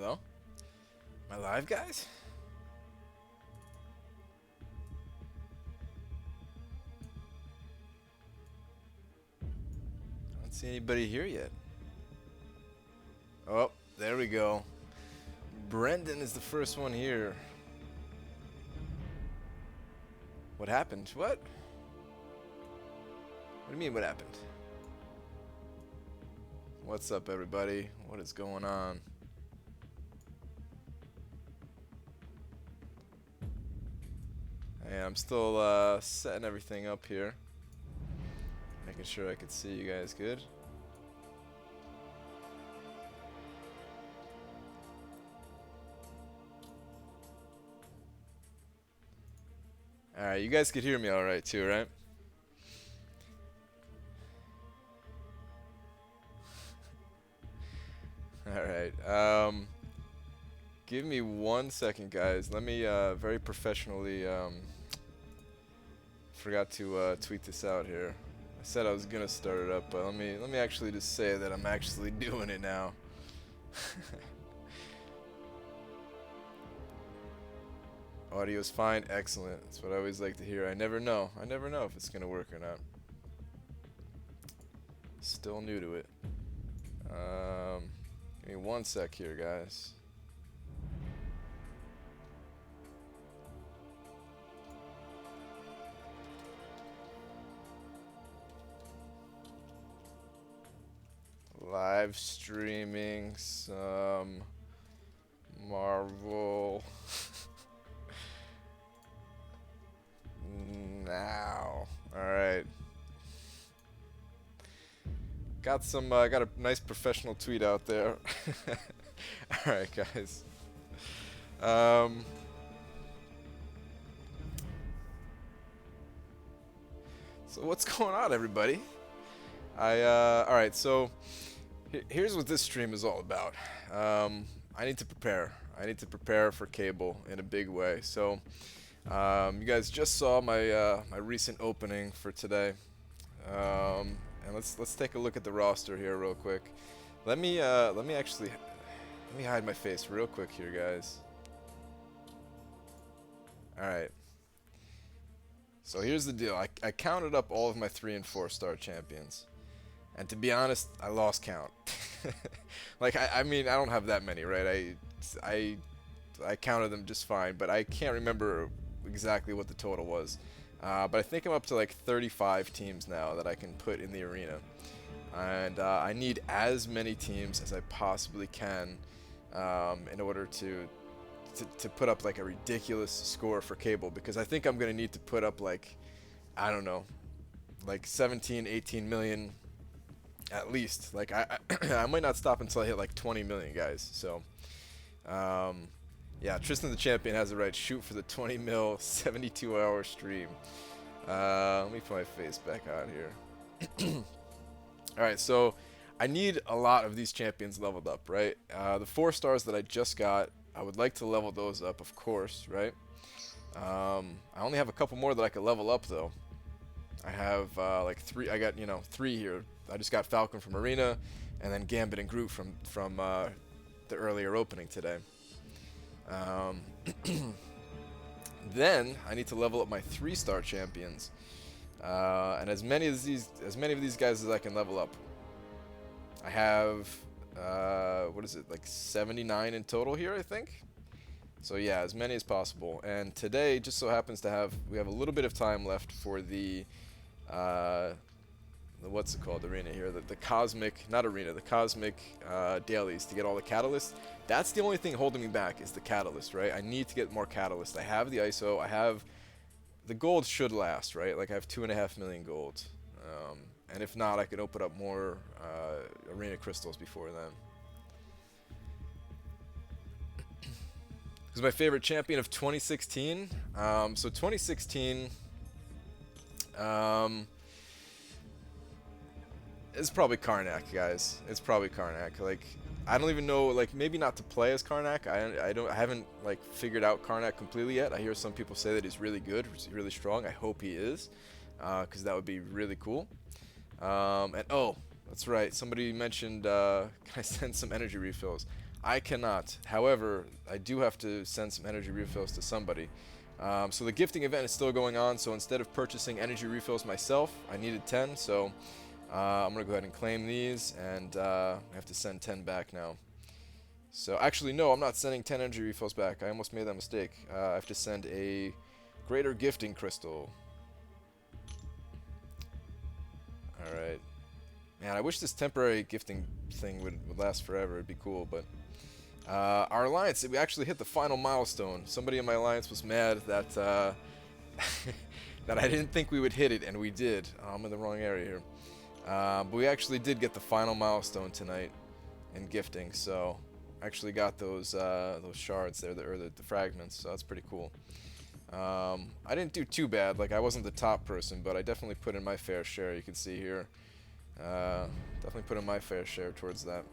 Hello? Am I live, guys? I don't see anybody here yet. Oh, there we go. Brendan is the first one here. What happened? What? What do you mean, what happened? What's up, everybody? What is going on? Hey, I'm still setting everything up here. Making sure I can see you guys good. Alright, you guys could hear me alright too, right? Alright, give me 1 second, guys. Let me very professionally forgot to tweet this out here. I said I was gonna start it up, but let me actually just say that I'm actually doing it now. Audio's fine, excellent. That's what I always like to hear. I never know. I never know if it's gonna work or not. Still new to it. Give me 1 sec here, guys. Live streaming some Marvel now. All right. Got a nice professional tweet out there. All right, guys. So what's going on, everybody? All right. So here's what this stream is all about. I need to prepare. I need to prepare for cable in a big way. So you guys just saw my my recent opening for today. And let's take a look at the roster here real quick. Let me hide my face real quick here, guys. All right. So here's the deal. I counted up all of my 3 and 4 star champions, and to be honest, I lost count. Like I mean I don't have that many, right? I counted them just fine, but I can't remember exactly what the total was. But I think I'm up to like 35 teams now that I can put in the arena. And I need as many teams as I possibly can in order to put up like a ridiculous score for cable, because I think I'm going to need to put up like, I don't know, like 17, 18 million at least. Like I might not stop until I hit like 20 million, guys. So yeah, Tristan the Champion has it right. Shoot for the 20 mil 72-hour stream. Let me put my face back on here. Alright, so I need a lot of these champions leveled up, right? The 4 stars that I just got, I would like to level those up, of course, right? I only have a couple more that I could level up, though. I have like 3, I got, 3 here. I just got Falcon from Arena, and then Gambit and Groot from the earlier opening today. Then I need to level up my 3-star champions, and as many of these guys as I can level up. I have what is it, like 79 in total here, I think. So yeah, as many as possible. And today just so happens to we have a little bit of time left for the what's it called, arena here, the cosmic, not arena, the cosmic dailies to get all the catalysts. That's the only thing holding me back, is the catalyst, right? I need to get more catalysts. I have the ISO, I have the gold, should last, right? Like I have 2.5 million gold, and if not, I could open up more arena crystals before then. Who's my favorite champion of 2016? So 2016 it's probably Karnak, guys. It's probably Karnak. Like, I don't even know, like, maybe not to play as Karnak. I haven't like figured out Karnak completely yet. I hear some people say that he's really good, really strong. I hope he is, because that would be really cool. And oh, that's right. Somebody mentioned, can I send some energy refills? I cannot. However, I do have to send some energy refills to somebody. So the gifting event is still going on, so instead of purchasing energy refills myself, I needed 10, so I'm going to go ahead and claim these, and I have to send 10 back now. So actually, no, I'm not sending 10 energy refills back. I almost made that mistake. I have to send a greater gifting crystal. Alright. Man, I wish this temporary gifting thing would last forever. It'd be cool, but... our alliance, we actually hit the final milestone. Somebody in my alliance was mad that that I didn't think we would hit it, and we did. Oh, I'm in the wrong area here. But we actually did get the final milestone tonight in gifting, so actually got those shards there, the fragments, so that's pretty cool. I didn't do too bad. Like, I wasn't the top person, but I definitely put in my fair share. You can see here. Definitely put in my fair share towards that.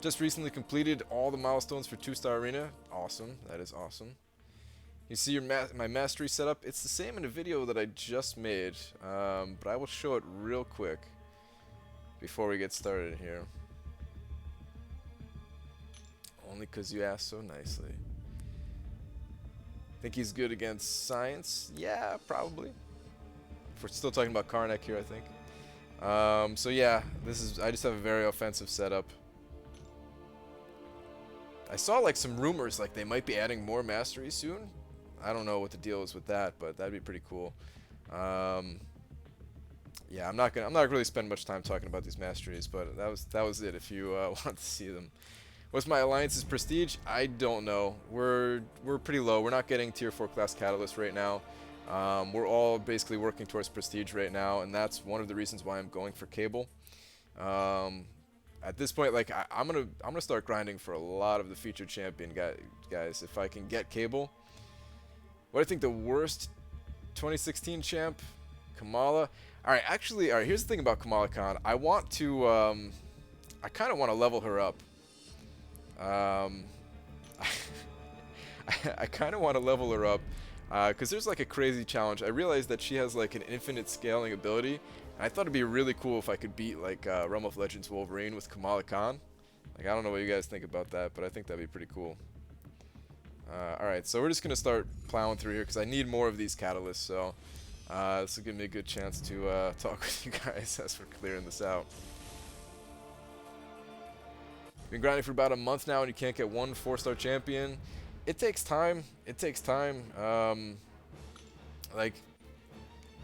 Just recently completed all the milestones for 2-star arena. Awesome. That is awesome. You see my mastery setup. It's the same in a video that I just made, but I will show it real quick before we get started here. Only because you asked so nicely. Think he's good against science? Yeah, probably. If we're still talking about Karnak here, I think. So yeah, I just have a very offensive setup. I saw like some rumors like they might be adding more masteries soon. I don't know what the deal is with that, but that'd be pretty cool. Yeah, I'm not really spend much time talking about these masteries, but that was it. If you want to see them, what's my alliance's prestige? I don't know. We're pretty low. We're not getting tier 4 class catalyst right now. We're all basically working towards prestige right now, and that's one of the reasons why I'm going for cable. At this point, like I'm gonna start grinding for a lot of the featured champion guys. If I can get cable. What do I think the worst 2016 champ? Kamala. Alright, actually, here's the thing about Kamala Khan. I want to, I kind of want to level her up. I kind of want to level her up, because there's like a crazy challenge. I realized that she has like an infinite scaling ability, and I thought it'd be really cool if I could beat like Realm of Legends Wolverine with Kamala Khan. Like, I don't know what you guys think about that, but I think that'd be pretty cool. Alright, so we're just going to start plowing through here because I need more of these catalysts, so this will give me a good chance to talk with you guys as we're clearing this out. Been grinding for about a month now and you can't get one 4-star champion. It takes time. It takes time. Like,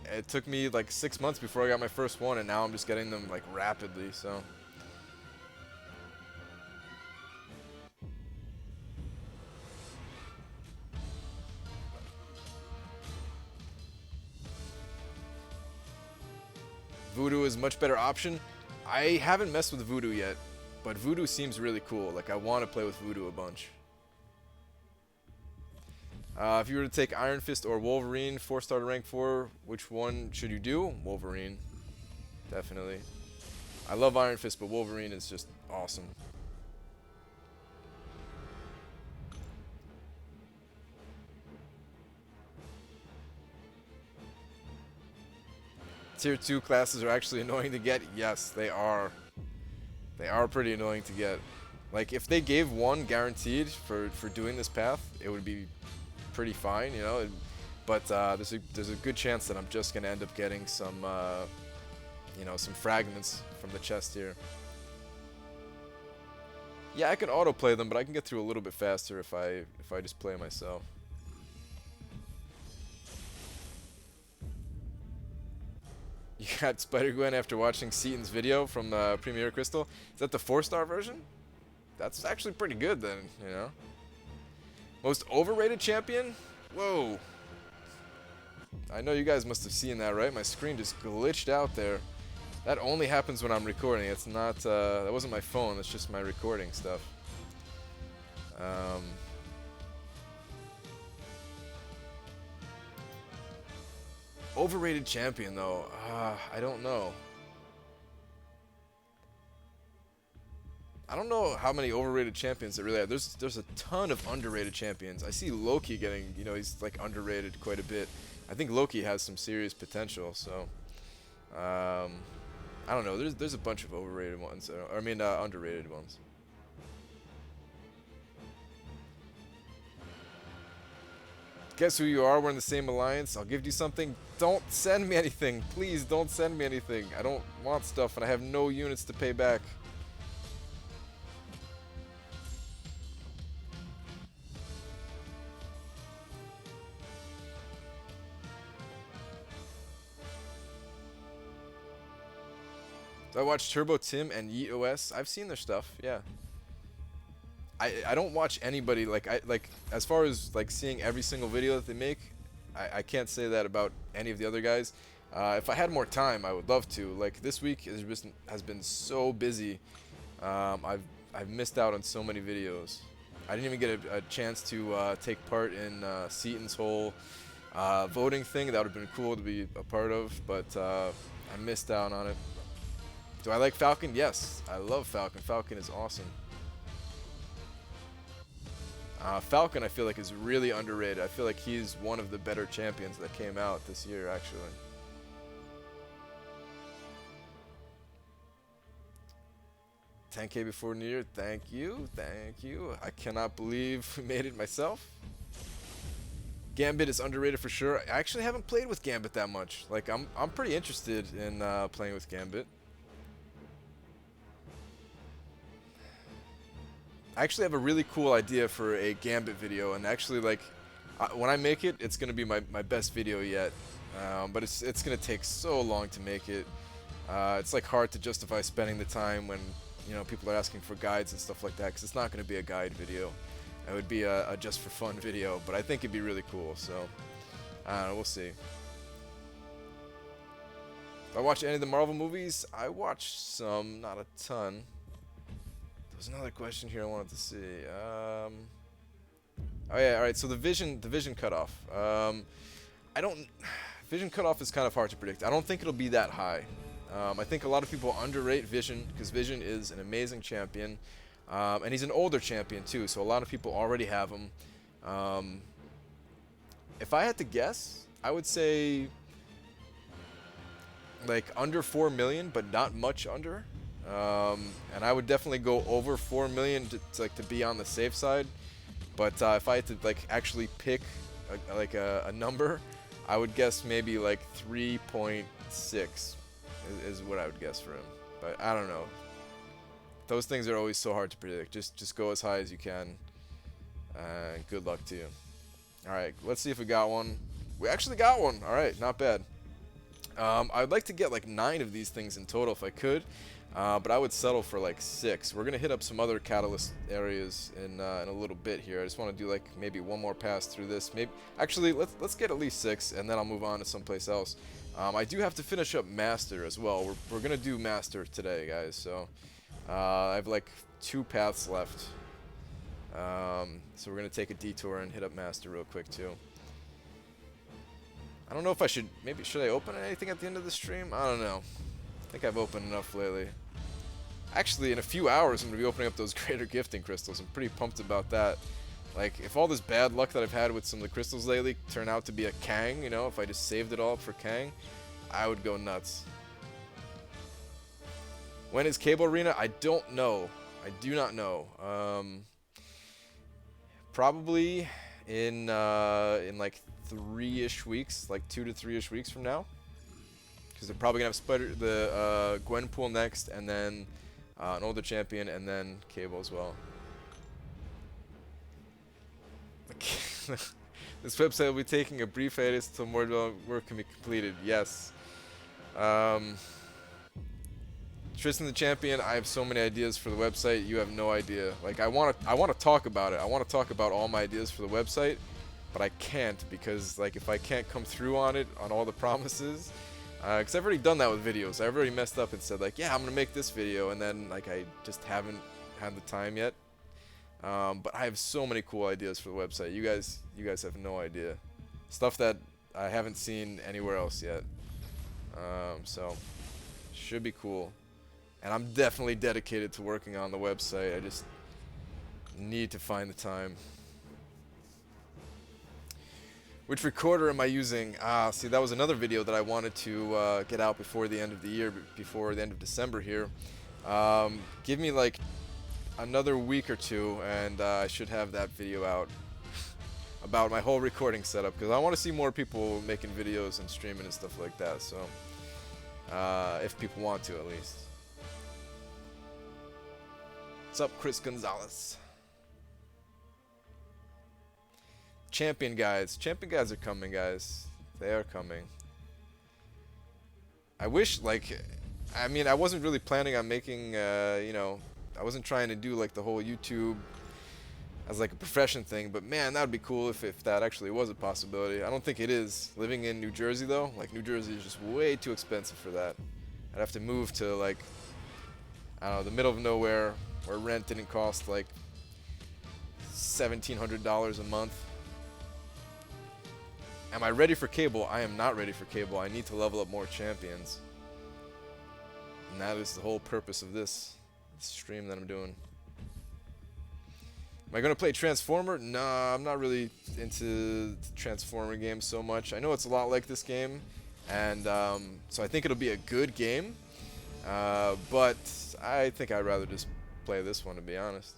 it took me like 6 months before I got my first one, and now I'm just getting them like rapidly, so... Voodoo is a much better option. I haven't messed with Voodoo yet, but Voodoo seems really cool. Like, I want to play with Voodoo a bunch. If you were to take Iron Fist or Wolverine, 4-star to rank 4, which one should you do? Wolverine. Definitely. I love Iron Fist, but Wolverine is just awesome. Tier 2 classes are actually annoying to get. Yes, they are. They are pretty annoying to get. Like, if they gave one guaranteed for doing this path, it would be pretty fine, you know. But there's a good chance that I'm just gonna end up getting some, you know, some fragments from the chest here. Yeah, I can autoplay them, but I can get through a little bit faster if I just play myself. You got Spider-Gwen after watching Seaton's video from Premier Crystal. Is that the 4-star version? That's actually pretty good then, you know. Most overrated champion? Whoa. I know you guys must have seen that, right? My screen just glitched out there. That only happens when I'm recording. It's not, that wasn't my phone. It's just my recording stuff. Overrated champion, though. I don't know. I don't know how many overrated champions there really are. There's a ton of underrated champions. I see Loki getting, you know, he's like underrated quite a bit. I think Loki has some serious potential, so I I don't know. There's a bunch of overrated ones. I mean, underrated ones. Guess who you are? We're in the same alliance. I'll give you something. Don't send me anything. Please don't send me anything. I don't want stuff, and I have no units to pay back. So I watched Turbo Tim and Yeet OS. I've seen their stuff, yeah. I don't watch anybody like as far as like seeing every single video that they make. I can't say that about any of the other guys. If I had more time, I would love to. Like this week has been so busy. I've missed out on so many videos. I didn't even get a chance to take part in Seaton's whole voting thing. That would have been cool to be a part of, but I missed out on it. Do I like Falcon? Yes, I love Falcon. Falcon is awesome. Falcon, I feel like, is really underrated. I feel like he's one of the better champions that came out this year, actually. $10K before New Year. Thank you. Thank you. I cannot believe we made it myself. Gambit is underrated for sure. I actually haven't played with Gambit that much. Like, I'm pretty interested in playing with Gambit. I actually have a really cool idea for a Gambit video, and actually, like, when I make it, it's gonna be my best video yet. But it's gonna take so long to make it. It's like hard to justify spending the time when people are asking for guides and stuff like that, because it's not gonna be a guide video. It would be a just for fun video, but I think it'd be really cool. So I don't know, we'll see. If I watch any of the Marvel movies, I watched some, not a ton. There's another question here I wanted to see. Oh yeah, all right. So the vision cutoff. Vision cutoff is kind of hard to predict. I don't think it'll be that high. I think a lot of people underrate Vision because Vision is an amazing champion, and he's an older champion too. So a lot of people already have him. If I had to guess, I would say like under 4 million, but not much under. And I would definitely go over 4 million to be on the safe side. But if I had to like actually pick a number, I would guess maybe like 3.6 is what I would guess for him. But I don't know. Those things are always so hard to predict. Just go as high as you can. Good luck to you. All right, let's see if we got one. We actually got one. All right, not bad. I'd like to get like 9 of these things in total if I could. But I would settle for like 6. We're gonna hit up some other catalyst areas in a little bit here. I just want to do like maybe one more pass through this. Maybe actually let's get at least 6, and then I'll move on to someplace else. I do have to finish up Master as well. We're gonna do Master today, guys. So I have like 2 paths left. So we're gonna take a detour and hit up Master real quick too. I don't know if should I open anything at the end of the stream? I don't know. I think I've opened enough lately. Actually, in a few hours, I'm going to be opening up those greater gifting crystals. I'm pretty pumped about that. Like, if all this bad luck that I've had with some of the crystals lately turn out to be a Kang, if I just saved it all up for Kang, I would go nuts. When is Cable Arena? I don't know. I do not know. Probably in like 3-ish weeks, like 2 to 3-ish weeks from now. Because they're probably going to have the Gwenpool next, and then an older champion, and then Cable as well. This website will be taking a brief hiatus until more work can be completed. Yes. Tristan the Champion, I have so many ideas for the website. You have no idea. Like, I want to talk about it. I want to talk about all my ideas for the website, but I can't because, like, if I can't come through on it, on all the promises... Because I've already done that with videos. I've already messed up and said, like, yeah, I'm going to make this video, and then, like, I just haven't had the time yet. But I have so many cool ideas for the website. You guys have no idea. Stuff that I haven't seen anywhere else yet. So, should be cool. And I'm definitely dedicated to working on the website. I just need to find the time. Which recorder am I using? See, that was another video that I wanted to get out before the end of the year, before the end of December here. Give me like another week or two, and I should have that video out about my whole recording setup, because I want to see more people making videos and streaming and stuff like that. So, if people want to, at least. What's up, Chris Gonzalez? Champion guides. Champion guides are coming, guys. They are coming. I wish, like, I mean, I wasn't really planning on making, you know, I wasn't trying to do, like, the whole YouTube as, like, a profession thing, but, man, that would be cool if that actually was a possibility. I don't think it is. Living in New Jersey, though, like, New Jersey is just way too expensive for that. I'd have to move to, like, I don't know, the middle of nowhere, where rent didn't cost, like, $1,700 a month. Am I ready for cable? I am not ready for cable. I need to level up more champions. And that is the whole purpose of this stream that I'm doing. Am I going to play Transformer? Nah, I'm not really into Transformer games so much. I know it's a lot like this game, and so I think it'll be a good game. But I think I'd rather just play this one, to be honest.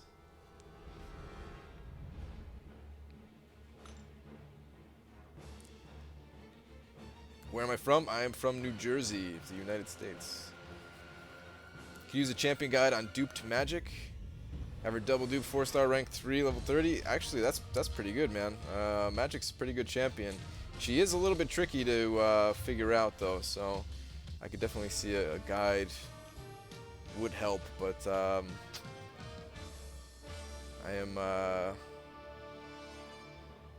Where am I from? I am from New Jersey, the United States. Can use a champion guide on duped magic. Have her double dupe 4-star rank 3 level 30. Actually, that's pretty good, man. Magic's a pretty good champion. She is a little bit tricky to figure out, though, so I could definitely see a guide would help, but I am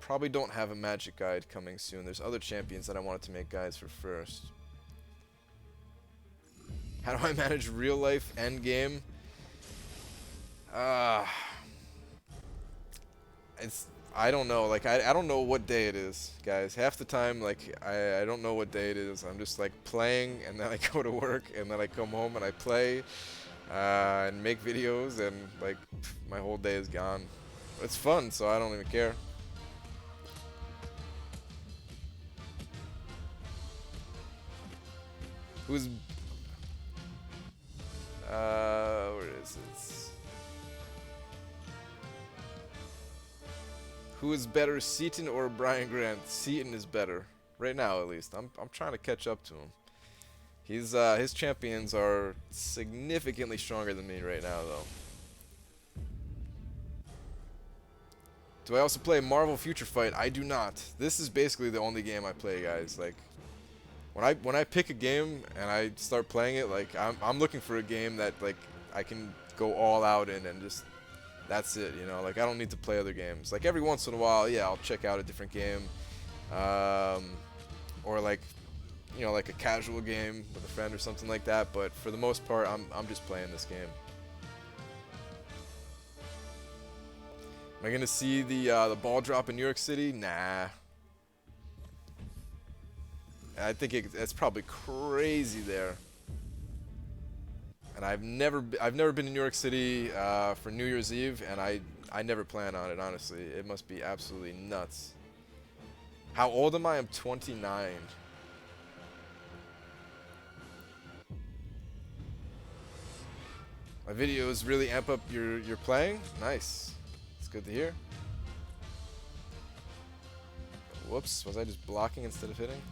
probably don't have a magic guide coming soon. There's other champions that I wanted to make guides for first. How do I manage real life end game? I don't know. Like I don't know what day it is, guys. Half the time, like I don't know what day it is. I'm just like playing, and then I go to work, and then I come home and I play and make videos, and like my whole day is gone. It's fun, so I don't even care. Who's where is it? Who is better, Seaton or Brian Grant? Seaton is better right now, at least. I'm trying to catch up to him. He's his champions are significantly stronger than me right now, though. Do I also play Marvel Future Fight? I do not. This is basically the only game I play, guys. Like when I pick a game and I start playing it, like I'm looking for a game that like I can go all out in and just that's it, you know. Like I don't need to play other games. Like every once in a while, yeah, I'll check out a different game, or like you know like a casual game with a friend or something like that. But for the most part, I'm just playing this game. Am I gonna see the ball drop in New York City? Nah. I think it's probably crazy there. And I've never been to New York City for New Year's Eve, and I never plan on it, honestly. It must be absolutely nuts. How old am I? I'm 29. My videos really amp up your playing? Nice. It's good to hear. Whoops, was I just blocking instead of hitting?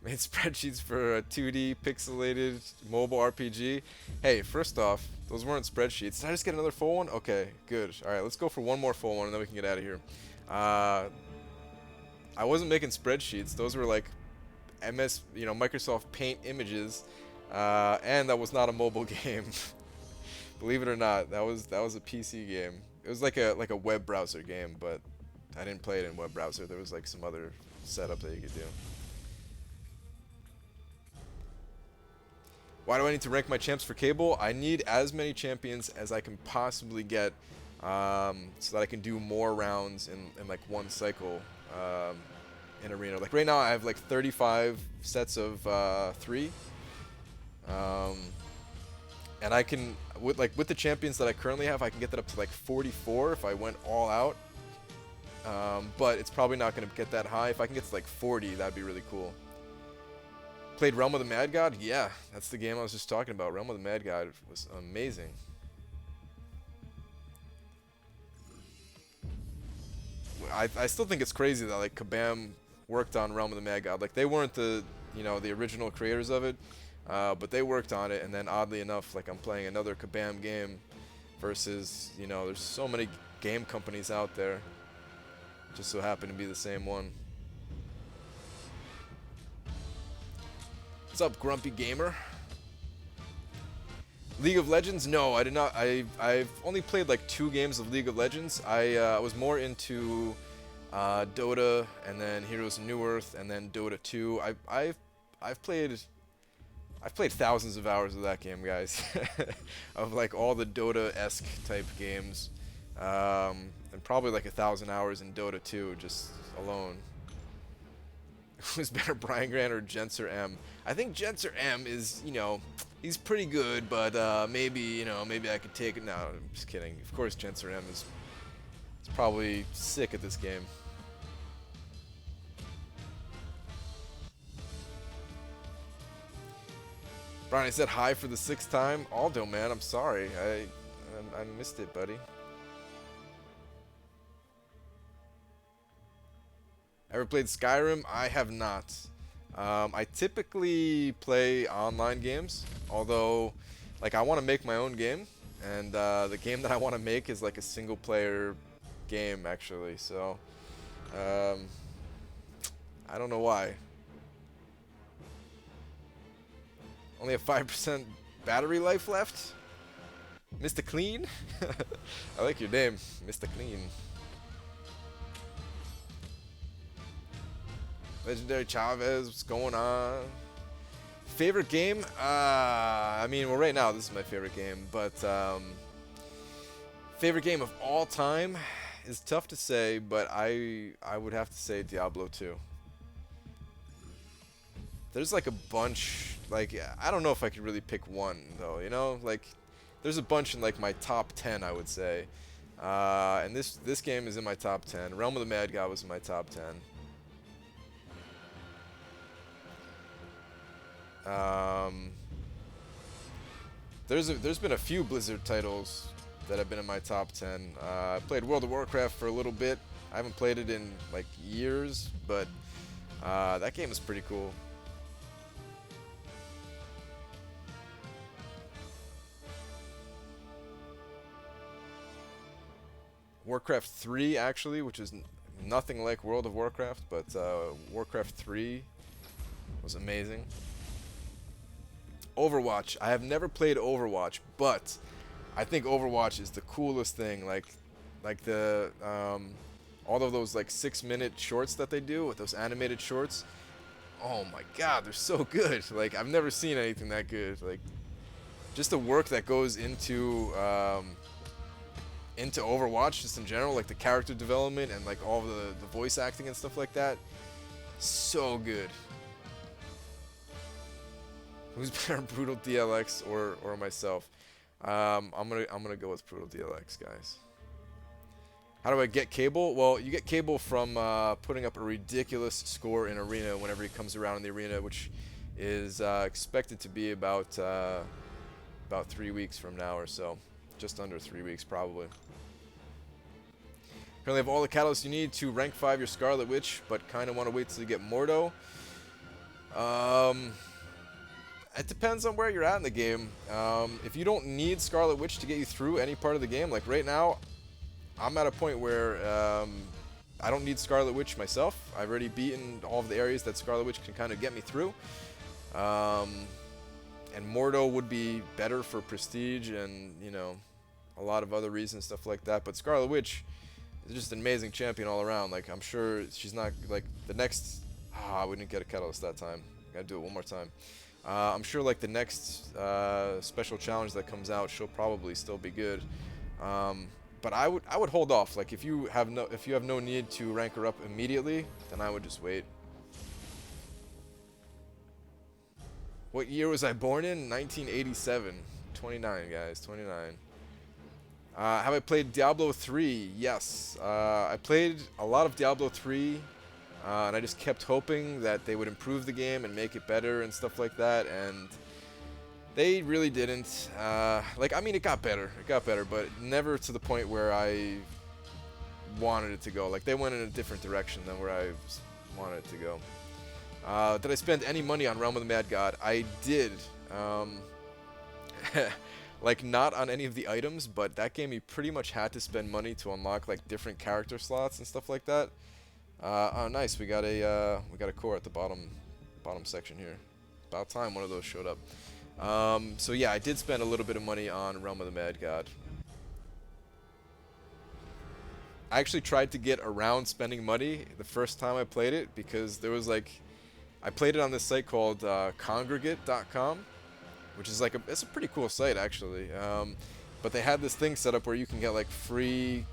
Made spreadsheets for a 2D pixelated mobile RPG. Hey, first off, those weren't spreadsheets. Did I just get another full one? Okay, good. Alright, let's go for one more full one and then we can get out of here. I wasn't making spreadsheets. Those were like Microsoft Paint images. And that was not a mobile game. Believe it or not, that was a PC game. It was like a web browser game, but I didn't play it in web browser. There was like some other setup that you could do. Why do I need to rank my champs for cable? I need as many champions as I can possibly get, so that I can do more rounds in like one cycle. in Arena. Like right now, I have like 35 sets of 3, um, and I can with the champions that I currently have, I can get that up to like 44 if I went all out. But it's probably not going to get that high. If I can get to like 40, that'd be really cool. Played Realm of the Mad God? Yeah, that's the game I was just talking about. Realm of the Mad God was amazing. I still think it's crazy that like Kabam worked on Realm of the Mad God. Like they weren't the the original creators of it, but they worked on it. And then oddly enough, like I'm playing another Kabam game versus there's so many game companies out there. Just so happen to be the same one. What's up, Grumpy Gamer? League of Legends? No, I did not. I've only played like 2 games of League of Legends. I was more into Dota, and then Heroes of New Earth, and then Dota 2. I've played thousands of hours of that game, guys. Of like all the Dota-esque type games, and probably like 1,000 hours in Dota 2 just alone. Who's better, Brian Grant or Genser M? I think Genser M is, he's pretty good, but maybe, maybe I could take it. No, I'm just kidding. Of course, Genser M is probably sick at this game. Brian, I said hi for the 6th time. Aldo, man, I'm sorry. I missed it, buddy. Ever played Skyrim? I have not. I typically play online games, although, like, I want to make my own game, and the game that I want to make is like a single-player game, actually. So, I don't know why. Only have 5% battery life left? Mr. Clean? I like your name, Mr. Clean. Legendary Chavez, what's going on? Favorite game? I mean, well, right now this is my favorite game, but favorite game of all time is tough to say, but I would have to say Diablo 2. There's like a bunch, like, I don't know if I could really pick one though, like there's a bunch in like my top 10, I would say. And this game is in my top 10. Realm of the Mad God was in my top 10. There's been a few Blizzard titles that have been in my top 10. I played World of Warcraft for a little bit. I haven't played it in like years, but that game is pretty cool. Warcraft 3 actually, which is nothing like World of Warcraft, but Warcraft 3 was amazing. Overwatch. I have never played Overwatch, but I think Overwatch is the coolest thing. Like the all of those like 6-minute shorts that they do with those animated shorts. Oh my God, they're so good. Like I've never seen anything that good. Like just the work that goes into Overwatch, just in general, like the character development and like all the voice acting and stuff like that. So good. Who's better, Brutal DLX or myself? I'm gonna go with Brutal DLX, guys. How do I get cable? Well, you get cable from putting up a ridiculous score in Arena whenever he comes around in the Arena, which is expected to be about 3 weeks from now or so, just under 3 weeks probably. Currently have all the catalysts you need to rank 5 your Scarlet Witch, but kind of want to wait till you get Mordo. It depends on where you're at in the game. If you don't need Scarlet Witch to get you through any part of the game, like right now, I'm at a point where I don't need Scarlet Witch myself. I've already beaten all of the areas that Scarlet Witch can kind of get me through. And Mordo would be better for prestige and, a lot of other reasons, stuff like that. But Scarlet Witch is just an amazing champion all around. Like, I'm sure she's not, like, the next... we didn't get a catalyst that time. Gotta do it one more time. I'm sure, like, the next special challenge that comes out, she'll probably still be good. But I would hold off. Like if you have no need to rank her up immediately, then I would just wait. What year was I born in? 1987. 29, guys. 29. Have I played Diablo 3? Yes. I played a lot of Diablo 3, and I just kept hoping that they would improve the game and make it better and stuff like that, and they really didn't. Like, I mean, it got better. It got better, but never to the point where I wanted it to go. Like, they went in a different direction than where I wanted it to go. Did I spend any money on Realm of the Mad God? I did. Like, not on any of the items, but that game you pretty much had to spend money to unlock like different character slots and stuff like that. Oh, nice. We got a core at the bottom section here. About time one of those showed up. So yeah, I did spend a little bit of money on Realm of the Mad God. I actually tried to get around spending money the first time I played it because there was like, I played it on this site called Congregate.com, which is like it's a pretty cool site actually. But they had this thing set up where you can get like free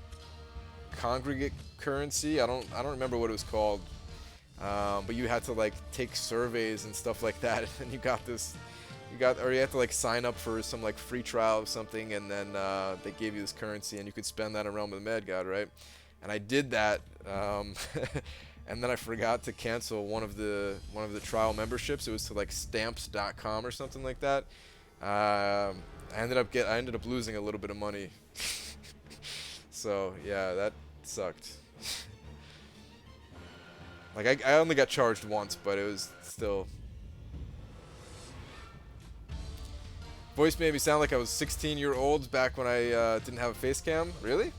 Congregate currency. I don't remember what it was called, but you had to like take surveys and stuff like that, and you had to like sign up for some like free trial of something, and then they gave you this currency, and you could spend that in Realm of the Mad God, right? And I did that, and then I forgot to cancel one of the trial memberships. It was to like Stamps.com or something like that. I ended up losing a little bit of money. So yeah, that sucked. Like I only got charged once, but it was still. Voice made me sound like I was 16-year-old back when I didn't have a face cam. Really?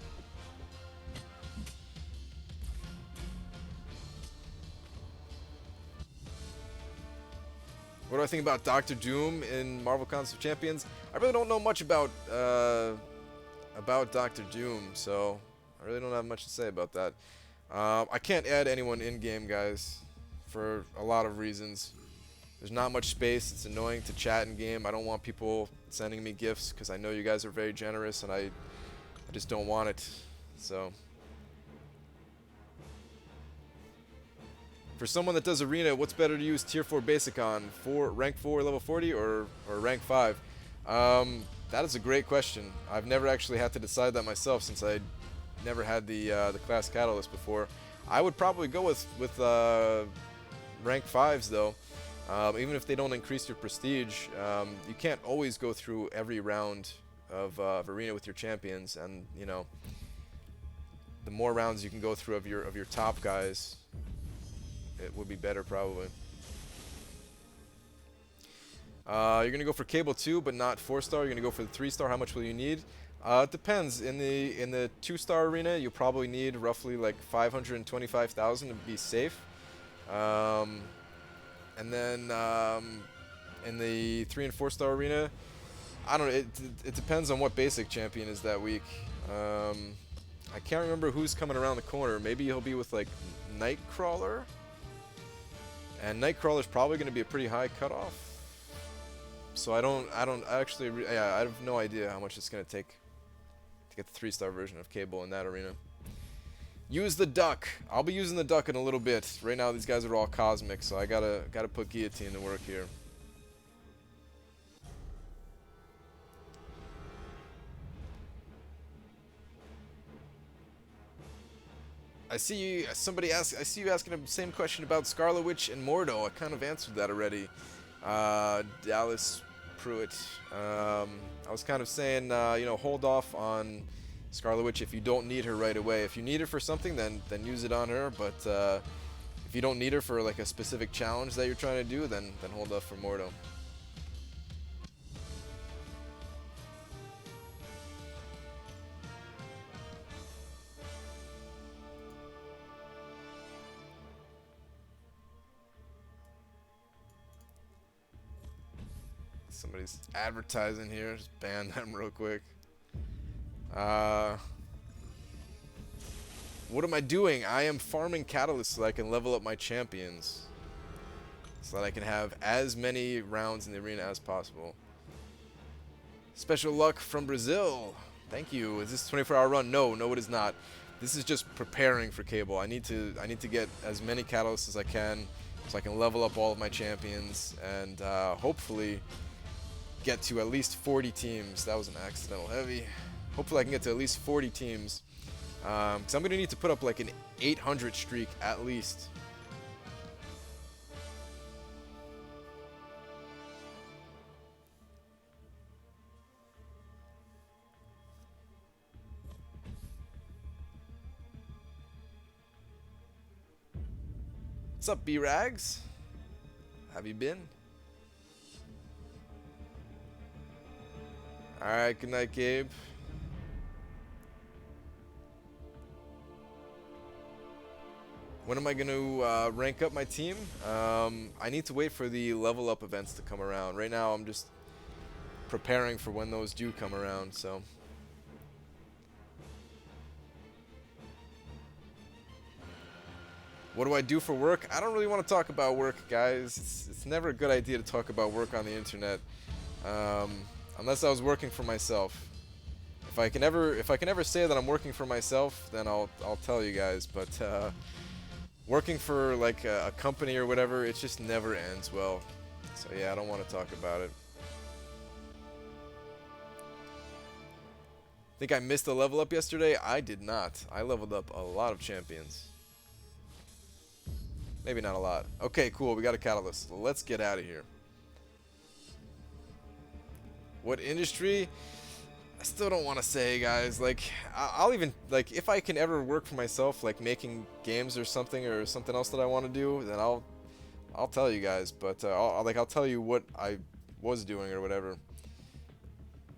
What do I think about Doctor Doom in Marvel Contest of Champions? I really don't know much about Doctor Doom, so I really don't have much to say about that. I can't add anyone in-game, guys, for a lot of reasons. There's not much space. It's annoying to chat in-game. I don't want people sending me gifts because I know you guys are very generous, and I just don't want it. So, for someone that does Arena, what's better to use Tier 4 Basic on? Rank 4 level 40 or Rank 5? That is a great question. I've never actually had to decide that myself since I never had the class catalyst before. I would probably go with rank 5s though. Even if they don't increase your prestige, you can't always go through every round of Arena with your champions, and you know, the more rounds you can go through of your top guys, it would be better probably. You're gonna go for Cable 2, but not 4-star. You're gonna go for the 3-star. How much will you need? It depends. In the 2-star arena, you'll probably need roughly like 525,000 to be safe. And then in the 3 and 4-star arena, I don't know. It depends on what basic champion is that week. I can't remember who's coming around the corner. Maybe he'll be with like Nightcrawler. And Nightcrawler's probably going to be a pretty high cutoff. So I have no idea how much it's going to take to get the 3-star version of Cable in that arena. Use the duck. I'll be using the duck in a little bit. Right now these guys are all cosmic, so I gotta put Guillotine to work here. I see you. I see you asking the same question about Scarlet Witch and Mordo. I kind of answered that already. Dallas Pruitt. I was kind of saying, you know, hold off on Scarlet Witch if you don't need her right away. If you need her for something, then use it on her. But if you don't need her for like a specific challenge that you're trying to do, then hold off for Mordo. Somebody's advertising here. Just ban them real quick. What am I doing? I am farming catalysts so that I can level up my champions. So that I can have as many rounds in the arena as possible. Special luck from Brazil. Thank you. Is this 24-hour run? No, no, it is not. This is just preparing for Cable. I need to get as many catalysts as I can, so I can level up all of my champions and hopefully get to at least 40 teams. That was an accidental heavy. Hopefully I can get to at least 40 teams, because I'm gonna need to put up like an 800 streak at least. What's up, B-Rags? Have you been? Alright, good night, Gabe. When am I going to rank up my team? I need to wait for the level up events to come around. Right now, I'm just preparing for when those do come around, so... What do I do for work? I don't really want to talk about work, guys. It's never a good idea to talk about work on the internet, unless I was working for myself. If I can ever say that I'm working for myself, then I'll tell you guys. But working for like a company or whatever, it just never ends well. So yeah, I don't want to talk about it. Think I missed a level up yesterday? I did not. I leveled up a lot of champions. Maybe not a lot. Okay, cool. We got a catalyst. Let's get out of here. What industry? I still don't want to say, guys. Like, I'll even, like, if I can ever work for myself, like making games or something else that I want to do, then I'll tell you guys. But I'll tell you what I was doing or whatever.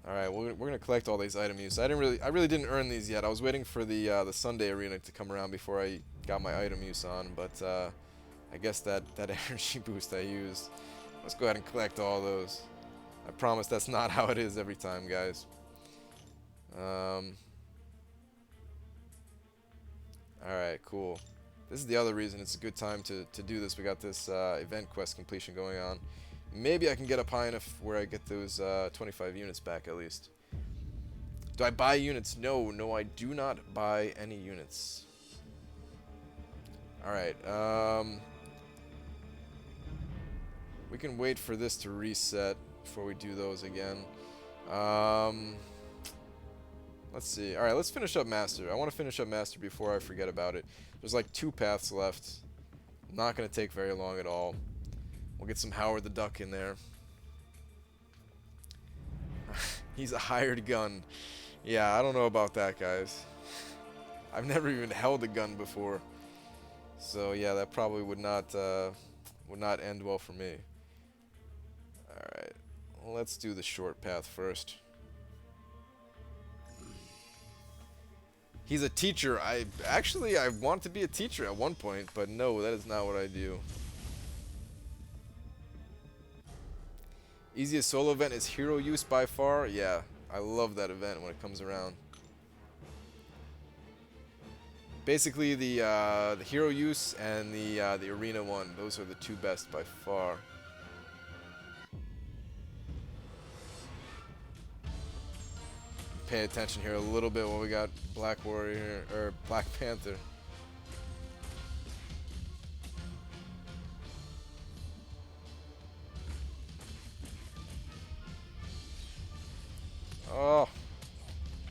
All right, we're gonna collect all these item use. I really didn't earn these yet. I was waiting for the Sunday arena to come around before I got my item use on, but I guess that energy boost I used. Let's go ahead and collect all those. I promise that's not how it is every time, guys. Alright, cool. This is the other reason it's a good time to do this. We got this event quest completion going on. Maybe I can get up high enough where I get those 25 units back at least. Do I buy units? No, I do not buy any units. Alright, we can wait for this to reset before we do those again. Let's see. Alright, let's finish up Master. I want to finish up Master before I forget about it. There's like 2 paths left. Not going to take very long at all. We'll get some Howard the Duck in there. He's a hired gun. Yeah, I don't know about that, guys. I've never even held a gun before. So yeah, that probably would not end well for me. Alright, let's do the short path first. He's a teacher. I wanted to be a teacher at one point, but no, that is not what I do. Easiest solo event is hero use by far. Yeah, I love that event when it comes around. Basically, the hero use and the arena one. Those are the 2 best by far. Pay attention here a little bit while we got Black Warrior or Black Panther. Oh,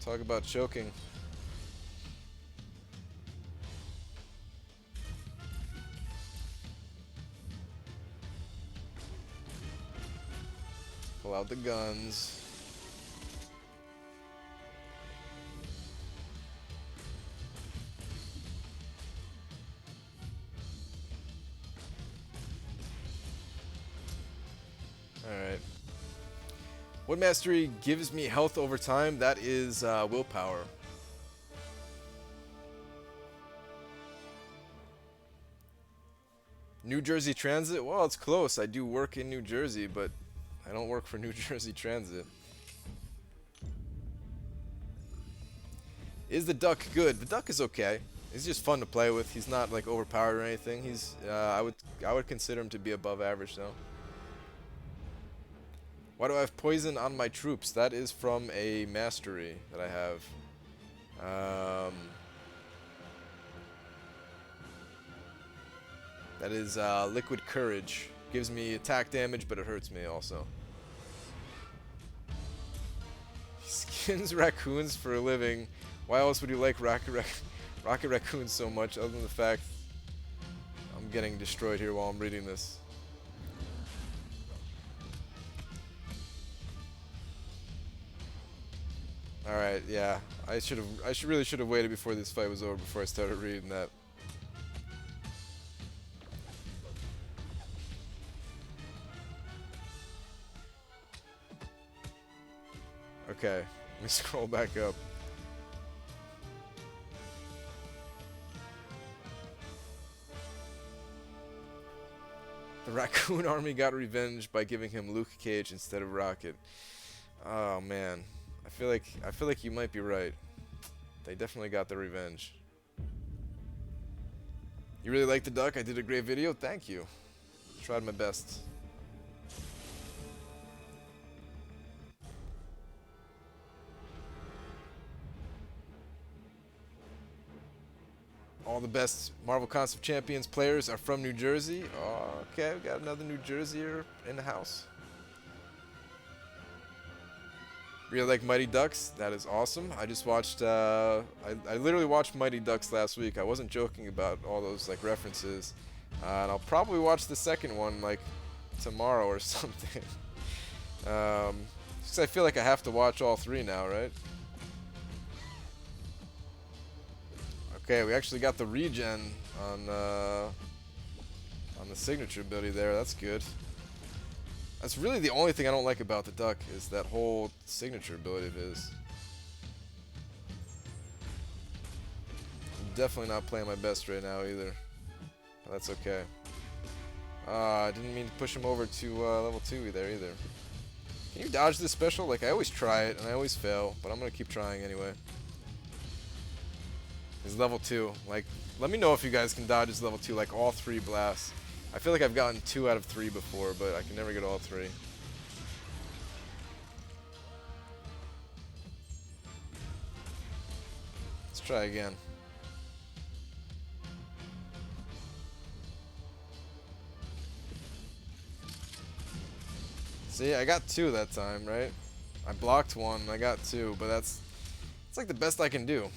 talk about choking. Pull out the guns. Alright. What mastery gives me health over time? That is willpower. New Jersey Transit? Well, it's close. I do work in New Jersey, but I don't work for New Jersey Transit. Is the Duck good? The Duck is okay. He's just fun to play with. He's not like overpowered or anything. He's I would consider him to be above average though. Why do I have poison on my troops? That is from a mastery that I have. That is Liquid Courage. Gives me attack damage, but it hurts me also. He skins raccoons for a living. Why else would you like Rocket Raccoons so much, other than the fact I'm getting destroyed here while I'm reading this? Alright, yeah. I really should have waited before this fight was over before I started reading that. Okay, let me scroll back up. The Raccoon Army got revenge by giving him Luke Cage instead of Rocket. Oh man, I feel like you might be right. They definitely got the revenge. You really like the duck? I did a great video. Thank you. Tried my best. All the best Marvel Concept Champions players are from New Jersey. Oh, okay, we got another New Jerseyer in the house. Really like Mighty Ducks. That is awesome. I just watched, I literally watched Mighty Ducks last week. I wasn't joking about all those like references. And I'll probably watch the second one like tomorrow or something. Because I feel like I have to watch all three now, right? Okay, we actually got the regen on the signature ability there. That's good. That's really the only thing I don't like about the duck is that whole signature ability of his. I'm definitely not playing my best right now either. But that's okay. I didn't mean to push him over to level 2 there either. Can you dodge this special? Like, I always try it and I always fail, but I'm going to keep trying anyway. His level 2. Like, let me know if you guys can dodge his level 2, like all 3 blasts. I feel like I've gotten 2 out of 3 before, but I can never get all 3. Let's try again. See, I got 2 that time, right? I blocked 1, I got 2, but it's like the best I can do.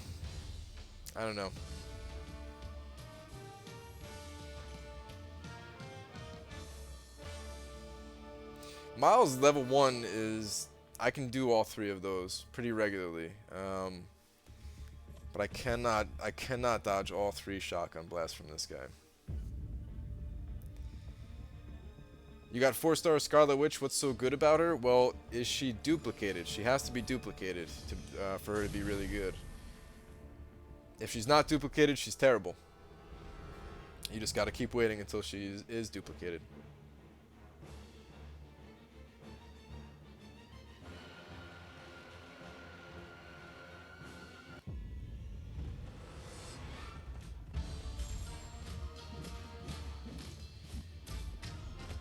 I don't know. Miles level 1 is... I can do all 3 of those pretty regularly. But I cannot dodge all 3 shotgun blasts from this guy. You got 4-star Scarlet Witch. What's so good about her? Well, is she duplicated? She has to be duplicated for her to be really good. If she's not duplicated, she's terrible. You just gotta keep waiting until she is duplicated.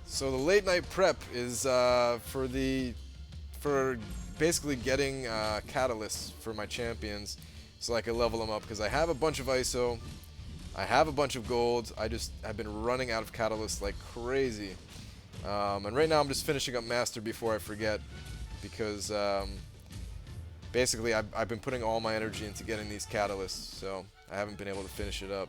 So the late night prep is for basically getting catalysts for my champions, so I can level them up. Because I have a bunch of ISO, I have a bunch of gold. I've been running out of catalysts like crazy, and right now I'm just finishing up master before I forget, because basically I've been putting all my energy into getting these catalysts, so I haven't been able to finish it up.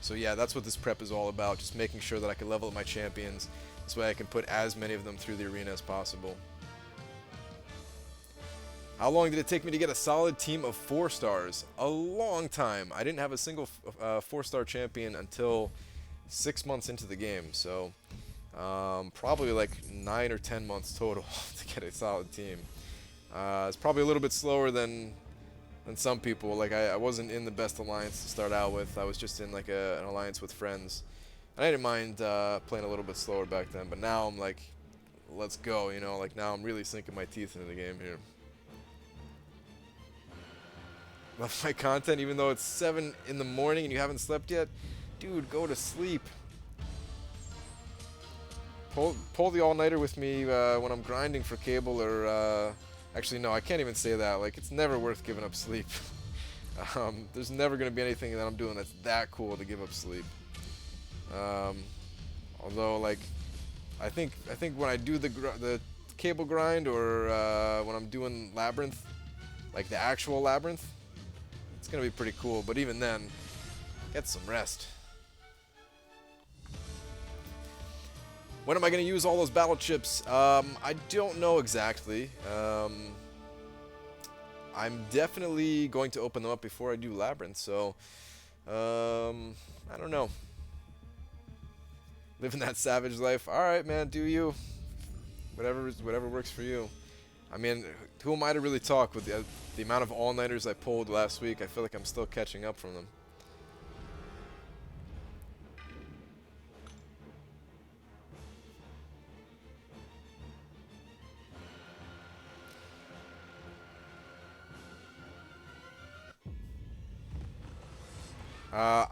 So yeah, that's what this prep is all about, just making sure that I can level up my champions. This way I can put as many of them through the arena as possible. How long did it take me to get a solid team of 4 stars? A long time. I didn't have a single 4-star champion until 6 months into the game, so probably like 9 or 10 months total to get a solid team. It's probably a little bit slower than some people. Like I wasn't in the best alliance to start out with. I was just in like an alliance with friends. And I didn't mind playing a little bit slower back then, but now I'm like, let's go, you know, like now I'm really sinking my teeth into the game here. Love my content even though it's 7 in the morning and you haven't slept yet? Dude, go to sleep. Pull the all-nighter with me when I'm grinding for cable, or actually no, I can't even say that. Like, it's never worth giving up sleep. There's never gonna be anything that I'm doing that's that cool to give up sleep. Although, like, I think when I do the cable grind, or when I'm doing Labyrinth, like the actual Labyrinth, it's gonna be pretty cool. But even then, get some rest. When am I going to use all those battle chips? I don't know exactly. I'm definitely going to open them up before I do Labyrinth, so I don't know. Living that savage life. All right, man, do you. Whatever works for you. I mean, who am I to really talk with the amount of all-nighters I pulled last week? I feel like I'm still catching up from them.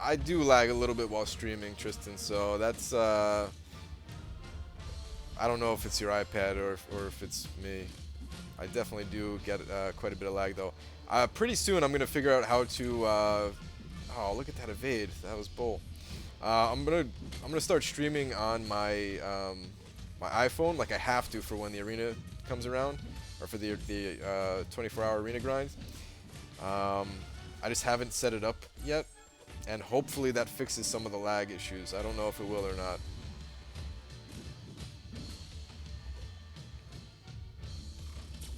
I do lag a little bit while streaming, Tristan, so that's, I don't know if it's your iPad or if it's me. I definitely do get quite a bit of lag, though. Pretty soon I'm going to figure out how to, oh, look at that evade. That was bull. I'm gonna start streaming on my my iPhone, like I have to for when the arena comes around, or for the 24-hour arena grind. I just haven't set it up yet. And hopefully that fixes some of the lag issues. I don't know if it will or not.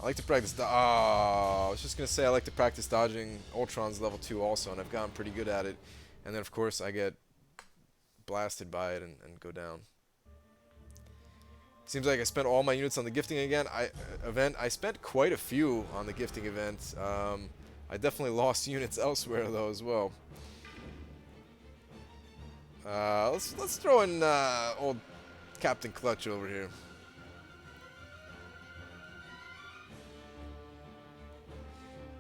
I like to practice. I was just going to say I like to practice dodging Ultron's level 2 also, and I've gotten pretty good at it. And then, of course, I get blasted by it and go down. Seems like I spent all my units on the gifting event. I spent quite a few on the gifting event. I definitely lost units elsewhere, though, as well. Let's throw in old Captain Clutch over here.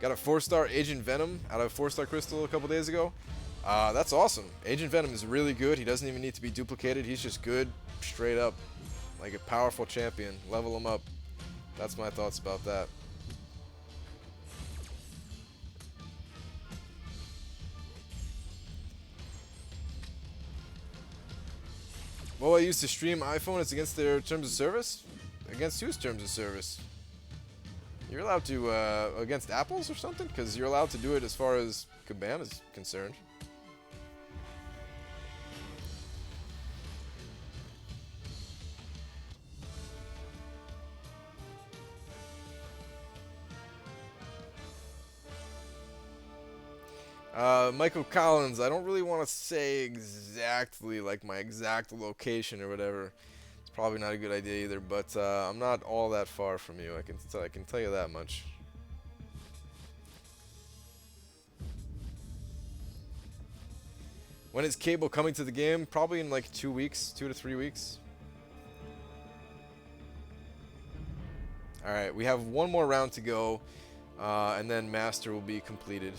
Got a 4-star Agent Venom out of 4-star Crystal a couple days ago. That's awesome. Agent Venom is really good. He doesn't even need to be duplicated. He's just good straight up. Like a powerful champion. Level him up. That's my thoughts about that. Well, I used to stream iPhone. It's against their terms of service? Against whose terms of service? You're allowed to, against Apple's or something? Because you're allowed to do it as far as Kabam is concerned. Michael Collins, I don't really want to say exactly, like, my exact location or whatever. It's probably not a good idea either, but I'm not all that far from you. I can tell you that much. When is Cable coming to the game? Probably in like 2 weeks, 2 to 3 weeks. Alright, we have one more round to go, and then Master will be completed.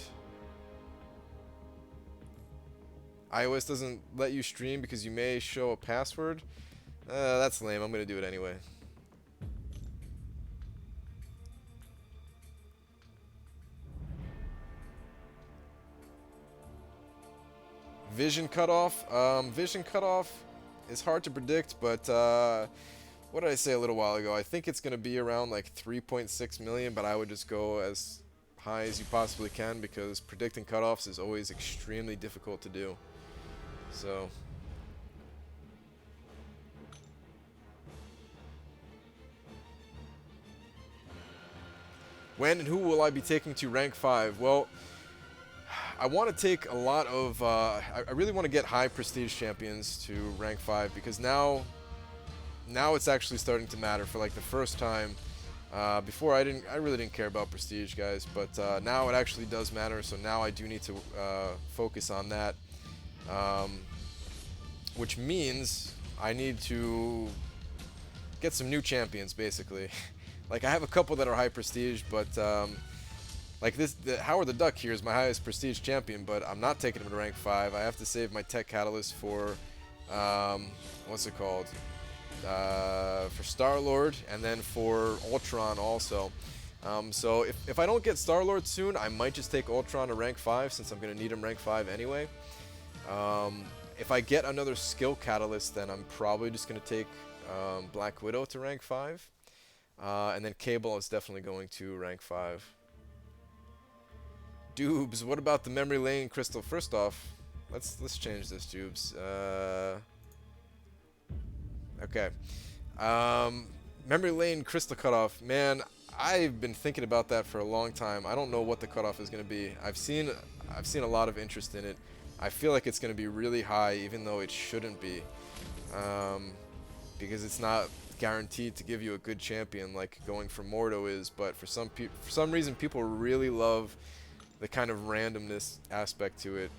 iOS doesn't let you stream because you may show a password? That's lame. I'm going to do it anyway. Vision cutoff. Vision cutoff is hard to predict, but what did I say a little while ago? I think it's going to be around like 3.6 million, but I would just go as high as you possibly can because predicting cutoffs is always extremely difficult to do. So when and who will I be taking to rank 5? Well, I want to take a lot of I really want to get high prestige champions to rank 5 because now it's actually starting to matter for like the first time. Before I really didn't care about prestige, guys, but now it actually does matter. So now I do need to focus on that. Which means I need to get some new champions, basically. Like, I have a couple that are high prestige, but, like, Howard the Duck here is my highest prestige champion, but I'm not taking him to rank 5. I have to save my Tech Catalyst for, what's it called? for Star-Lord, and then for Ultron also. So if I don't get Star-Lord soon, I might just take Ultron to rank 5 since I'm going to need him rank 5 anyway. If I get another skill catalyst, then I'm probably just going to take Black Widow to rank 5. And then Cable is definitely going to rank 5. Dubes, what about the memory lane crystal? First off, let's change this, Dubes. Okay. Memory lane crystal cutoff. Man, I've been thinking about that for a long time. I don't know what the cutoff is going to be. I've seen a lot of interest in it. I feel like it's going to be really high, even though it shouldn't be, because it's not guaranteed to give you a good champion like going for Mordo is. But for some reason, people really love the kind of randomness aspect to it.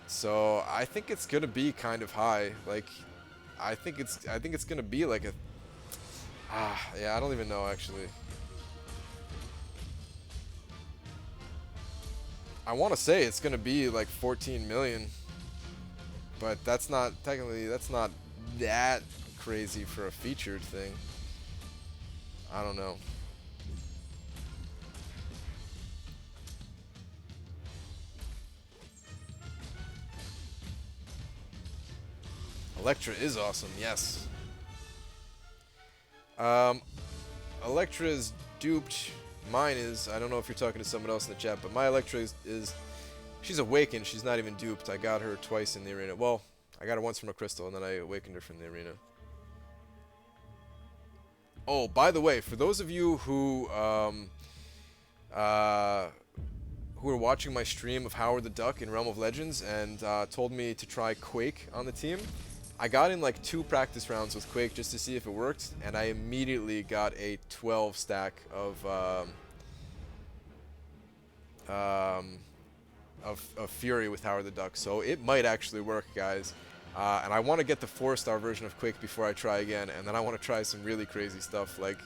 So I think it's gonna be kind of high. Like, I think it's gonna be like a. Yeah, I don't even know actually. I want to say it's gonna be like 14 million, but that's not technically that crazy for a featured thing. I don't know. Elektra is awesome, yes. Elektra is duped. Mine is. I don't know if you're talking to someone else in the chat, but my Elektra is she's awakened. She's not even duped. I got her twice in the arena. Well, I got her once from a crystal, and then I awakened her from the arena. Oh, by the way, for those of you who are watching my stream of Howard the Duck in Realm of Legends and told me to try Quake on the team, I got in like 2 practice rounds with Quake just to see if it worked, and I immediately got a 12 stack of Fury with Howard the Duck. So it might actually work, guys. And I want to get the 4-star version of Quake before I try again, and then I want to try some really crazy stuff like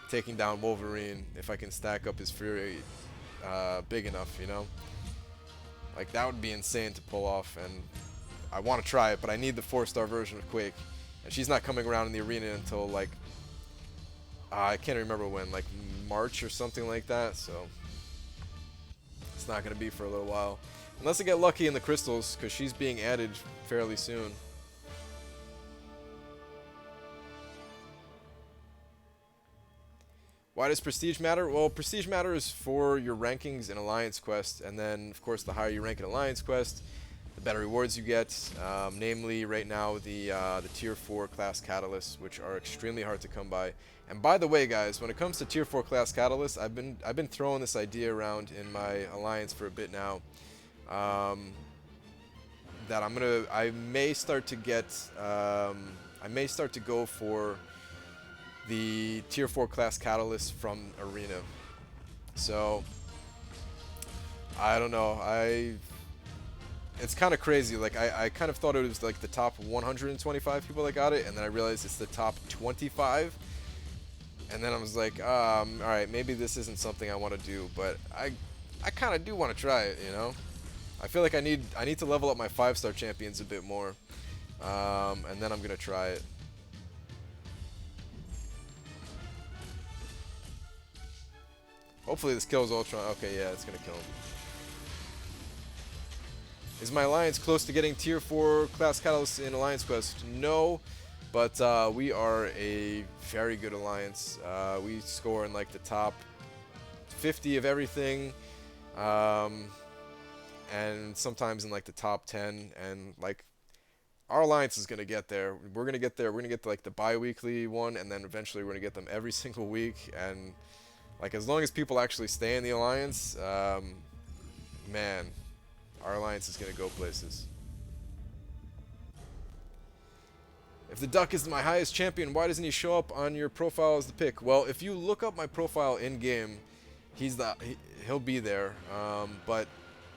taking down Wolverine if I can stack up his Fury big enough, you know? Like, that would be insane to pull off, and I want to try it, but I need the 4-star version of Quake. And she's not coming around in the arena until, like, I can't remember when, like March or something like that, so it's not going to be for a little while. Unless I get lucky in the crystals, because she's being added fairly soon. Why does prestige matter? Well, prestige matters for your rankings in Alliance Quest, and then, of course, the higher you rank in Alliance Quest, the better rewards you get. Namely, right now, the Tier 4 class catalysts, which are extremely hard to come by. And by the way, guys, when it comes to Tier 4 class catalysts, I've been throwing this idea around in my Alliance for a bit now. That I may start to go for the Tier 4 class catalyst from Arena. So, I don't know, it's kind of crazy. Like, I kind of thought it was like the top 125 people that got it, and then I realized it's the top 25. And then I was like, alright, maybe this isn't something I want to do, but I kind of do want to try it, you know? I feel like I need to level up my 5-star champions a bit more, and then I'm gonna try it. Hopefully this kills Ultron. Okay, yeah, it's gonna kill him. Is my Alliance close to getting Tier 4 class catalysts in Alliance Quest? No, but we are a very good Alliance. We score in like the top 50 of everything. And sometimes in like the top 10, and like our Alliance is gonna get there. We're gonna get there. We're gonna get to, like, the bi-weekly one, and then eventually we're gonna get them every single week. And like, as long as people actually stay in the Alliance, man, our Alliance is gonna go places. If the Duck is my highest champion, why doesn't he show up on your profile as the pick? Well, if you look up my profile in game, he'll be there. But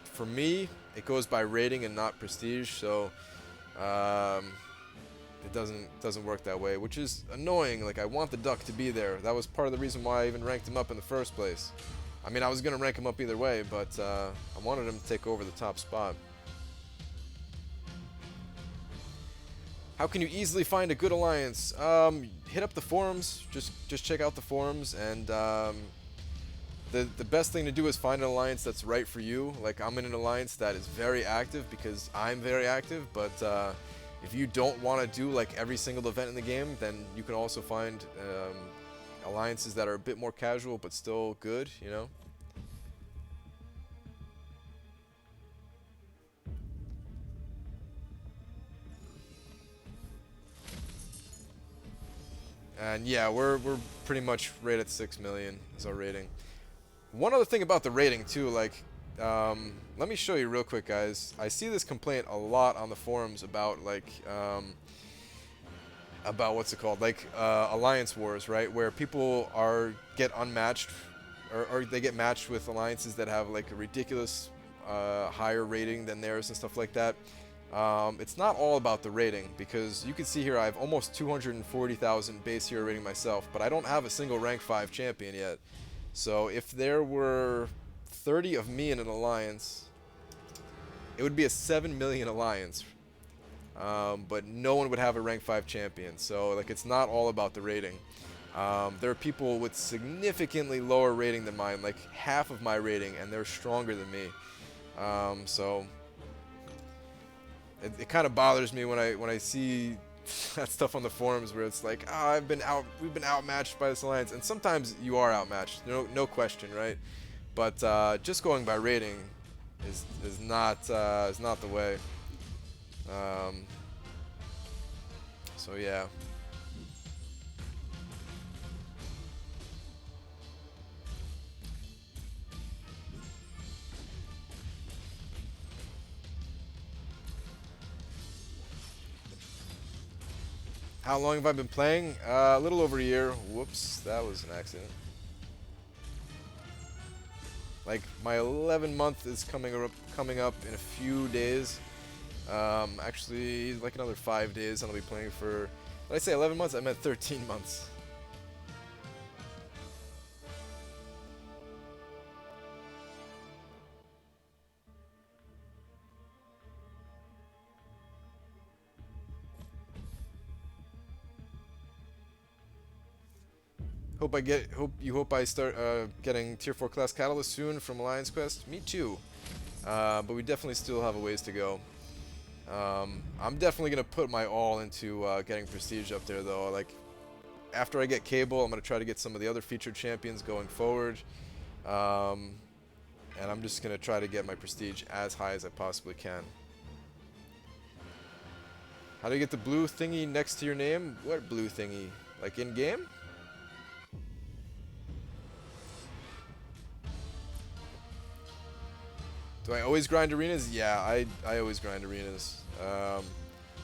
for me, it goes by rating and not prestige, so it doesn't work that way, which is annoying. Like, I want the Duck to be there. That was part of the reason why I even ranked him up in the first place. I mean, I was gonna rank him up either way, but I wanted him to take over the top spot. How can you easily find a good alliance? Hit up the forums. Just check out the forums, and the best thing to do is find an alliance that's right for you. Like, I'm in an alliance that is very active because I'm very active, but if you don't want to do like every single event in the game, then you can also find alliances that are a bit more casual but still good, you know? And yeah, we're pretty much right at 6 million is our rating. One other thing about the rating too, like, let me show you real quick, guys. I see this complaint a lot on the forums about like, about what's it called, like alliance wars, right? Where people get unmatched, or they get matched with alliances that have like a ridiculous higher rating than theirs and stuff like that. It's not all about the rating, because you can see here I have almost 240,000 base hero rating myself, but I don't have a single rank 5 champion yet. So if there were 30 of me in an alliance, it would be a 7 million alliance, but no one would have a rank 5 champion. So like, it's not all about the rating. There are people with significantly lower rating than mine, like half of my rating, and they're stronger than me. So it kind of bothers me when I see that stuff on the forums where it's like, we've been outmatched by this alliance, and sometimes you are outmatched, no question, right? But just going by rating is not the way. So yeah. How long have I been playing? A little over a year. Whoops, that was an accident. Like, my 11 month is coming up in a few days. Actually, like another 5 days, and I'll be playing for. When I say 11 months, I meant 13 months. Hope I start getting tier 4 class catalyst soon from Alliance Quest. Me too. But we definitely still have a ways to go. I'm definitely gonna put my all into getting prestige up there, though. Like, after I get Cable, I'm gonna try to get some of the other featured champions going forward, and I'm just gonna try to get my prestige as high as I possibly can. How do you get the blue thingy next to your name? What blue thingy? Like in game? Do I always grind arenas? Yeah, I always grind arenas.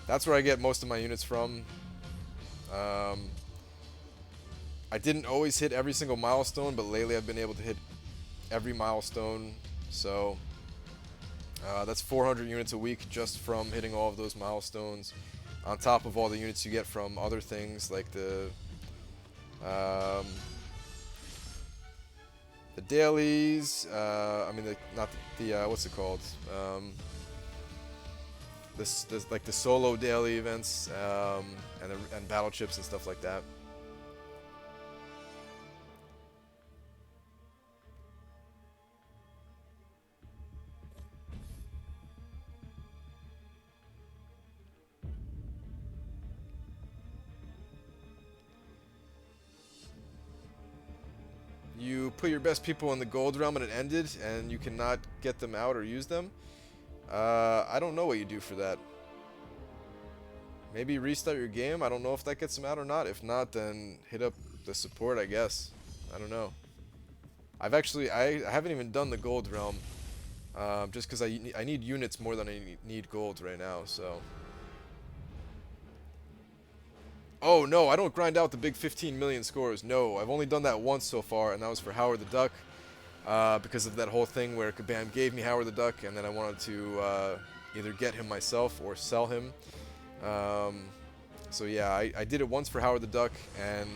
That's where I get most of my units from. I didn't always hit every single milestone, but lately I've been able to hit every milestone. So that's 400 units a week just from hitting all of those milestones, on top of all the units you get from other things like the dailies, I mean, not the what's it called? This like the solo daily events, and battle chips and stuff like that. You put your best people in the gold realm and it ended, and you cannot get them out or use them. I don't know what you do for that. Maybe restart your game. I don't know if that gets them out or not. If not, then hit up the support, I guess. I don't know. I haven't even done the gold realm, just because I need units more than I need gold right now. So. Oh no, I don't grind out the big 15 million scores. No, I've only done that once so far, and that was for Howard the Duck, because of that whole thing where Kabam gave me Howard the Duck, and then I wanted to either get him myself or sell him. So yeah, I did it once for Howard the Duck, and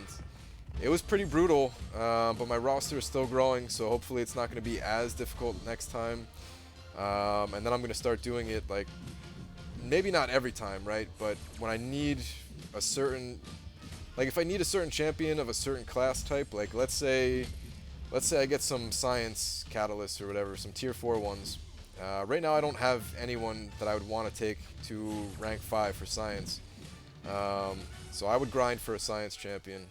it was pretty brutal, but my roster is still growing, so hopefully it's not going to be as difficult next time. And then I'm going to start doing it like maybe not every time, right? But when I need a certain, like if I need a certain champion of a certain class type, like let's say I get some science catalysts or whatever, some tier 4 ones. Right now I don't have anyone that I would want to take to rank 5 for science. So I would grind for a science champion.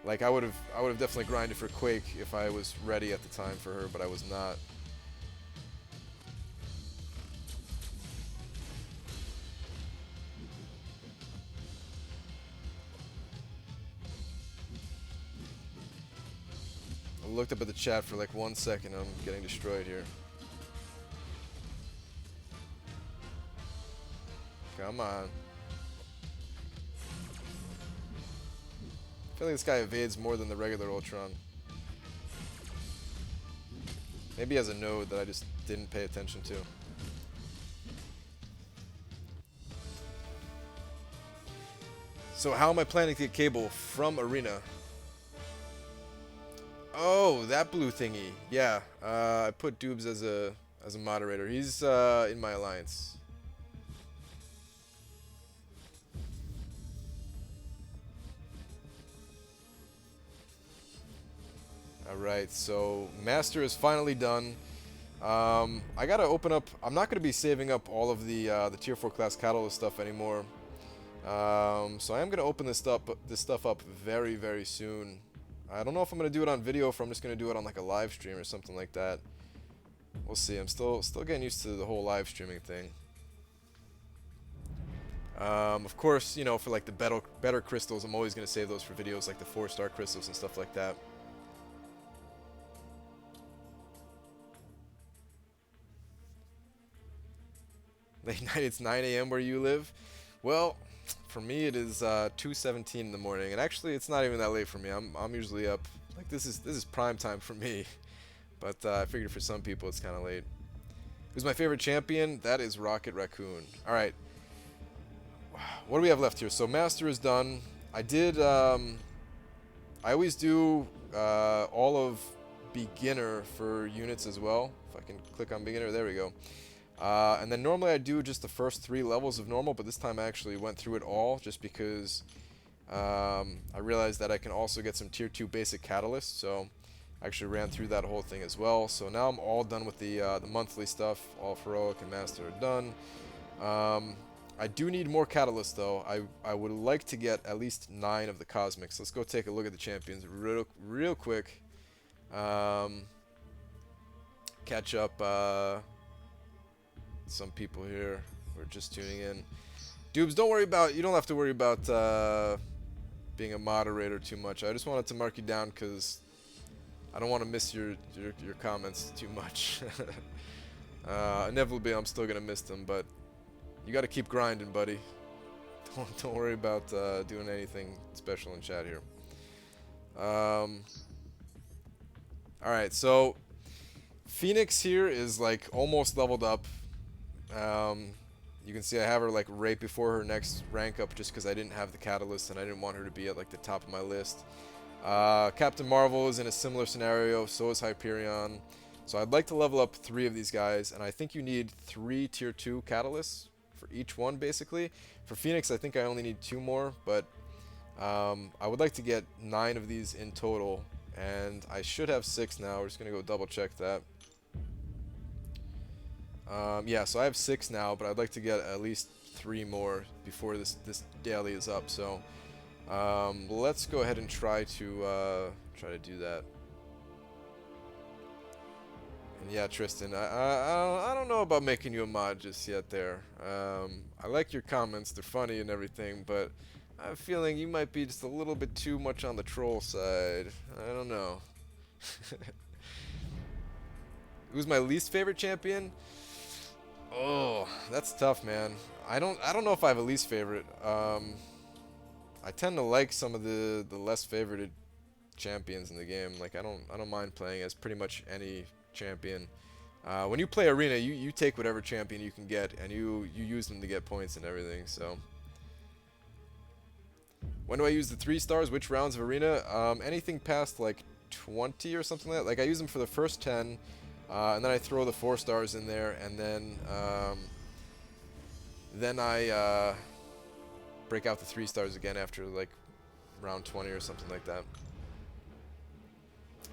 Like I would have definitely grinded for Quake if I was ready at the time for her, but I was not. I looked up at the chat for like 1 second. I'm getting destroyed here. Come on. I feel like this guy evades more than the regular Ultron. Maybe he has a node that I just didn't pay attention to. So how am I planning to get Cable from Arena? Oh, that blue thingy. Yeah, I put Doobs as a moderator. He's in my alliance. Alright, so Master is finally done. I gotta open up. I'm not gonna be saving up all of the tier 4 class catalyst stuff anymore. So I am gonna open this stuff up very, very soon. I don't know if I'm gonna do it on video, or if I'm just gonna do it on like a live stream or something like that. We'll see. I'm still getting used to the whole live streaming thing. Of course, you know, for like the better crystals, I'm always gonna save those for videos, like the 4-star crystals and stuff like that. Late night, it's 9 a.m. where you live. Well, for me it is 2:17 in the morning, and actually it's not even that late for me. I'm usually up. Like this is prime time for me, but I figured for some people it's kind of late. Who's my favorite champion? That is Rocket Raccoon. All right, what do we have left here? So Master is done. I did. I always do all of beginner for units as well. If I can click on beginner, there we go. And then normally I do just the first 3 levels of normal, but this time I actually went through it all just because I realized that I can also get some tier 2 basic catalysts, so I actually ran through that whole thing as well. So now I'm all done with the monthly stuff. All Heroic and Master are done. I do need more catalysts though. I would like to get at least 9 of the Cosmics. Let's go take a look at the champions real quick. Catch up some people here who are just tuning in. Doobs, you don't have to worry about being a moderator too much. I just wanted to mark you down because I don't want to miss your comments too much. Inevitably I'm still gonna miss them, but you gotta keep grinding, buddy. Don't worry about doing anything special in chat here. Alright, so Phoenix here is like almost leveled up. You can see I have her like right before her next rank up just because I didn't have the catalyst and I didn't want her to be at like the top of my list. Captain Marvel is in a similar scenario, so is Hyperion. So I'd like to level up 3 of these guys, and I think you need 3 tier 2 catalysts for each one basically. For Phoenix I think I only need 2 more, but I would like to get 9 of these in total, and I should have 6 now. We're just gonna go double check that. Yeah, so I have 6 now, but I'd like to get at least 3 more before this daily is up. So let's go ahead and try to do that. And yeah, Tristan, I don't know about making you a mod just yet there. I like your comments, they're funny and everything, but I have a feeling you might be just a little bit too much on the troll side. I don't know. Who's my least favorite champion? Oh, that's tough, man. I don't know if I have a least favorite. I tend to like some of the less favorited champions in the game. Like I don't mind playing as pretty much any champion. When you play Arena, you take whatever champion you can get and you use them to get points and everything. So when do I use the 3 stars? Which rounds of Arena? Anything past like 20 or something like that. Like I use them for the first 10. And then I throw the 4 stars in there, and then Then I break out the 3 stars again after like round 20 or something like that.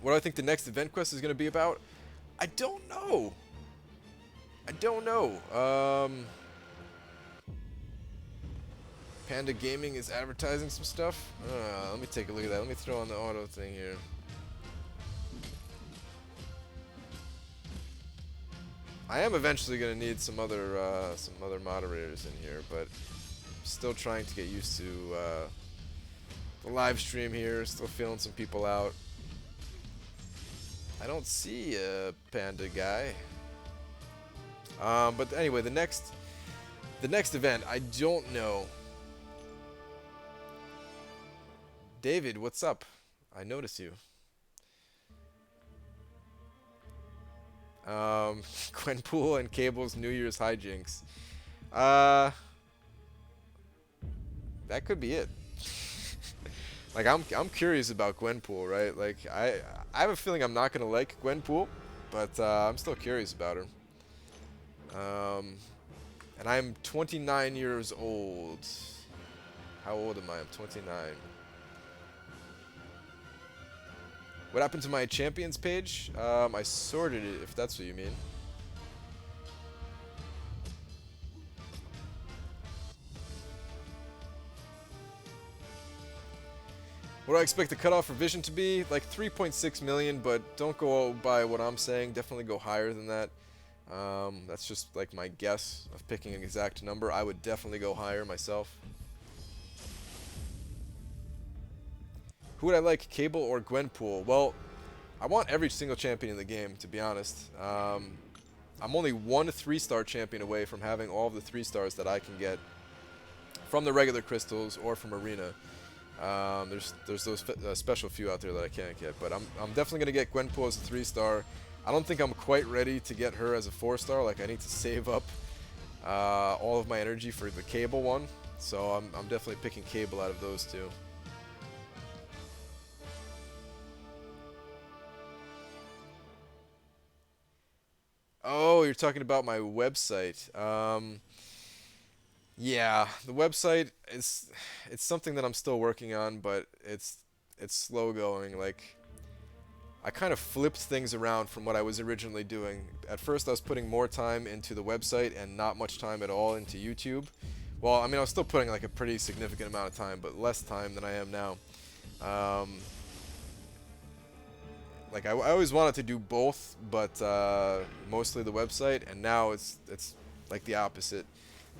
What do I think the next event quest is going to be about? I don't know. I don't know. Panda Gaming is advertising some stuff. Let me take a look at that. Let me throw on the auto thing here. I am eventually going to need some other moderators in here, but I'm still trying to get used to the live stream here. Still feeling some people out. I don't see a Panda guy. But anyway, the next event, I don't know. David, what's up? I notice you. Gwenpool and Cable's New Year's hijinks. That could be it. Like I'm curious about Gwenpool, right? Like I have a feeling I'm not gonna like Gwenpool, but I'm still curious about her. And I'm 29 years old. How old am I? I'm 29. What happened to my champions page? I sorted it, if that's what you mean. What do I expect the cutoff for Vision to be? Like 3.6 million, but don't go by what I'm saying. Definitely go higher than that. That's just like my guess of picking an exact number. I would definitely go higher myself. Who would I like, Cable or Gwenpool? Well, I want every single champion in the game, to be honest. I'm only one 3-star champion away from having all of the 3 stars that I can get from the regular crystals or from Arena. There's those special few out there that I can't get, but I'm definitely gonna get Gwenpool as a 3-star. I don't think I'm quite ready to get her as a 4-star. Like I need to save up all of my energy for the Cable one, so I'm definitely picking Cable out of those two. Oh, you're talking about my website. Yeah, the website it's something that I'm still working on, but it's slow going. Like I kind of flipped things around from what I was originally doing. At first I was putting more time into the website and not much time at all into YouTube. Well, I mean I was still putting like a pretty significant amount of time, but less time than I am now. Like I always wanted to do both, but mostly the website, and now it's like the opposite.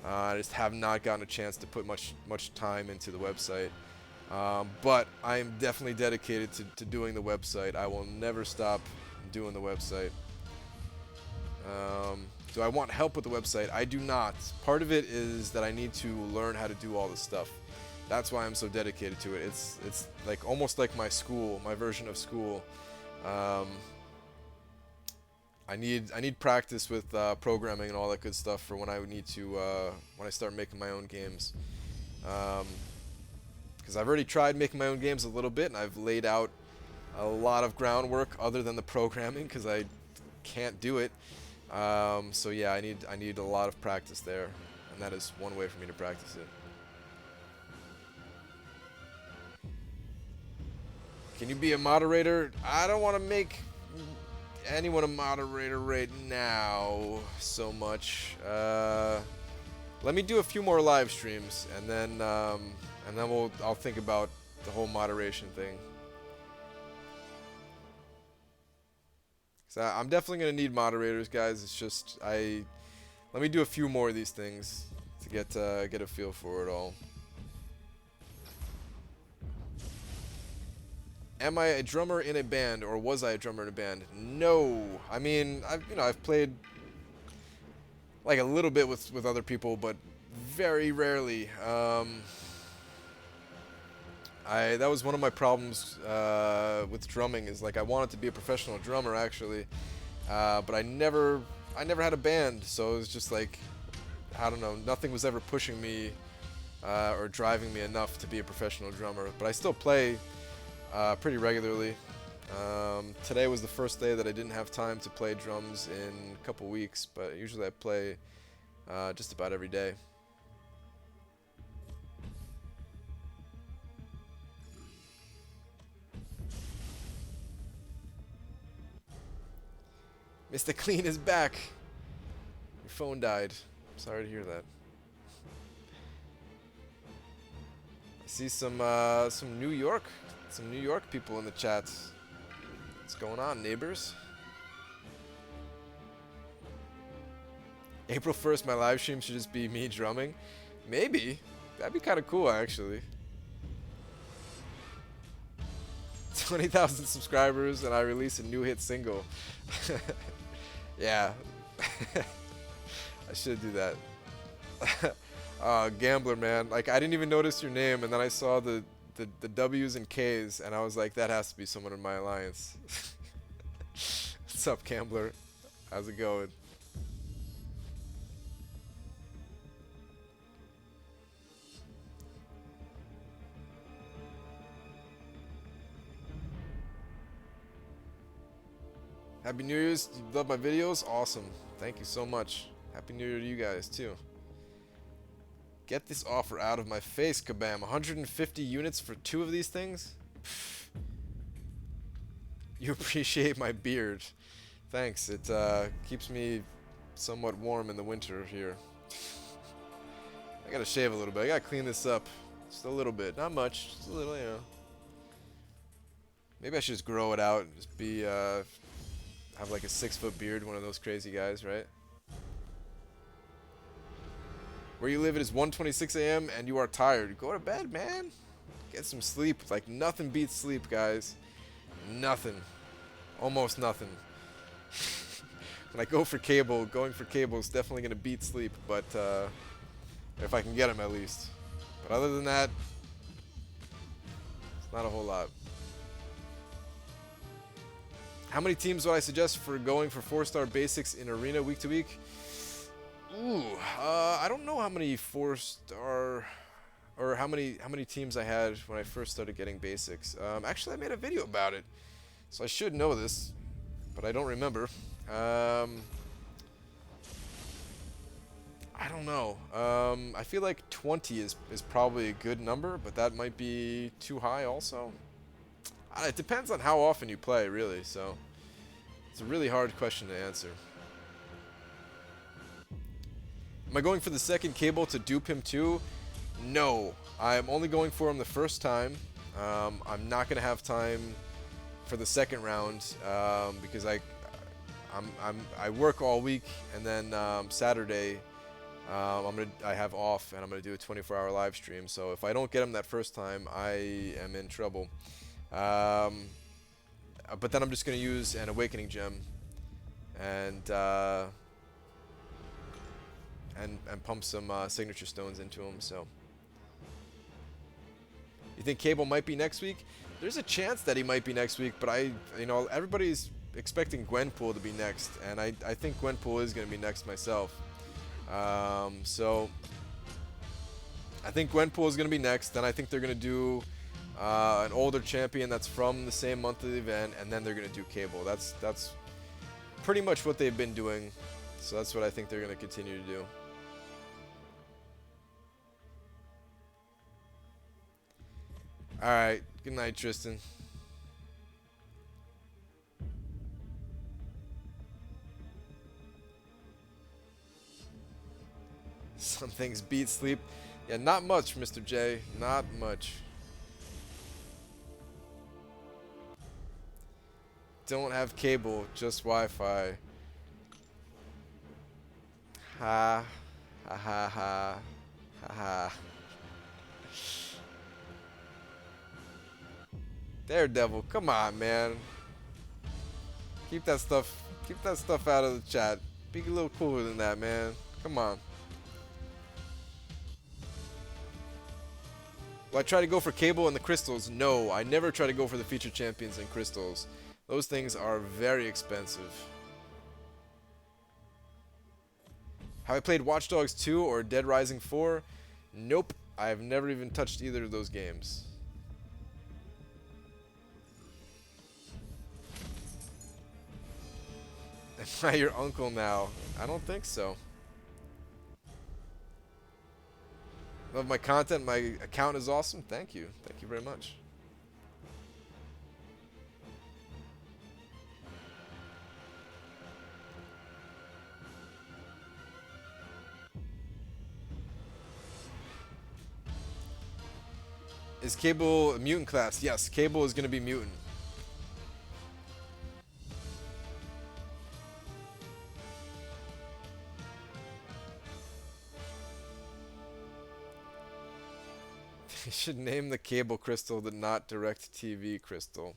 I just have not gotten a chance to put much time into the website, but I am definitely dedicated to doing the website. I will never stop doing the website. Do I want help with the website? I do not. Part of it is that I need to learn how to do all this stuff. That's why I'm so dedicated to it. It's like almost like my school, my version of school. I need practice with programming and all that good stuff for when I need to when I start making my own games. Because I've already tried making my own games a little bit, and I've laid out a lot of groundwork other than the programming because I can't do it. So yeah, I need a lot of practice there, and that is one way for me to practice it. Can you be a moderator? I don't want to make anyone a moderator right now so much. Let me do a few more live streams, and then I'll think about the whole moderation thing. So I'm definitely gonna need moderators, guys. It's just let me do a few more of these things to get a feel for it all. Am I a drummer in a band, or was I a drummer in a band? No. I mean, I've played like a little bit with other people, but very rarely. That was one of my problems with drumming, is like I wanted to be a professional drummer actually, but I never had a band, so it was just like, I don't know, nothing was ever pushing me or driving me enough to be a professional drummer. But I still play pretty regularly. Today was the first day that I didn't have time to play drums in a couple weeks, but usually I play just about every day. Mr. Clean is back. Your phone died. Sorry to hear that. I see some New York people in the chat. What's going on, neighbors? April 1st, my live stream should just be me drumming. Maybe. That'd be kind of cool, actually. 20,000 subscribers and I release a new hit single. Yeah. I should do that. Gambler, man. Like, I didn't even notice your name, and then I saw the W's and K's, and I was like, that has to be someone in my alliance. What's up, Gambler? How's it going? Happy New Year's. You love my videos? Awesome. Thank you so much. Happy New Year to you guys, too. Get this offer out of my face, Kabam. 150 units for 2 of these things? You appreciate my beard. Thanks. It keeps me somewhat warm in the winter here. I gotta shave a little bit. I gotta clean this up. Just a little bit. Not much. Just a little, you know. Maybe I should just grow it out and just be, have like a 6-foot beard, one of those crazy guys, right? Where you live, it is 1:26 a.m. and you are tired. Go to bed, man. Get some sleep. Like, nothing beats sleep, guys. Nothing. Almost nothing. When I go for cable, going for cable is definitely going to beat sleep, but if I can get them at least. But other than that, it's not a whole lot. How many teams would I suggest for going for 4-star basics in arena week to week? Ooh, I don't know how many 4-star or how many teams I had when I first started getting basics. Actually, I made a video about it, so I should know this, but I don't remember. I don't know. I feel like 20 is probably a good number, but that might be too high also. It depends on how often you play, really, so it's a really hard question to answer. Am I going for the second cable to dupe him too? No. I'm only going for him the first time. I'm not going to have time for the second round because I work all week, and then Saturday I have off, and I'm going to do a 24-hour live stream. So if I don't get him that first time, I am in trouble. But then I'm just going to use an Awakening Gem and pump some Signature Stones into him. So, you think Cable might be next week? There's a chance that he might be next week, but everybody's expecting Gwenpool to be next, and I think Gwenpool is going to be next myself. So, I think Gwenpool is going to be next. Then I think they're going to do an older champion that's from the same month of the event, and then they're going to do Cable. That's pretty much what they've been doing, so that's what I think they're going to continue to do. Alright, good night, Tristan. Some things beat sleep. Yeah, not much, Mr. J. Not much. Don't have cable, just Wi-Fi. Ha. Ha ha ha. Ha ha. Daredevil, come on, man. Keep that stuff out of the chat. Be a little cooler than that, man. Come on. Will I try to go for Cable and the crystals? No, I never try to go for the feature champions and crystals. Those things are very expensive. Have I played Watch Dogs 2 or Dead Rising 4? Nope. I have never even touched either of those games. Am I your uncle now? I don't think so. Love my content. My account is awesome. Thank you. Thank you very much. Is Cable mutant class? Yes, Cable is going to be mutant. They should name the Cable crystal the not direct TV crystal.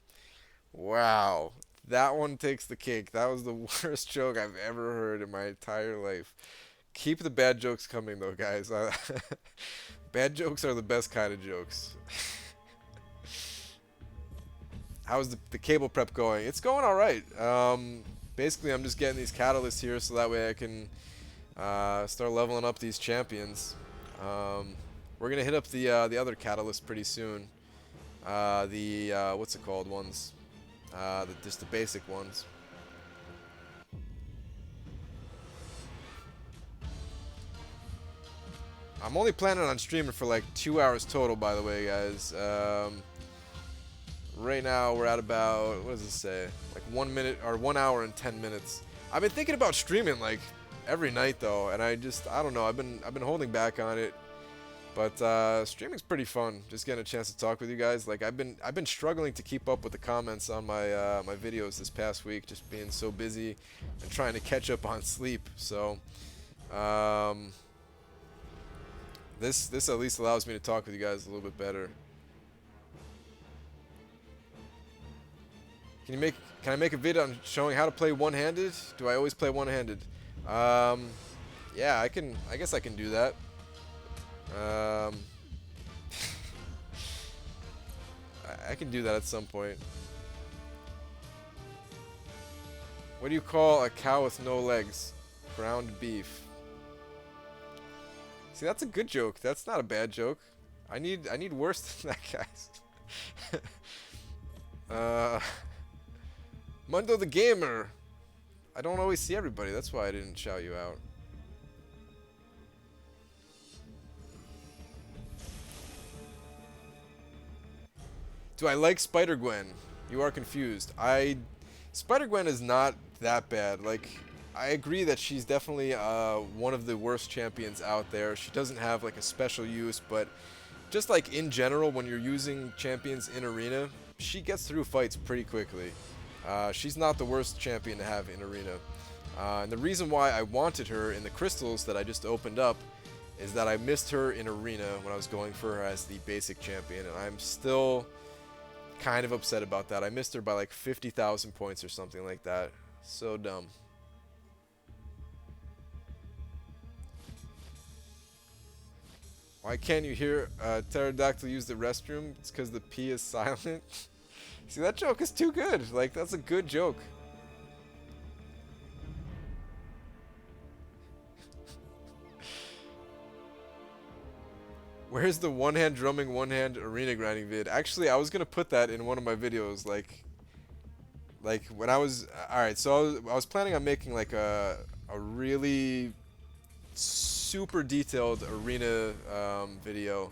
Wow. That one takes the cake. That was the worst joke I've ever heard in my entire life. Keep the bad jokes coming though, guys. Bad jokes are the best kind of jokes. How's the cable prep going? It's going all right. Basically, I'm just getting these catalysts here so that way I can start leveling up these champions. We're gonna hit up the other catalyst pretty soon. What's it called ones? Just the basic ones. I'm only planning on streaming for like 2 hours total, by the way, guys. Right now we're at about, what does it say? Like 1 minute or 1 hour and 10 minutes. I've been thinking about streaming like every night though, and I don't know. I've been holding back on it, but streaming's pretty fun. Just getting a chance to talk with you guys. Like I've been struggling to keep up with the comments on my my videos this past week, just being so busy and trying to catch up on sleep. So. This at least allows me to talk with you guys a little bit better. Can I make a video on showing how to play one-handed? Do I always play one-handed? Yeah, I guess I can do that. I can do that at some point. What do you call a cow with no legs? Ground beef. See, that's a good joke. That's not a bad joke. I need worse than that, guys. Mundo the Gamer. I don't always see everybody. That's why I didn't shout you out. Do I like Spider-Gwen? You are confused. Spider-Gwen is not that bad. Like, I agree that she's definitely one of the worst champions out there. She doesn't have like a special use, but just like in general, when you're using champions in arena, she gets through fights pretty quickly. She's not the worst champion to have in arena. And the reason why I wanted her in the crystals that I just opened up is that I missed her in arena when I was going for her as the basic champion, and I'm still kind of upset about that. I missed her by like 50,000 points or something like that. So dumb. Why can't you hear Pterodactyl use the restroom? It's because the P is silent. See, that joke is too good. Like, that's a good joke. Where's the one-hand drumming, one-hand arena grinding vid? Actually, I was gonna put that in one of my videos. Like when I was alright. So I was planning on making like a really super detailed arena video,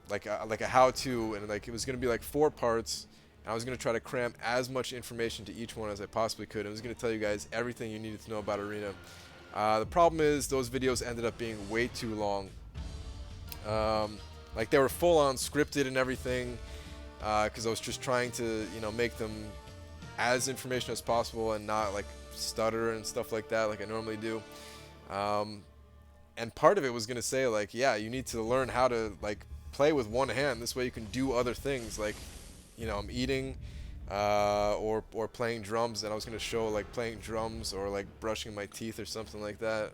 like a how-to, and like it was gonna be like 4 parts. And I was gonna try to cram as much information to each one as I possibly could. I was gonna tell you guys everything you needed to know about arena. The problem is those videos ended up being way too long. Like they were full-on scripted and everything, because I was just trying to, you know, make them as information as possible and not like stutter and stuff like that like I normally do. And part of it was gonna say like, yeah, you need to learn how to like play with one hand. This way you can do other things like, you know, I'm eating, or playing drums, and I was gonna show like playing drums or like brushing my teeth or something like that.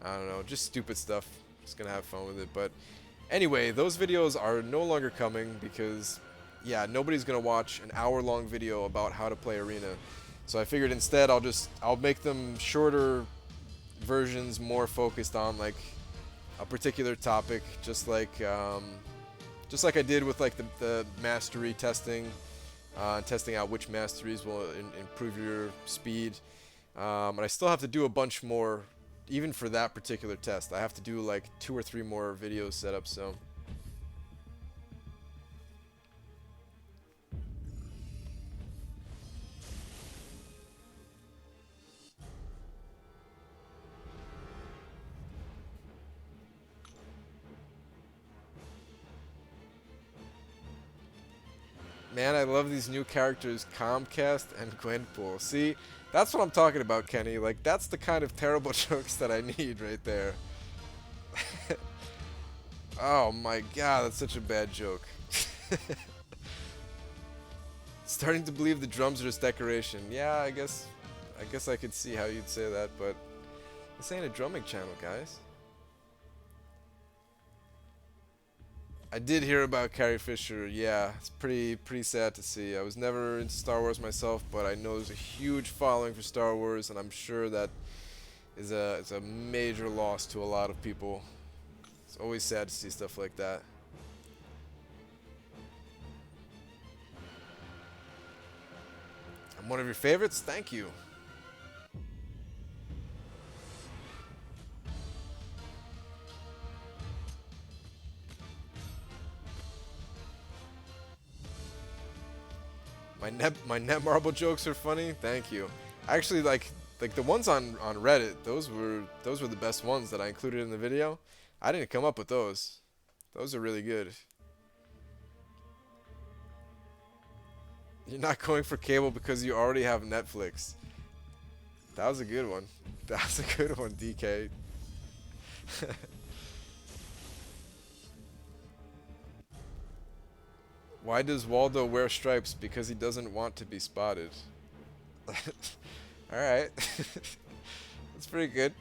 I don't know, just stupid stuff. Just gonna have fun with it. But anyway, those videos are no longer coming because, yeah, nobody's gonna watch an hour-long video about how to play arena. So I figured instead I'll make them shorter versions, more focused on like a particular topic, just like I did with like the mastery testing, testing out which masteries will improve your speed. And I still have to do a bunch more, even for that particular test. I have to do like 2 or 3 more videos set up, so. Man, I love these new characters, Comcast and Gwenpool. See, that's what I'm talking about, Kenny. Like, that's the kind of terrible jokes that I need right there. Oh my god, that's such a bad joke. Starting to believe the drums are just decoration. Yeah, I guess I could see how you'd say that, but this ain't a drumming channel, guys. I did hear about Carrie Fisher. Yeah, it's pretty sad to see. I was never into Star Wars myself, but I know there's a huge following for Star Wars, and I'm sure that is a major loss to a lot of people. It's always sad to see stuff like that. I'm one of your favorites. Thank you. My Netmarble jokes are funny. Thank you. Actually, like the ones on Reddit, those were the best ones that I included in the video. I didn't come up with those. Those are really good. You're not going for cable because you already have Netflix. That was a good one. That was a good one, DK. Why does Waldo wear stripes? Because he doesn't want to be spotted. Alright. That's pretty good.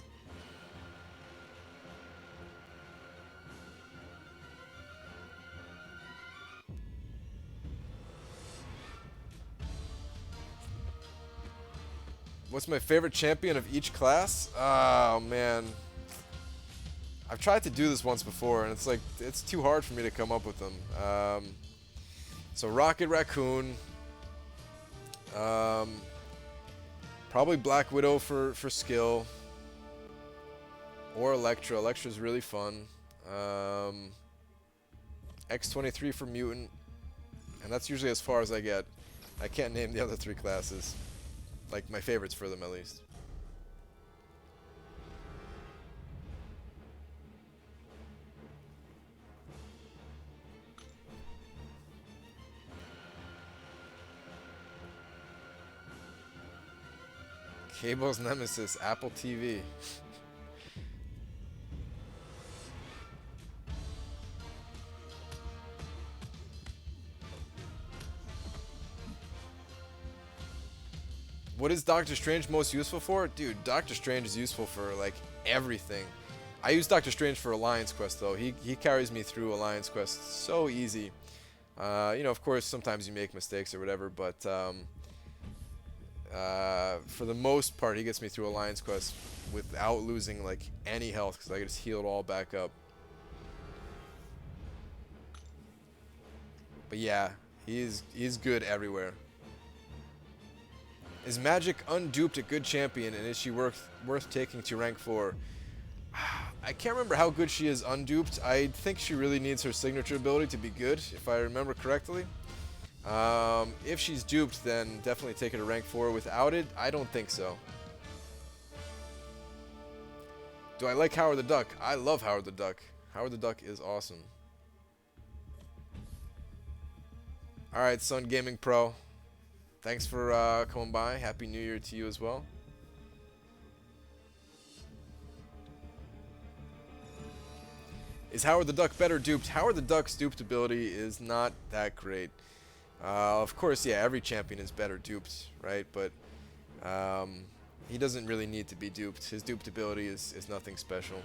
What's my favorite champion of each class? Oh, man. I've tried to do this once before, and it's like, it's too hard for me to come up with them. So Rocket Raccoon. Probably Black Widow for skill. Or Electra. Electra's really fun. X-23 for Mutant. And that's usually as far as I get. I can't name the other three classes. Like, my favorites for them, at least. Cable's nemesis, Apple TV. What is Doctor Strange most useful for? Dude, Doctor Strange is useful for, like, everything. I use Doctor Strange for Alliance Quest, though. He carries me through Alliance Quest so easy. You know, of course, sometimes you make mistakes or whatever, but for the most part, he gets me through Alliance Quest without losing, like, any health, because I can just heal it all back up. But yeah, he's good everywhere. Is Magic unduped a good champion, and is she worth taking to rank 4? I can't remember how good she is unduped. I think she really needs her signature ability to be good, if I remember correctly. If she's duped, then definitely take her to rank 4. Without it, I don't think so. Do I like Howard the Duck? I love Howard the Duck. Howard the Duck is awesome. Alright, Sun Gaming Pro. Thanks for coming by. Happy New Year to you as well. Is Howard the Duck better duped? Howard the Duck's duped ability is not that great. Of course, yeah, every champion is better duped, right? But he doesn't really need to be duped. His duped ability is nothing special.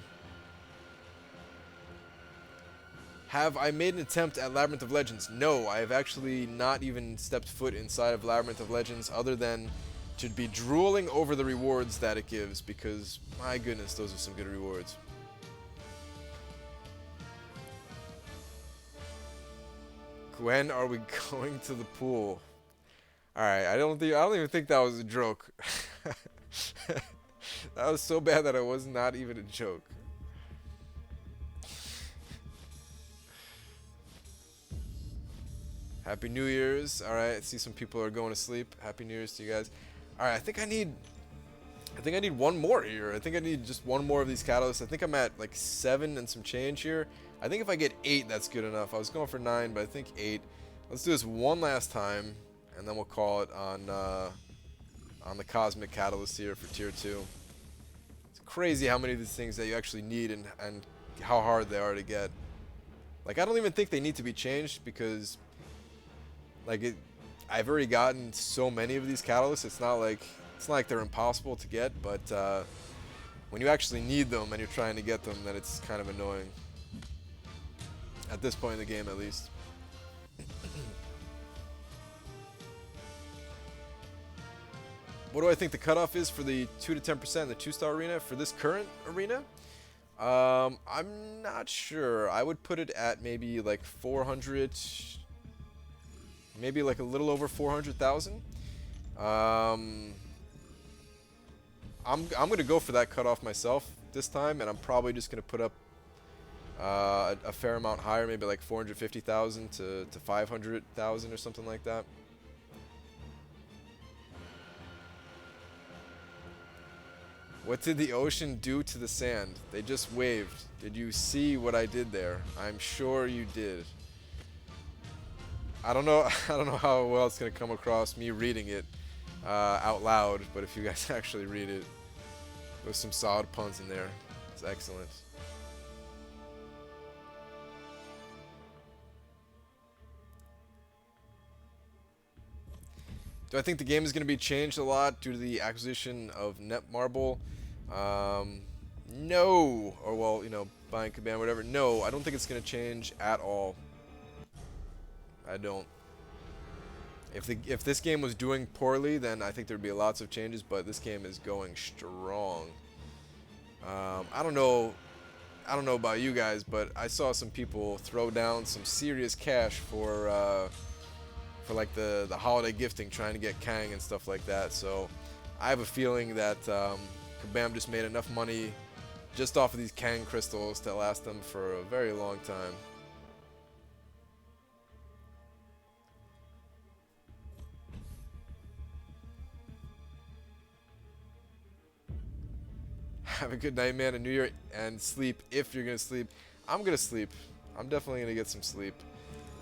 Have I made an attempt at Labyrinth of Legends? No, I have actually not even stepped foot inside of Labyrinth of Legends other than to be drooling over the rewards that it gives, because, my goodness, those are some good rewards. When are we going to the pool? Alright, I don't even think that was a joke. That was so bad that it was not even a joke. Happy New Year's. Alright, I see some people are going to sleep. Happy New Year's to you guys. Alright, I think I need one more here. I think I need just one more of these catalysts. I think I'm at like 7 and some change here. I think if I get 8, that's good enough. I was going for 9, but I think 8. Let's do this one last time, and then we'll call it on the Cosmic Catalyst here for Tier 2. It's crazy how many of these things that you actually need and how hard they are to get. Like, I don't even think they need to be changed because, like, I've already gotten so many of these catalysts. It's not like they're impossible to get, but when you actually need them and you're trying to get them, then it's kind of annoying. At this point in the game, at least. What do I think the cutoff is for the 2 to 10% in the 2-star arena for this current arena? I'm not sure. I would put it at maybe like 400, maybe like a little over 400,000. I'm gonna go for that cutoff myself this time, and I'm probably just gonna put up a fair amount higher, maybe like 450,000 to 500,000 or something like that. What did the ocean do to the sand? They just waved. Did you see what I did there? I'm sure you did. I don't know. I don't know how well it's gonna come across me reading it out loud, but if you guys actually read it, there's some solid puns in there. It's excellent. Do I think the game is going to be changed a lot due to the acquisition of Netmarble? No. Or, well, you know, buying Kabam, whatever. No, I don't think it's going to change at all. I don't. If this game was doing poorly, then I think there'd be lots of changes, but this game is going strong. I don't know about you guys, but I saw some people throw down some serious cash for like the holiday gifting, trying to get Kang and stuff like that. So I have a feeling that Kabam just made enough money just off of these Kang crystals to last them for a very long time. Have a good night, man, and New Year, and sleep if you're gonna sleep. I'm gonna sleep. I'm definitely gonna get some sleep.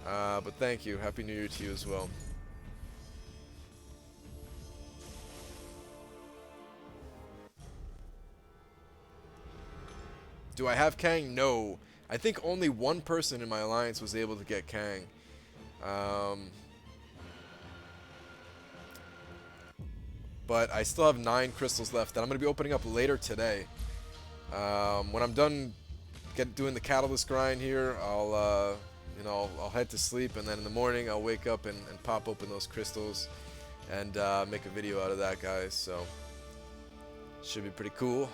But thank you. Happy New Year to you as well. Do I have Kang? No. I think only one person in my alliance was able to get Kang. But I still have 9 crystals left that I'm going to be opening up later today. When I'm done doing the catalyst grind here, I'll head to sleep, and then in the morning I'll wake up and pop open those crystals and make a video out of that, guys. So should be pretty cool.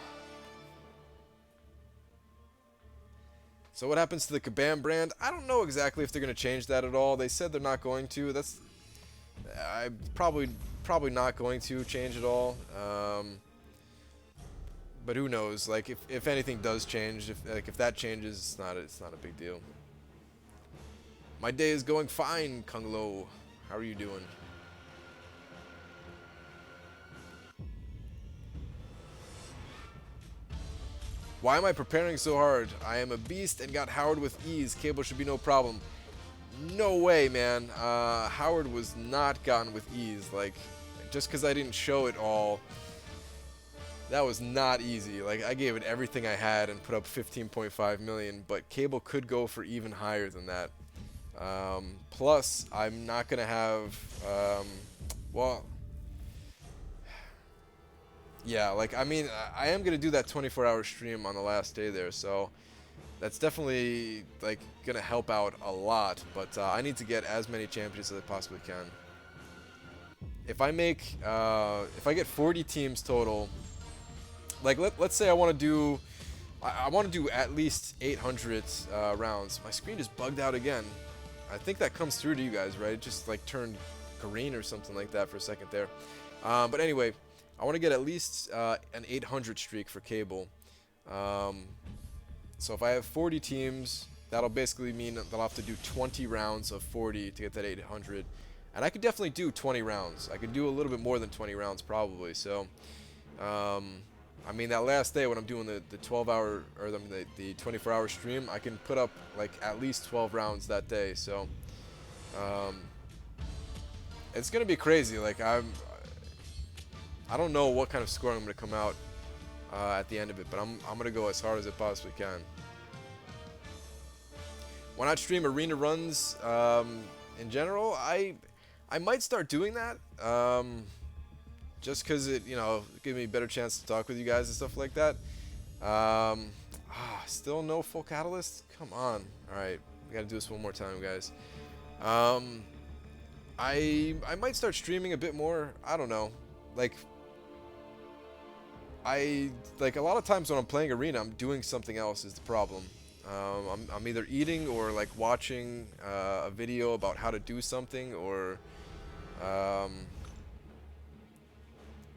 So what happens to the Kabam brand? I don't know exactly if they're going to change that at all. They said they're not going to. I'm probably not going to change at all. But who knows? Like if anything does change, if that changes, it's not a big deal. My day is going fine, Kung Lo. How are you doing? Why am I preparing so hard? I am a beast and got Howard with ease. Cable should be no problem. No way, man. Howard was not gotten with ease. Like, just because I didn't show it all, that was not easy. Like, I gave it everything I had and put up 15.5 million, but Cable could go for even higher than that. Plus, I'm not going to have, well, yeah, like, I mean, I am going to do that 24-hour stream on the last day there, so that's definitely, like, going to help out a lot, but I need to get as many champions as I possibly can. If I get 40 teams total, like, let's say I want to do at least 800 rounds. My screen just bugged out again. I think that comes through to you guys, right? It just, like, turned green or something like that for a second there. But anyway, I want to get at least an 800 streak for Cable. So if I have 40 teams, that'll basically mean that I'll have to do 20 rounds of 40 to get that 800. And I could definitely do 20 rounds. I could do a little bit more than 20 rounds probably. So, I mean, that last day when I'm doing the 12-hour or the 24-hour stream, I can put up like at least 12 rounds that day. So Um, it's gonna be crazy. Like I don't know what kind of score I'm gonna come out at the end of it, but I'm gonna go as hard as I possibly can. Why not stream arena runs in general? I might start doing that just because it give me a better chance to talk with you guys and stuff like that. Still no full catalyst. Come on. All right, we gotta do this one more time, guys. I might start streaming a bit more. I don't know. Like a lot of times when I'm playing arena, I'm doing something else is the problem. I'm either eating or like watching a video about how to do something, or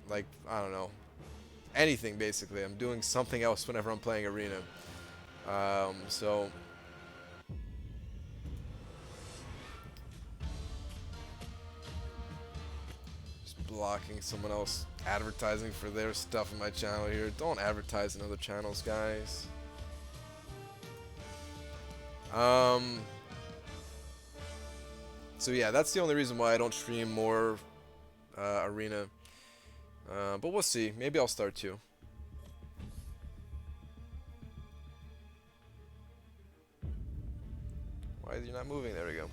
like I don't know, anything basically. I'm doing something else whenever I'm playing arena. So just blocking someone else advertising for their stuff on my channel here. Don't advertise in other channels, guys. So yeah, that's the only reason why I don't stream more arena. But we'll see. Maybe I'll start to. Why is he not moving? There we go.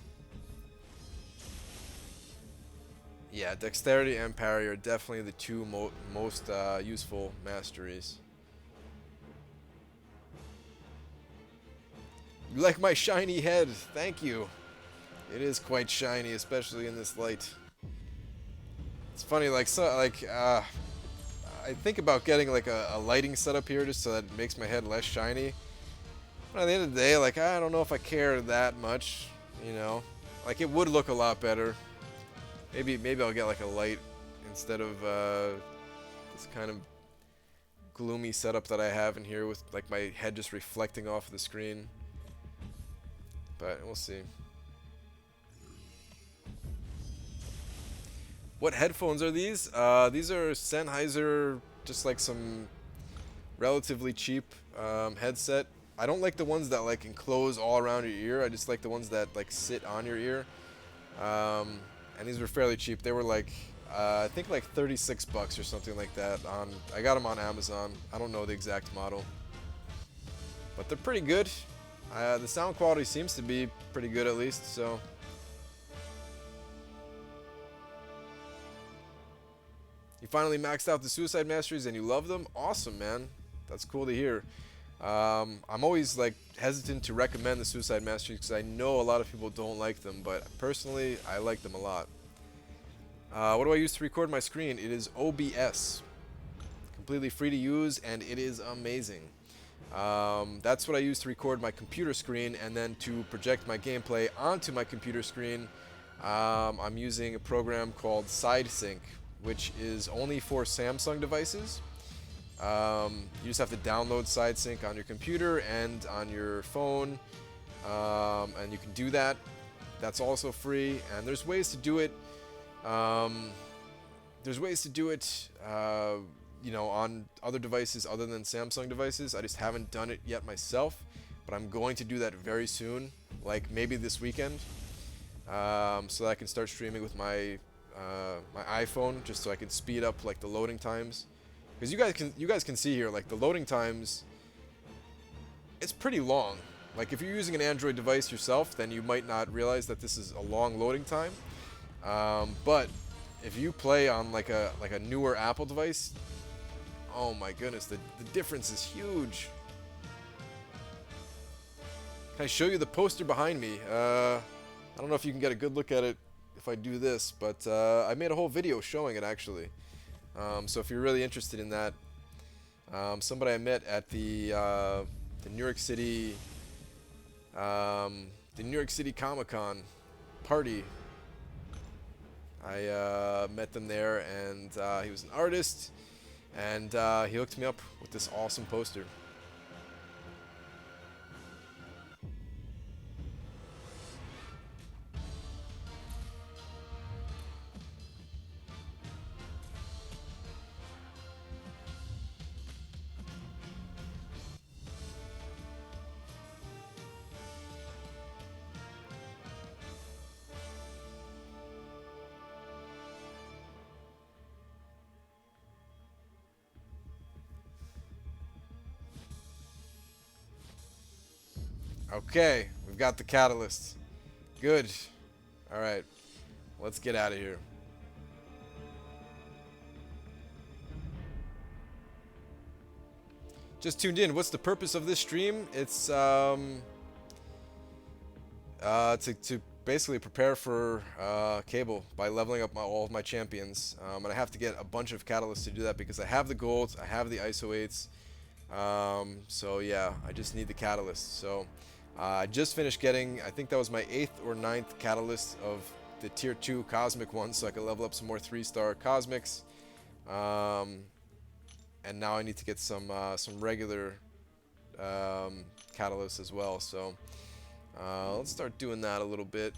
Yeah, dexterity and parry are definitely the two most useful masteries. You like my shiny head? Thank you. It is quite shiny, especially in this light. It's funny, I think about getting like a lighting setup here just so that it makes my head less shiny. But at the end of the day, like I don't know if I care that much, you know. Like it would look a lot better. Maybe I'll get like a light instead of this kind of gloomy setup that I have in here with like my head just reflecting off of the screen. But we'll see. What headphones are these? These are Sennheiser, just like some relatively cheap headset. I don't like the ones that like enclose all around your ear. I just like the ones that like sit on your ear. And these were fairly cheap. They were like, I think like 36 bucks or something like that. I got them on Amazon. I don't know the exact model, but they're pretty good. The sound quality seems to be pretty good at least, so. You finally maxed out the Suicide Masteries and you love them? Awesome, man. That's cool to hear. I'm always like hesitant to recommend the Suicide Masteries because I know a lot of people don't like them, but personally, I like them a lot. What do I use to record my screen? It is OBS. Completely free to use, and it is amazing. That's what I use to record my computer screen, and then to project my gameplay onto my computer screen, I'm using a program called SideSync, which is only for Samsung devices. You just have to download SideSync on your computer and on your phone, and you can do that. That's also free, and there's ways to do it. On other devices other than Samsung devices. I just haven't done it yet myself, but I'm going to do that very soon, like maybe this weekend, so that I can start streaming with my my iPhone, just so I can speed up like the loading times. Because you guys can see here, like the loading times, it's pretty long. Like if you're using an Android device yourself, then you might not realize that this is a long loading time. But if you play on like a newer Apple device, oh my goodness, the difference is huge. Can I show you the poster behind me? I don't know if you can get a good look at it if I do this, but I made a whole video showing it actually. So if you're really interested in that, somebody I met at the New York City Comic-Con party. I met them there, and he was an artist, and he hooked me up with this awesome poster. Okay, we've got the catalyst. Good. Alright, let's get out of here. Just tuned in. What's the purpose of this stream? It's to basically prepare for Cable by leveling up all of my champions. And I have to get a bunch of catalysts to do that because I have the golds, I have the ISO 8s. So yeah, I just need the catalyst. So I just finished getting, I think that was my 8th or 9th catalyst of the tier 2 cosmic one, so I can level up some more 3-star cosmics. And now I need to get some regular catalysts as well. So let's start doing that a little bit.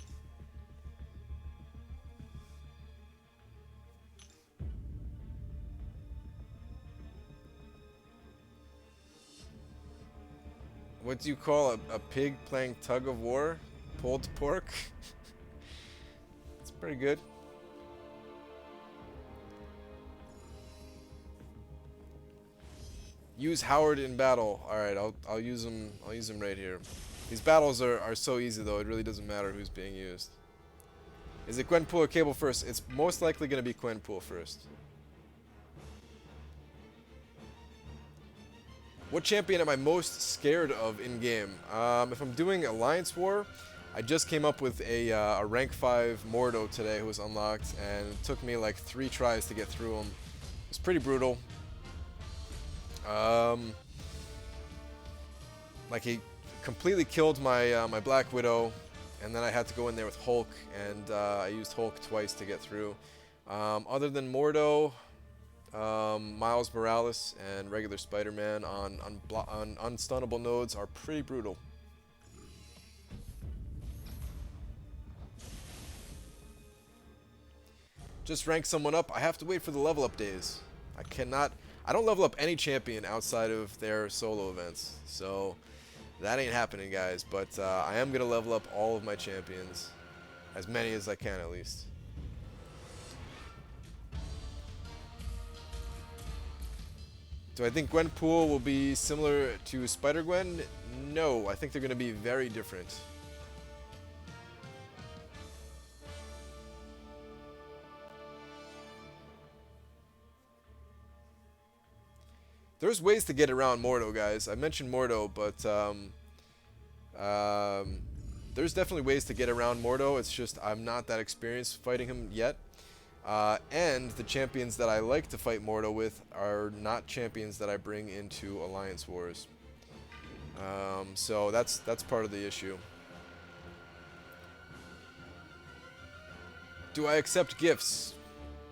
What do you call a pig playing tug of war? Pulled pork? It's pretty good. Use Howard in battle. Alright, I'll use him right here. These battles are so easy though, it really doesn't matter who's being used. Is it Gwenpool or Cable first? It's most likely gonna be Gwenpool first. What champion am I most scared of in-game? If I'm doing Alliance War, I just came up with a rank 5 Mordo today who was unlocked, and it took me like 3 tries to get through him. It was pretty brutal. Like he completely killed my my Black Widow, and then I had to go in there with Hulk, and I used Hulk twice to get through. Other than Mordo, Miles Morales and regular Spider-Man on unstunnable nodes are pretty brutal. Just rank someone up. I have to wait for the level up days. I don't level up any champion outside of their solo events. So that ain't happening, guys. But I am going to level up all of my champions. As many as I can, at least. Do I think Gwenpool will be similar to Spider-Gwen? No, I think they're going to be very different. There's ways to get around Mordo, guys. I mentioned Mordo, but there's definitely ways to get around Mordo. It's just I'm not that experienced fighting him yet. And the champions that I like to fight Mordo with are not champions that I bring into Alliance Wars. So that's part of the issue. Do I accept gifts?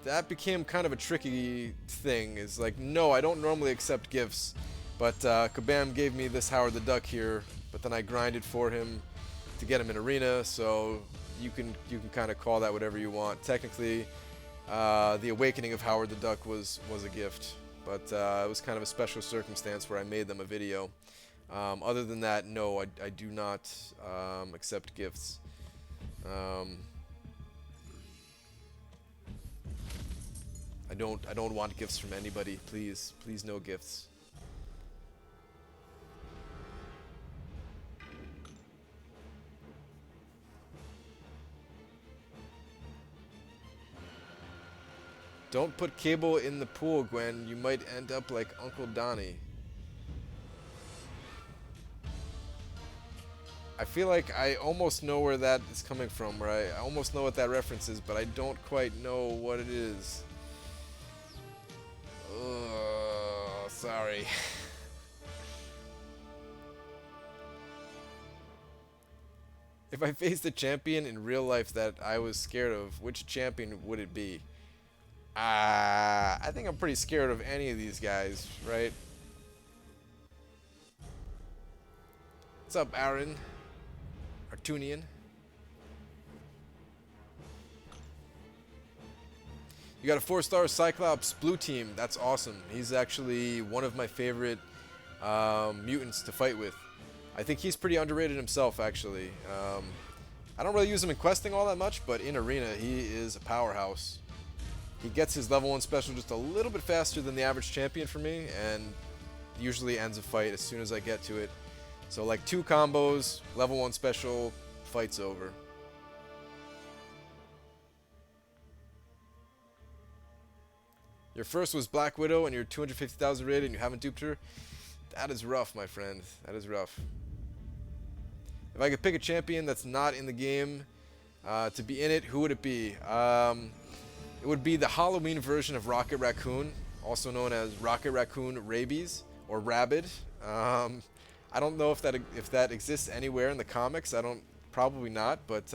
That became kind of a tricky thing. Is like, no, I don't normally accept gifts, but Kabam gave me this Howard the Duck here, but then I grinded for him to get him in arena, so you can kind of call that whatever you want. Technically, the awakening of Howard the Duck was a gift, but it was kind of a special circumstance where I made them a video. Other than that, no, I do not accept gifts. I don't want gifts from anybody. Please, no gifts. Don't put Cable in the pool, Gwen. You might end up like Uncle Donnie. I feel like I almost know where that is coming from, right? I almost know what that reference is, but I don't quite know what it is. Sorry. If I faced a champion in real life that I was scared of, which champion would it be? I think I'm pretty scared of any of these guys, right? What's up, Aaron? Artunian. You got a 4-star Cyclops blue team. That's awesome. He's actually one of my favorite mutants to fight with. I think he's pretty underrated himself, actually. I don't really use him in questing all that much, but in arena, he is a powerhouse. He gets his level 1 special just a little bit faster than the average champion for me, and usually ends a fight as soon as I get to it. So like 2 combos, level 1 special, fight's over. Your first was Black Widow and you're 250,000 rated and you haven't duped her. That is rough, my friend. That is rough. If I could pick a champion that's not in the game to be in it, who would it be? It would be the Halloween version of Rocket Raccoon, also known as Rocket Raccoon Rabies or Rabid. I don't know if that exists anywhere in the comics. Probably not, but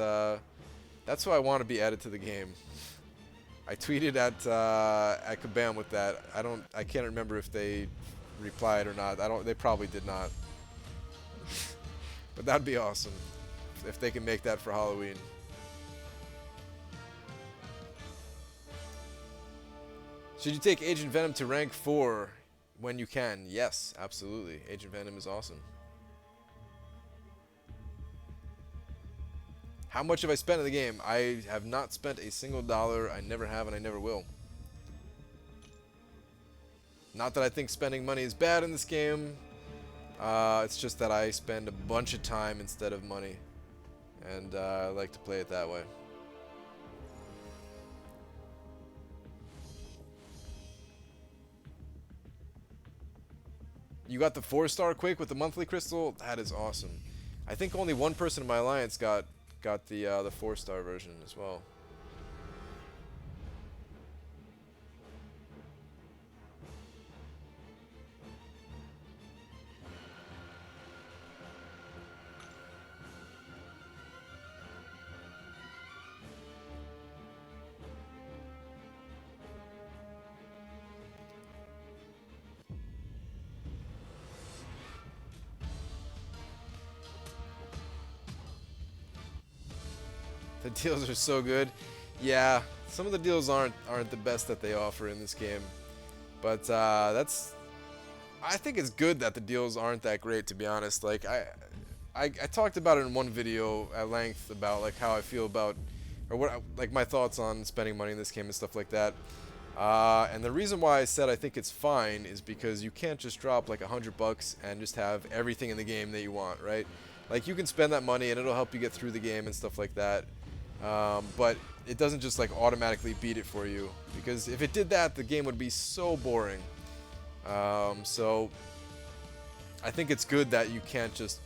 that's who I want to be added to the game. I tweeted at Kabam with that. I can't remember if they replied or not. They probably did not. But that'd be awesome if they can make that for Halloween. Should you take Agent Venom to rank 4 when you can? Yes, absolutely. Agent Venom is awesome. How much have I spent in the game? I have not spent a single dollar. I never have and I never will. Not that I think spending money is bad in this game. It's just that I spend a bunch of time instead of money. And I like to play it that way. You got the 4-star Quake with the monthly crystal? That is awesome. I think only one person in my alliance got the 4-star version as well. The deals are so good. Yeah, some of the deals aren't the best that they offer in this game, but I think it's good that the deals aren't that great, to be honest. Like I talked about it in one video at length about like how I feel about like my thoughts on spending money in this game and stuff like that. And the reason why I said I think it's fine is because you can't just drop like $100 and just have everything in the game that you want, right? Like you can spend that money and it'll help you get through the game and stuff like that. But it doesn't just like automatically beat it for you, because if it did that, the game would be so boring. So I think it's good that you can't just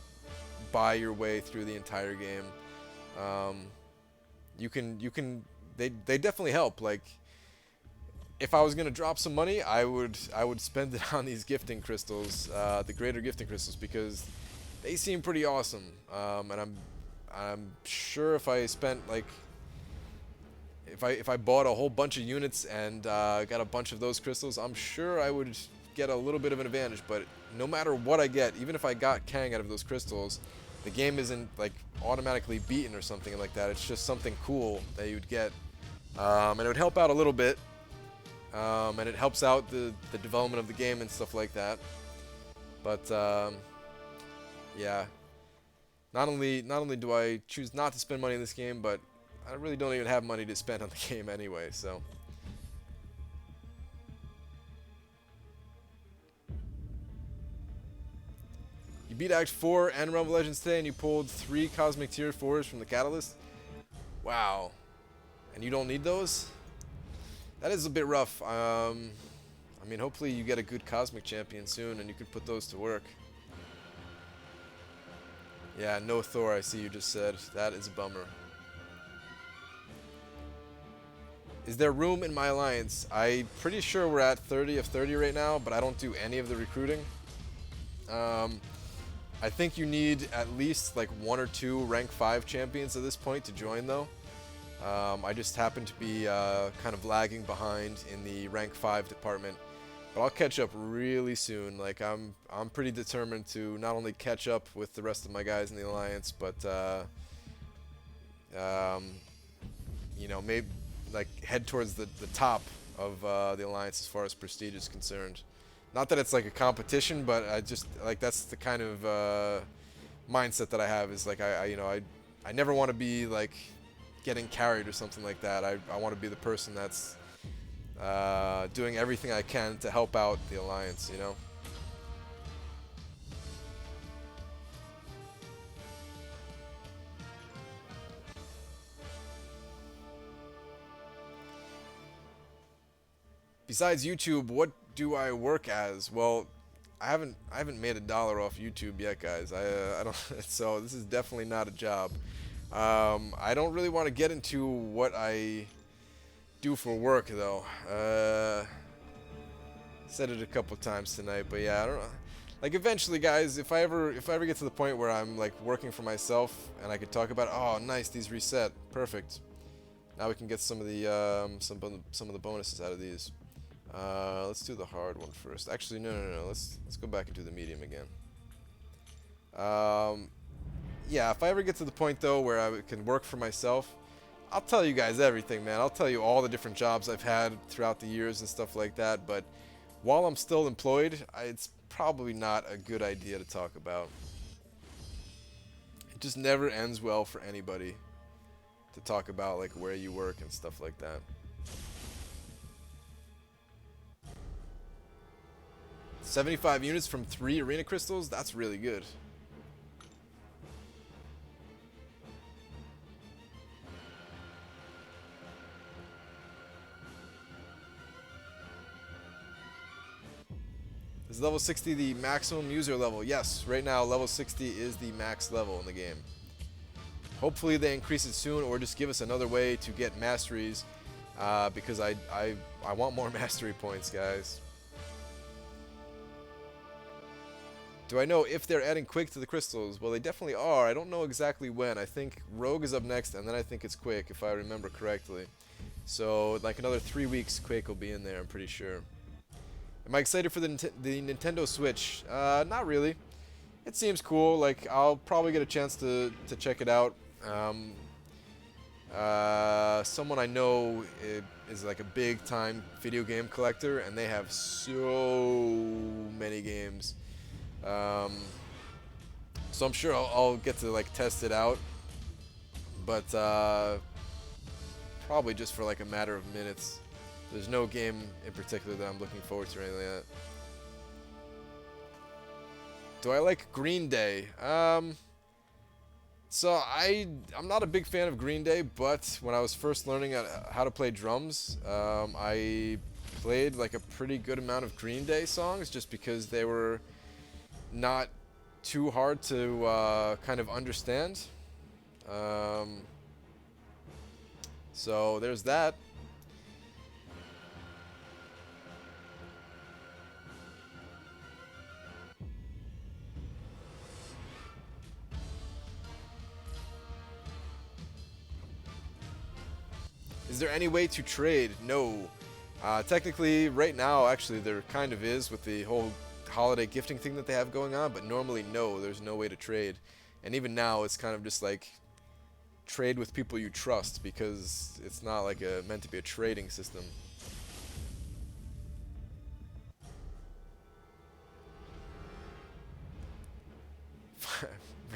buy your way through the entire game. They definitely help. Like if I was gonna drop some money, I would spend it on these gifting crystals, the greater gifting crystals, because they seem pretty awesome. And I'm sure if I spent like if I bought a whole bunch of units and got a bunch of those crystals, I'm sure I would get a little bit of an advantage. But no matter what I get, even if I got Kang out of those crystals, the game isn't like automatically beaten or something like that. It's just something cool that you'd get, and it would help out a little bit, and it helps out the development of the game and stuff like that. But yeah. Not only do I choose not to spend money in this game, but I really don't even have money to spend on the game anyway, so. You beat Act 4 and Realm of Legends today, and you pulled 3 Cosmic Tier 4s from the Catalyst? Wow. And you don't need those? That is a bit rough. I mean, hopefully you get a good Cosmic Champion soon, and you can put those to work. Yeah, no Thor, I see you just said. That is a bummer. Is there room in my alliance? I'm pretty sure we're at 30 of 30 right now, but I don't do any of the recruiting. I think you need at least like 1 or 2 rank 5 champions at this point to join though. I just happen to be kind of lagging behind in the rank 5 department. But I'll catch up really soon. Like I'm pretty determined to not only catch up with the rest of my guys in the alliance, but you know, maybe like head towards the top of the alliance as far as prestige is concerned. Not that it's like a competition, but I just like that's the kind of mindset that I have. Is like I never want to be like getting carried or something like that. I want to be the person that's doing everything I can to help out the alliance, you know. Besides YouTube, what do I work as? Well, I haven't made $1 off YouTube yet, guys. I don't. So this is definitely not a job. I don't really want to get into what I do for work though. Said it a couple times tonight, but yeah, I don't know. Like eventually, guys, if I ever get to the point where I'm like working for myself and I could talk about, oh, nice, these reset, perfect. Now we can get some of the some of the bonuses out of these. Let's do the hard one first. Actually, no. Let's go back and do the medium again. Yeah, if I ever get to the point though where I can work for myself, I'll tell you guys everything, man. I'll tell you all the different jobs I've had throughout the years and stuff like that. But while I'm still employed, it's probably not a good idea to talk about. It just never ends well for anybody to talk about like where you work and stuff like that. $75 units from 3 arena crystals? That's really good. Is level 60 the maximum user level? Yes, right now level 60 is the max level in the game. Hopefully they increase it soon or just give us another way to get masteries because I want more mastery points, guys. Do I know if they're adding Quake to the crystals? Well, they definitely are. I don't know exactly when. I think Rogue is up next, and then I think it's Quake, if I remember correctly. So, like another 3 weeks, Quake will be in there, I'm pretty sure. Am I excited for the Nintendo Switch? Not really. It seems cool. Like, I'll probably get a chance to check it out. Someone I know is like a big-time video game collector, and they have so many games. So I'm sure I'll get to like test it out, but probably just for like a matter of minutes. There's no game in particular that I'm looking forward to or anything like that. Do I like Green Day? So I'm not a big fan of Green Day, but when I was first learning how to play drums, I played like a pretty good amount of Green Day songs just because they were not too hard to kind of understand. So there's that. Is there any way to trade? No. Technically, right now, actually, there kind of is with the whole holiday gifting thing that they have going on, but normally, no, there's no way to trade. And even now, it's kind of just like trade with people you trust because it's not like meant to be a trading system.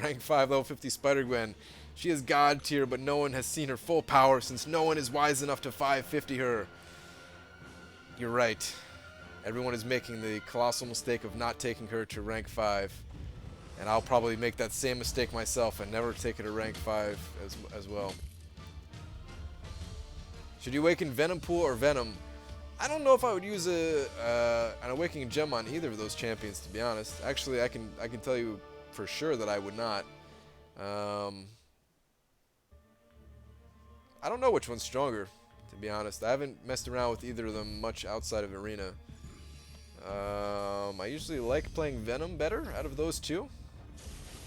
Rank 5, level 50 Spider-Gwen. She is god tier, but no one has seen her full power since no one is wise enough to 550 her. You're right. Everyone is making the colossal mistake of not taking her to rank 5. And I'll probably make that same mistake myself and never take her to rank 5 as well. Should you awaken Venompool or Venom? I don't know if I would use an awakening gem on either of those champions, to be honest. Actually, I can tell you for sure that I would not. I don't know which one's stronger, to be honest. I haven't messed around with either of them much outside of Arena. I usually like playing Venom better out of those two,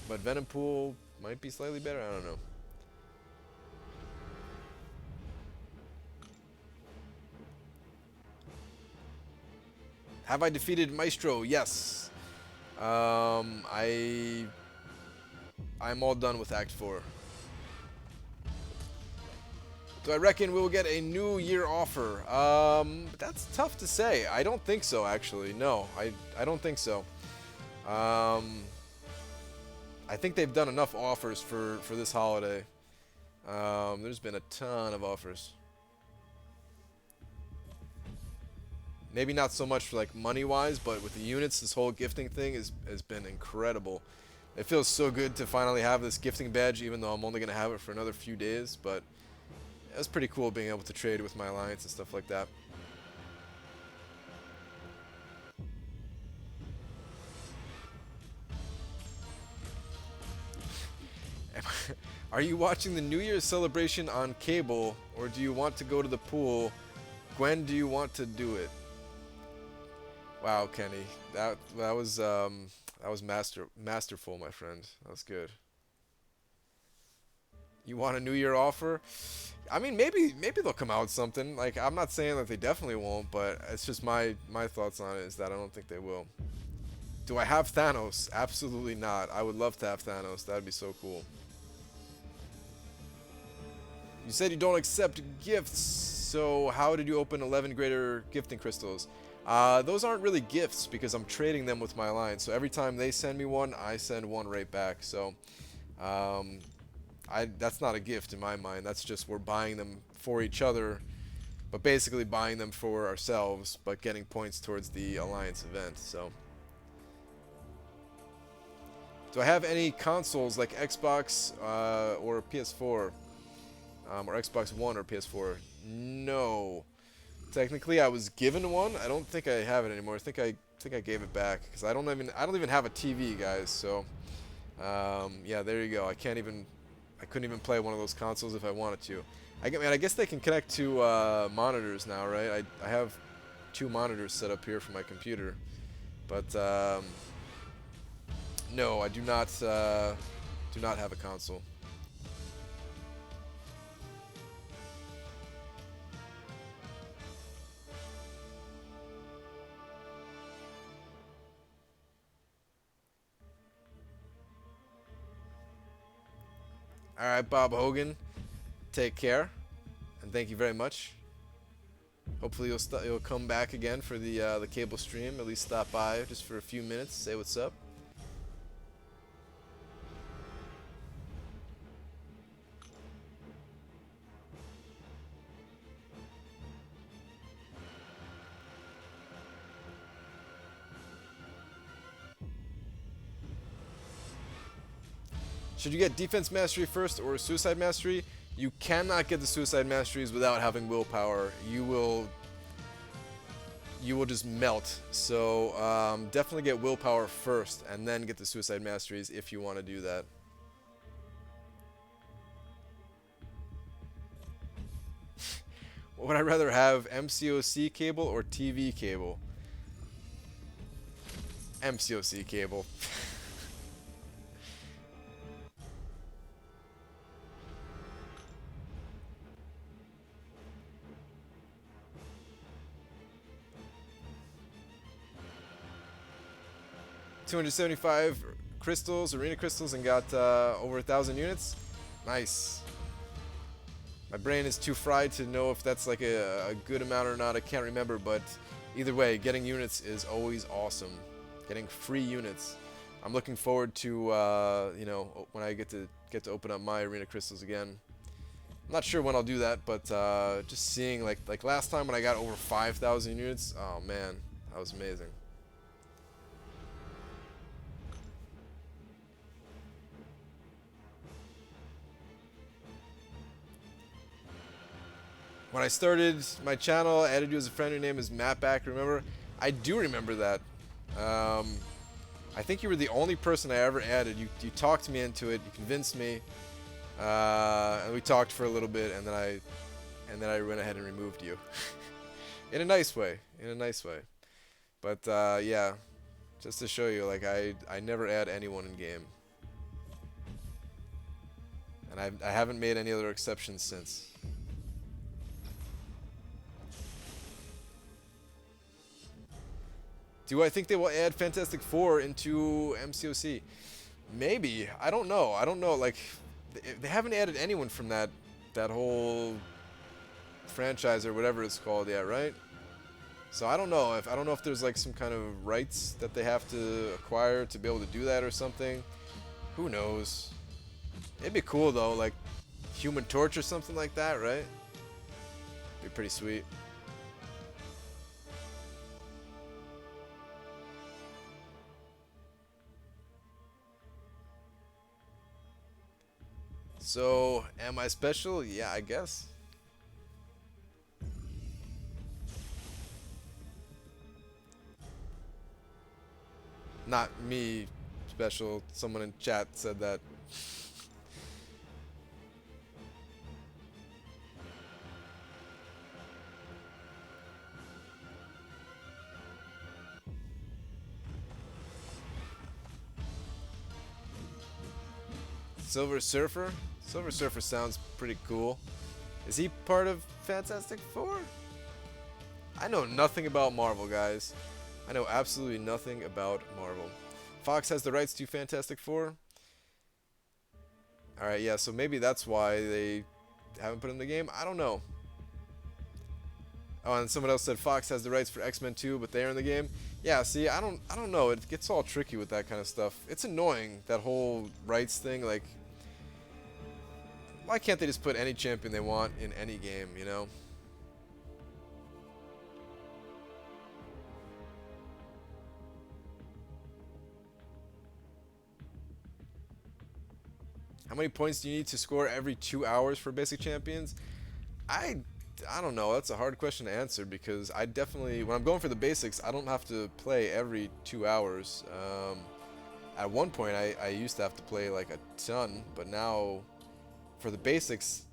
but Venompool might be slightly better. I don't know. Have I defeated Maestro? Yes. I'm all done with Act 4. Do I reckon we will get a New Year offer? That's tough to say. I don't think so, actually. No, I don't think so. I think they've done enough offers for this holiday. There's been a ton of offers. Maybe not so much for like money-wise, but with the units, this whole gifting thing has been incredible. It feels so good to finally have this gifting badge, even though I'm only going to have it for another few days, but it's pretty cool being able to trade with my alliance and stuff like that. Are you watching the New Year's celebration on cable, or do you want to go to the pool? Gwen, do you want to do it? Wow, Kenny, that was masterful, my friend. That was good. You want a New Year offer? I mean, maybe they'll come out with something. Like, I'm not saying that they definitely won't, but it's just my thoughts on it is that I don't think they will. Do I have Thanos? Absolutely not. I would love to have Thanos. That'd be so cool. You said you don't accept gifts, so how did you open 11 greater gifting crystals? Those aren't really gifts because I'm trading them with my alliance. So every time they send me one, I send one right back. So um, that's not a gift in my mind. That's just we're buying them for each other, but basically buying them for ourselves, but getting points towards the alliance event. So, do I have any consoles like Xbox or PS4 or Xbox One or PS4? No. Technically, I was given one. I don't think I have it anymore. I think I gave it back because I don't even have a TV, guys. So yeah, there you go. I couldn't even play one of those consoles if I wanted to. I guess they can connect to monitors now, right? I have two monitors set up here for my computer, but no, I do not have a console. All right, Bob Hogan, take care, and thank you very much. Hopefully you'll come back again for the cable stream. At least stop by just for a few minutes, say what's up. Should you get defense mastery first or suicide mastery? You cannot get the suicide masteries without having willpower. You will just melt. So definitely get willpower first and then get the suicide masteries if you want to do that. Would I rather have MCOC cable or TV cable? MCOC cable. 275 crystals, arena crystals, and got over 1,000 units. Nice. My brain is too fried to know if that's like a good amount or not. I can't remember, but either way, getting units is always awesome. Getting free units. I'm looking forward to when I get to open up my arena crystals again. I'm not sure when I'll do that, but just seeing like last time when I got over 5,000 units, oh man, that was amazing. When I started my channel, I added you as a friend. Your name is Mattback. Remember? I do remember that. I think you were the only person I ever added. You talked me into it. You convinced me, and we talked for a little bit, and then I went ahead and removed you, in a nice way. In a nice way. But yeah, just to show you, like I never add anyone in game, and I haven't made any other exceptions since. Do I think they will add Fantastic Four into MCOC? Maybe. I don't know. I don't know. Like, they haven't added anyone from that whole franchise or whatever it's called yet, right? So I don't know if there's like some kind of rights that they have to acquire to be able to do that or something. Who knows? It'd be cool though, like Human Torch or something like that, right? Be pretty sweet. So, am I special? Yeah, I guess. Not me special. Someone in chat said that. Silver Surfer? Silver Surfer sounds pretty cool. Is he part of Fantastic Four? I know nothing about Marvel, guys. I know absolutely nothing about Marvel. Fox has the rights to Fantastic Four? Alright, yeah, so maybe that's why they haven't put him in the game. I don't know. Oh, and someone else said Fox has the rights for X-Men 2, but they're in the game. Yeah, see, I don't know. It gets all tricky with that kind of stuff. It's annoying, that whole rights thing. Like, why can't they just put any champion they want in any game, you know? How many points do you need to score every 2 hours for basic champions? I don't know. That's a hard question to answer because I definitely, when I'm going for the basics, I don't have to play every 2 hours. At one point, I used to have to play like a ton, but now for the basics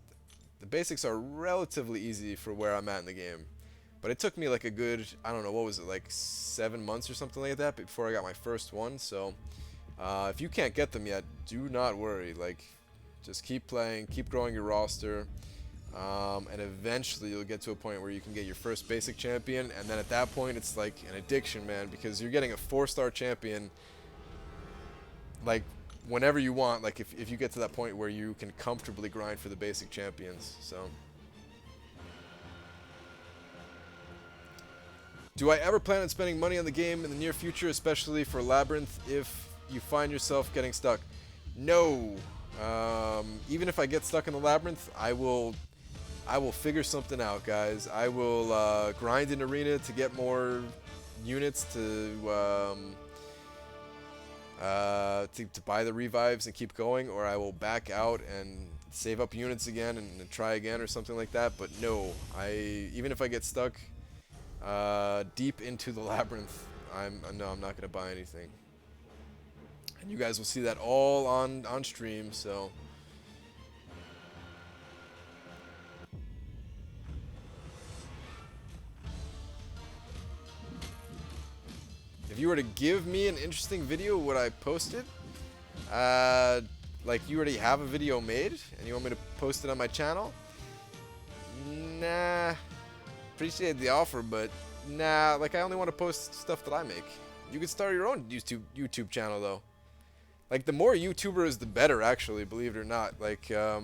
are relatively easy for where I'm at in the game. But it took me like a good, I don't know, what was it, like 7 months or something like that before I got my first one. So if you can't get them yet, do not worry. Like, just keep playing, keep growing your roster. And eventually you'll get to a point where you can get your first basic champion, and then at that point it's like an addiction, man, because you're getting a 4-star champion like whenever you want, like if you get to that point where you can comfortably grind for the basic champions. So do I ever plan on spending money on the game in the near future, especially for Labyrinth, if you find yourself getting stuck? No. Even if I get stuck in the Labyrinth, I will figure something out, guys. I will grind an arena to get more units to buy the revives and keep going, or I will back out and save up units again and try again or something like that. But no, even if I get stuck deep into the Labyrinth, I'm not gonna buy anything. And you guys will see that all on stream. So. If you were to give me an interesting video, would I post it? Like you already have a video made and you want me to post it on my channel? Nah. Appreciate the offer, but nah, like I only want to post stuff that I make. You could start your own YouTube channel though. Like the more YouTubers the better, actually, believe it or not. Like I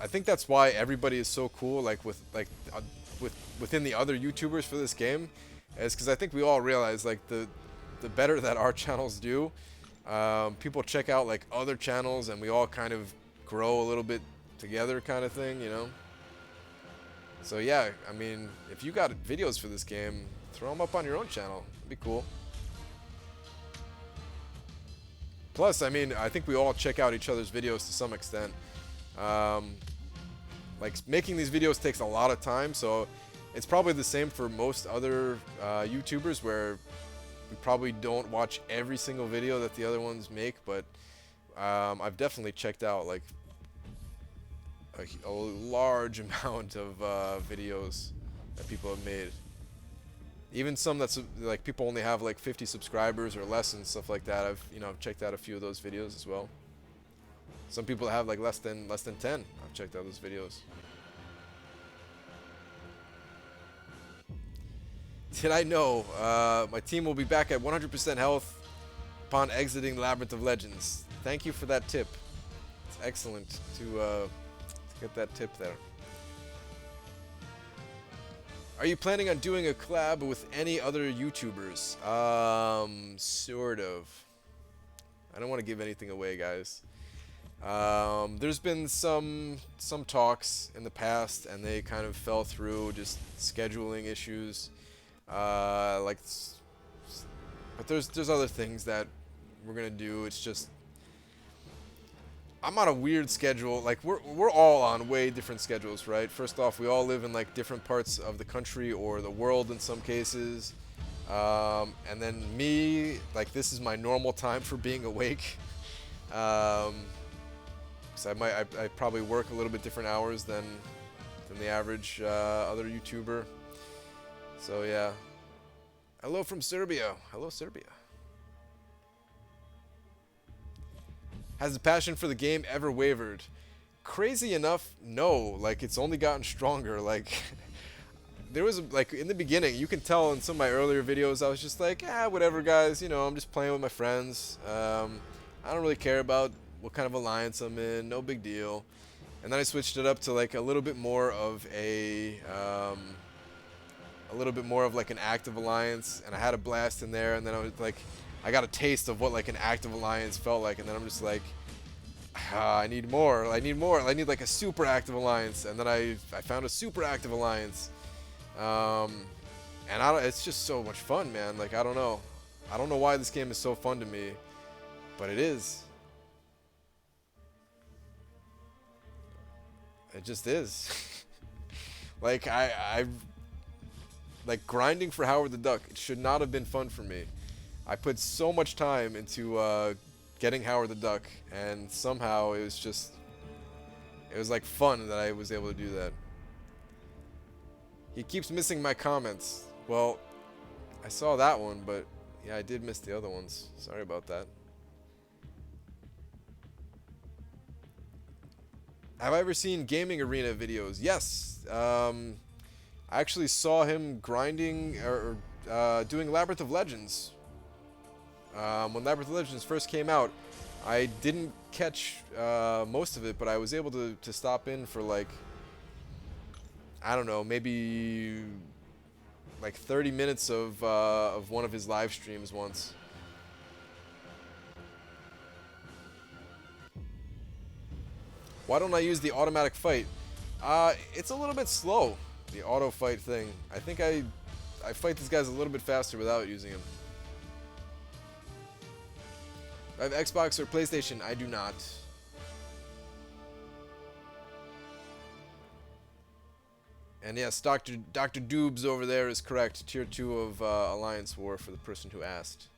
think that's why everybody is so cool, like within the other YouTubers for this game, is because I think we all realize like the better that our channels do, people check out like other channels and we all kind of grow a little bit together, kind of thing, you know. So yeah, I mean, if you got videos for this game, throw them up on your own channel. It'd be cool. Plus, I mean, I think we all check out each other's videos to some extent. Like making these videos takes a lot of time, so it's probably the same for most other YouTubers, where we probably don't watch every single video that the other ones make, but I've definitely checked out like a large amount of videos that people have made. Even some that's like people only have like 50 subscribers or less and stuff like that. I've checked out a few of those videos as well. Some people have like less than 10. I've checked out those videos. Did I know? My team will be back at 100% health upon exiting Labyrinth of Legends. Thank you for that tip. It's excellent to get that tip there. Are you planning on doing a collab with any other YouTubers? Sort of. I don't want to give anything away, guys. There's been some talks in the past, and they kind of fell through, just scheduling issues. But there's other things that we're gonna do. It's just I'm on a weird schedule. Like we're all on way different schedules, right? First off, we all live in like different parts of the country or the world in some cases. And then me, like this is my normal time for being awake. So I probably work a little bit different hours than the average other YouTuber. So yeah. Hello from Serbia. Hello, Serbia. Has the passion for the game ever wavered? Crazy enough, no. Like, it's only gotten stronger. Like, there was, like, in the beginning, you can tell in some of my earlier videos, I was just like, whatever, guys. You know, I'm just playing with my friends. I don't really care about what kind of alliance I'm in. No big deal. And then I switched it up to, like, a little bit more of like an active alliance, and I had a blast in there, and then I was like, I got a taste of what like an active alliance felt like, and then I'm just like, I need more, I need more, I need like a super active alliance, and then I found a super active alliance, and it's just so much fun, man. Like, I don't know why this game is so fun to me, but it is. It just is. Like, I like grinding for Howard the Duck. It should not have been fun for me. I put so much time into getting Howard the Duck, and somehow it was like fun that I was able to do that. He keeps missing my comments. Well, I saw that one, but yeah, I did miss the other ones. Sorry about that. Have I ever seen Gaming Arena videos? Yes. I actually saw him grinding or doing Labyrinth of Legends. When Labyrinth of Legends first came out, I didn't catch most of it, but I was able to stop in for like, I don't know, maybe like 30 minutes of one of his live streams once. Why don't I use the automatic fight? It's a little bit slow, the auto fight thing. I think I fight these guys a little bit faster without using them. I have Xbox or PlayStation. I do not. And yes, Dr. Doobs over there is correct. Tier 2 of Alliance War for the person who asked.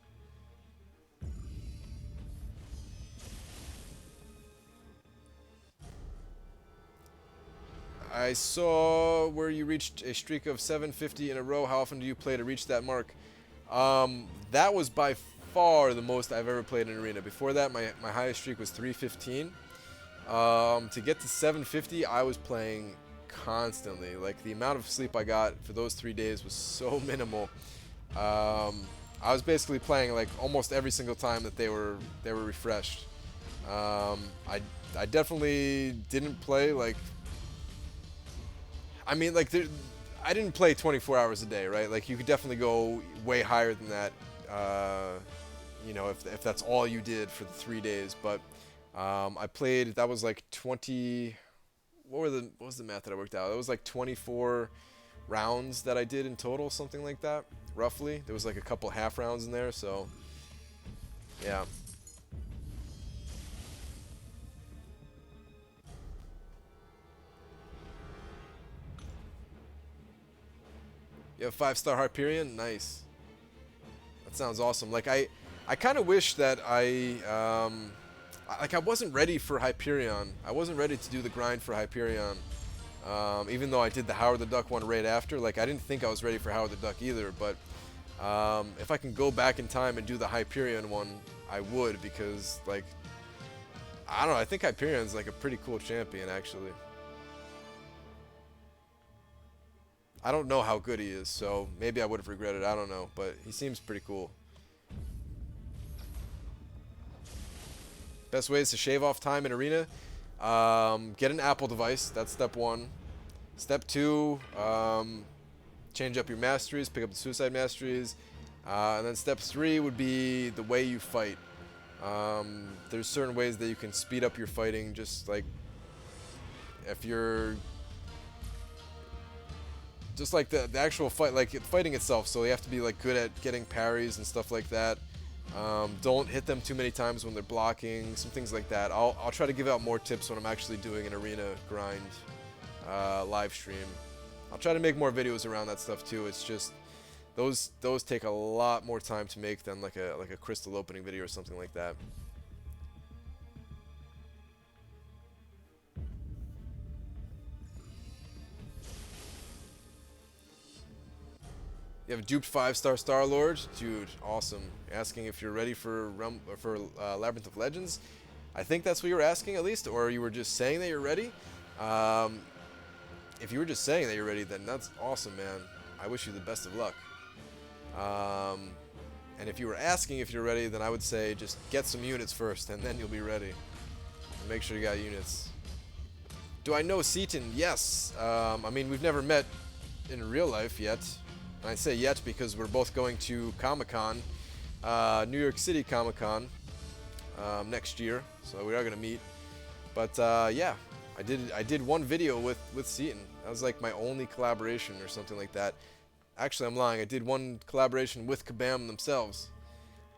I saw where you reached a streak of 750 in a row. How often do you play to reach that mark? That was by far the most I've ever played in Arena. Before that, my highest streak was 315. To get to 750, I was playing constantly. Like, the amount of sleep I got for those 3 days was so minimal. I was basically playing like almost every single time that they were refreshed. I definitely didn't play like. I mean, like, I didn't play 24 hours a day, right? Like, you could definitely go way higher than that, you know, if that's all you did for the 3 days. But I played, that was like 20, what was the math that I worked out? It was like 24 rounds that I did in total, something like that, roughly. There was like a couple half rounds in there, so yeah. You have 5-star Hyperion? Nice. That sounds awesome. Like, I kind of wish that I wasn't ready for Hyperion. I wasn't ready to do the grind for Hyperion. Even though I did the Howard the Duck one right after. Like, I didn't think I was ready for Howard the Duck either. But if I can go back in time and do the Hyperion one, I would, because, like, I don't know. I think Hyperion's like a pretty cool champion, actually. I don't know how good he is, so maybe I would have regretted it. I don't know, but he seems pretty cool. Best ways to shave off time in Arena? Get an Apple device. That's step 1. Step 2, change up your masteries, pick up the suicide masteries. And then step 3 would be the way you fight. There's certain ways that you can speed up your fighting, just like if you're just like the actual fight, like fighting itself. So you have to be like good at getting parries and stuff like that. Don't hit them too many times when they're blocking, some things like that. I'll try to give out more tips when I'm actually doing an Arena grind live stream. I'll try to make more videos around that stuff too. It's just those take a lot more time to make than like a crystal opening video or something like that. You have duped 5-star Star-Lord? Dude, awesome. Asking if you're ready for Labyrinth of Legends? I think that's what you were asking at least, or you were just saying that you're ready. Um, if you were just saying that you're ready, then that's awesome, man. I wish you the best of luck. Um, and if you were asking if you're ready, then I would say just get some units first, and then you'll be ready. And make sure you got units. Do I know Seaton? Yes. I mean, we've never met in real life yet. And I say yet because we're both going to Comic-Con, New York City Comic-Con, next year. So we are gonna meet. But yeah, I did one video with Seaton. That was like my only collaboration or something like that. Actually, I'm lying. I did one collaboration with Kabam themselves.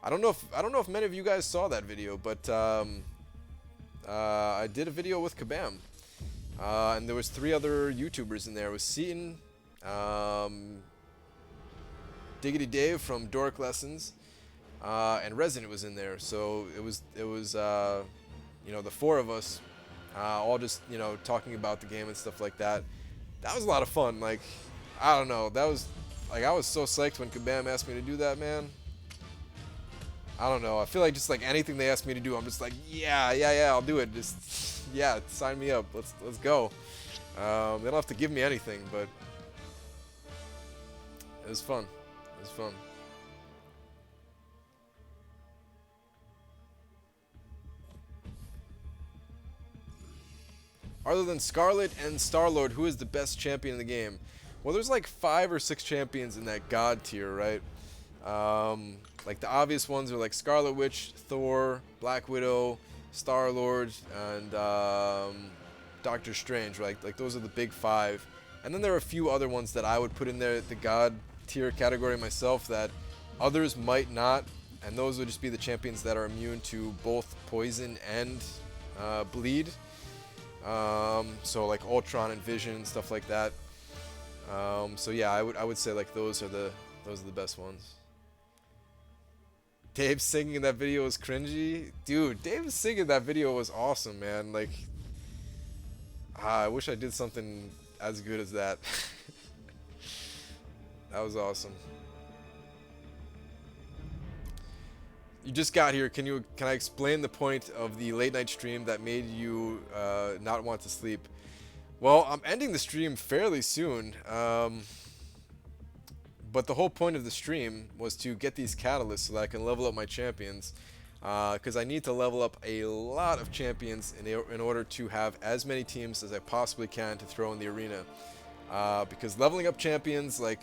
I don't know if many of you guys saw that video, but I did a video with Kabam, and there was 3 other YouTubers in there. It was Seaton, Diggity Dave from Dork Lessons, and Resident was in there. So it was you know, the 4 of us, all just, you know, talking about the game and stuff like that. That was a lot of fun. Like, I don't know, that was like, I was so psyched when Kabam asked me to do that, man. I don't know. I feel like just like anything they ask me to do, I'm just like, yeah, I'll do it. Just, yeah, sign me up. Let's go. They don't have to give me anything, but it was fun. It was fun. Other than Scarlet and Star-Lord, who is the best champion in the game? Well, there's like 5 or 6 champions in that God tier, right? Like the obvious ones are like Scarlet Witch, Thor, Black Widow, Star-Lord, and Doctor Strange, right? Like those are the big 5. And then there are a few other ones that I would put in there, the God tier category myself, that others might not. And those would just be the champions that are immune to both poison and bleed. So like Ultron and Vision and stuff like that. So yeah, I would say like those are the best ones. Dave singing in that video was cringy. Dude, Dave singing in that video was awesome, man. Like, I wish I did something as good as that. That was awesome. You just got here. Can I explain the point of the late night stream that made you not want to sleep? Well, I'm ending the stream fairly soon. But the whole point of the stream was to get these catalysts so that I can level up my champions. Because I need to level up a lot of champions in order to have as many teams as I possibly can to throw in the arena. Because leveling up champions, like,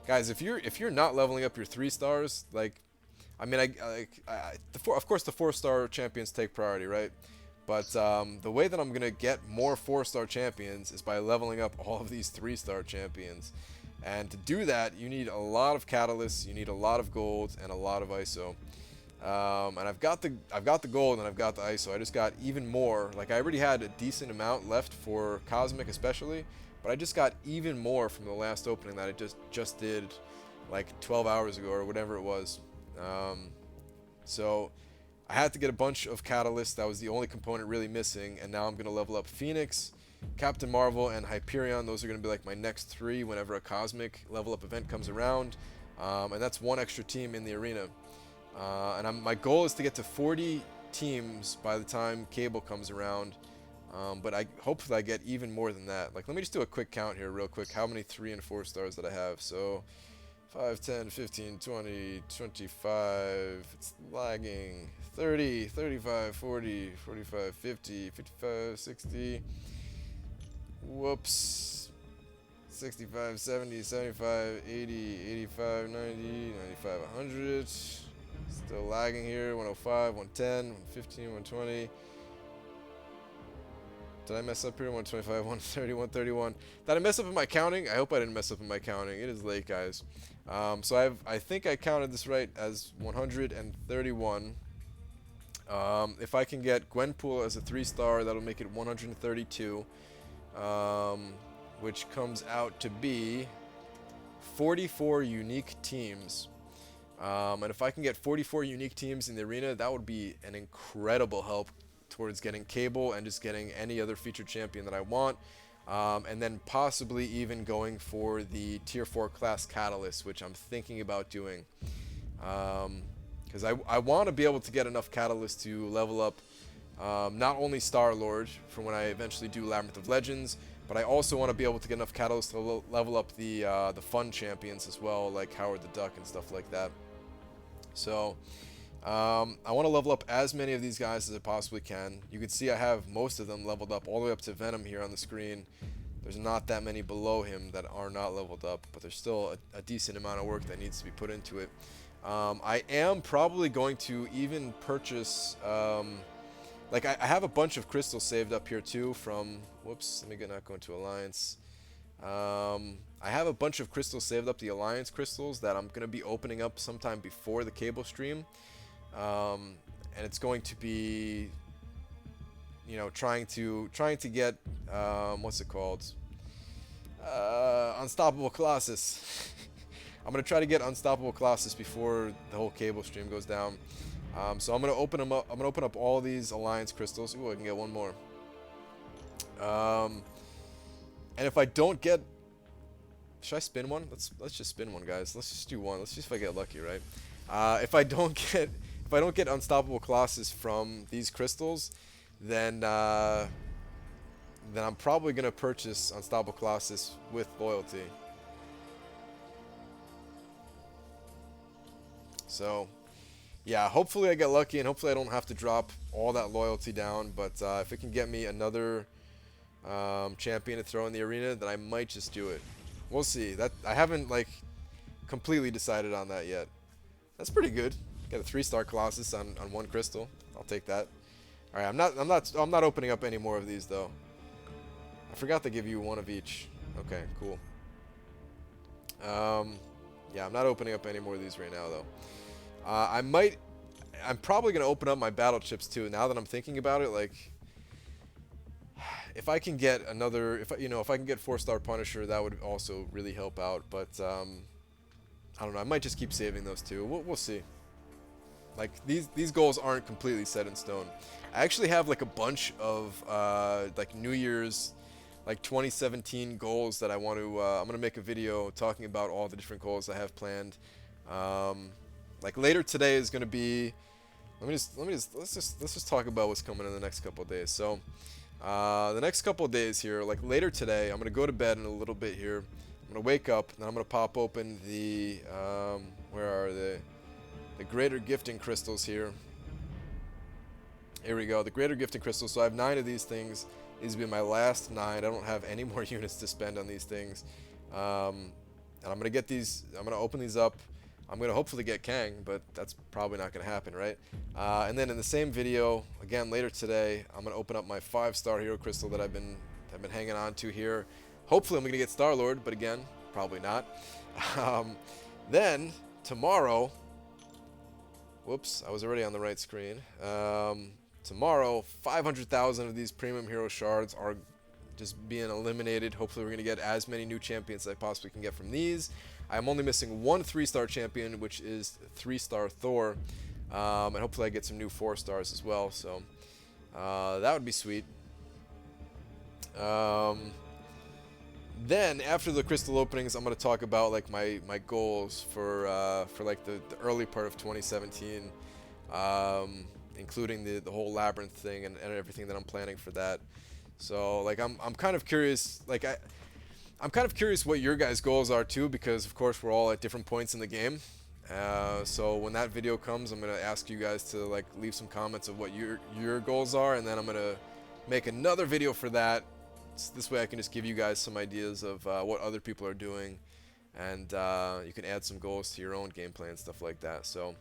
guys, if you're not leveling up your 3 stars, like, I mean, of course the 4-star champions take priority, right? But the way that I'm gonna get more 4-star champions is by leveling up all of these 3-star champions. And to do that, you need a lot of catalysts, you need a lot of gold, and a lot of ISO. And I've got the gold and I've got the ISO. I just got even more. Like, I already had a decent amount left for Cosmic especially, but I just got even more from the last opening that I just did like 12 hours ago or whatever it was. So I had to get a bunch of catalysts. That was the only component really missing, and now I'm gonna level up Phoenix, Captain Marvel, and Hyperion. Those are going to be like my next 3 whenever a Cosmic level up event comes around. And that's 1 extra team in the arena. And my goal is to get to 40 teams by the time Cable comes around. But I hope that I get even more than that. Like, let me just do a quick count here real quick. How many 3 and 4 stars that I have? So 5, 10, 15, 20, 25. It's lagging. 30, 35, 40, 45, 50, 55, 60. Whoops. 65, 70, 75, 80, 85, 90, 95, 100. Still lagging here. 105, 110, 115, 120. Did I mess up here? 125, 130, 131. Did I mess up in my counting? I hope I didn't mess up in my counting. It is late, guys. So I think I counted this right as 131. If I can get Gwenpool as a 3-star, that'll make it 132. Which comes out to be 44 unique teams. And if I can get 44 unique teams in the arena, that would be an incredible help towards getting Cable and just getting any other featured champion that I want. And then possibly even going for the Tier 4 class Catalyst, which I'm thinking about doing. Because I want to be able to get enough Catalyst to level up Not only Star-Lord for when I eventually do Labyrinth of Legends, but I also want to be able to get enough catalysts to level up the fun champions as well, like Howard the Duck and stuff like that. So I want to level up as many of these guys as I possibly can. You can see I have most of them leveled up all the way up to Venom here on the screen. There's not that many below him that are not leveled up, but there's still a decent amount of work that needs to be put into it. I am probably going to even purchase, like I have a bunch of crystals saved up here too from, whoops, let me not go into Alliance. I have a bunch of crystals saved up, the Alliance crystals, that I'm going to be opening up sometime before the cable stream. And it's going to be, you know, trying to get, what's it called? Unstoppable Colossus. I'm going to try to get Unstoppable Colossus before the whole cable stream goes down. So I'm going to open them up. I'm going to open up all these Alliance crystals. Ooh, I can get one more. And if I don't get, should I spin one? Let's just spin one, guys. Let's just do one. Let's see if I get lucky, right? If I don't get Unstoppable Colossus from these crystals, then I'm probably gonna purchase Unstoppable Colossus with loyalty. So, yeah, hopefully I get lucky, and hopefully I don't have to drop all that loyalty down. But if it can get me another champion to throw in the arena, then I might just do it. We'll see. That I haven't like completely decided on that yet. That's pretty good. Got a 3-star Colossus on one crystal. I'll take that. All right, I'm not opening up any more of these though. I forgot to give you one of each. Okay, cool. Yeah, I'm not opening up any more of these right now though. I'm probably gonna open up my battle chips too. Now that I'm thinking about it, like, if I can get another, if I can get 4-star Punisher, that would also really help out. But I don't know. I might just keep saving those two. We'll see. Like these goals aren't completely set in stone. I actually have like a bunch of like New Year's, like 2017 goals that I want to. I'm gonna make a video talking about all the different goals I have planned. Like later today is gonna be. Let's just talk about what's coming in the next couple of days. So the next couple of days here, like later today, I'm gonna go to bed in a little bit here. I'm gonna wake up and I'm gonna pop open the where are they? The Greater Gifting Crystals here. Here we go, the Greater Gifting Crystals. So I have 9 of these things. These will be my last 9. I don't have any more units to spend on these things. And I'm gonna get these. I'm gonna open these up. I'm gonna hopefully get Kang, but that's probably not gonna happen, right? And then in the same video, again later today, I'm gonna open up my 5-star Hero Crystal that I've been hanging on to here. Hopefully I'm gonna get Star-Lord, but again, probably not. Then tomorrow, whoops, I was already on the right screen. Tomorrow, 500,000 of these Premium Hero Shards are just being eliminated. Hopefully we're gonna get as many new champions as I possibly can get from these. I'm only missing one 3-star champion, which is 3-star Thor. And hopefully I get some new 4-stars as well. So that would be sweet. Then after the crystal openings, I'm going to talk about like my goals for like the early part of 2017, including the whole Labyrinth thing and everything that I'm planning for that. So like I'm kind of curious, like I'm kind of curious what your guys' goals are too, because of course we're all at different points in the game. So when that video comes, I'm gonna ask you guys to like leave some comments of what your goals are, and then I'm gonna make another video for that. So this way I can just give you guys some ideas of what other people are doing, and you can add some goals to your own gameplay and stuff like that. So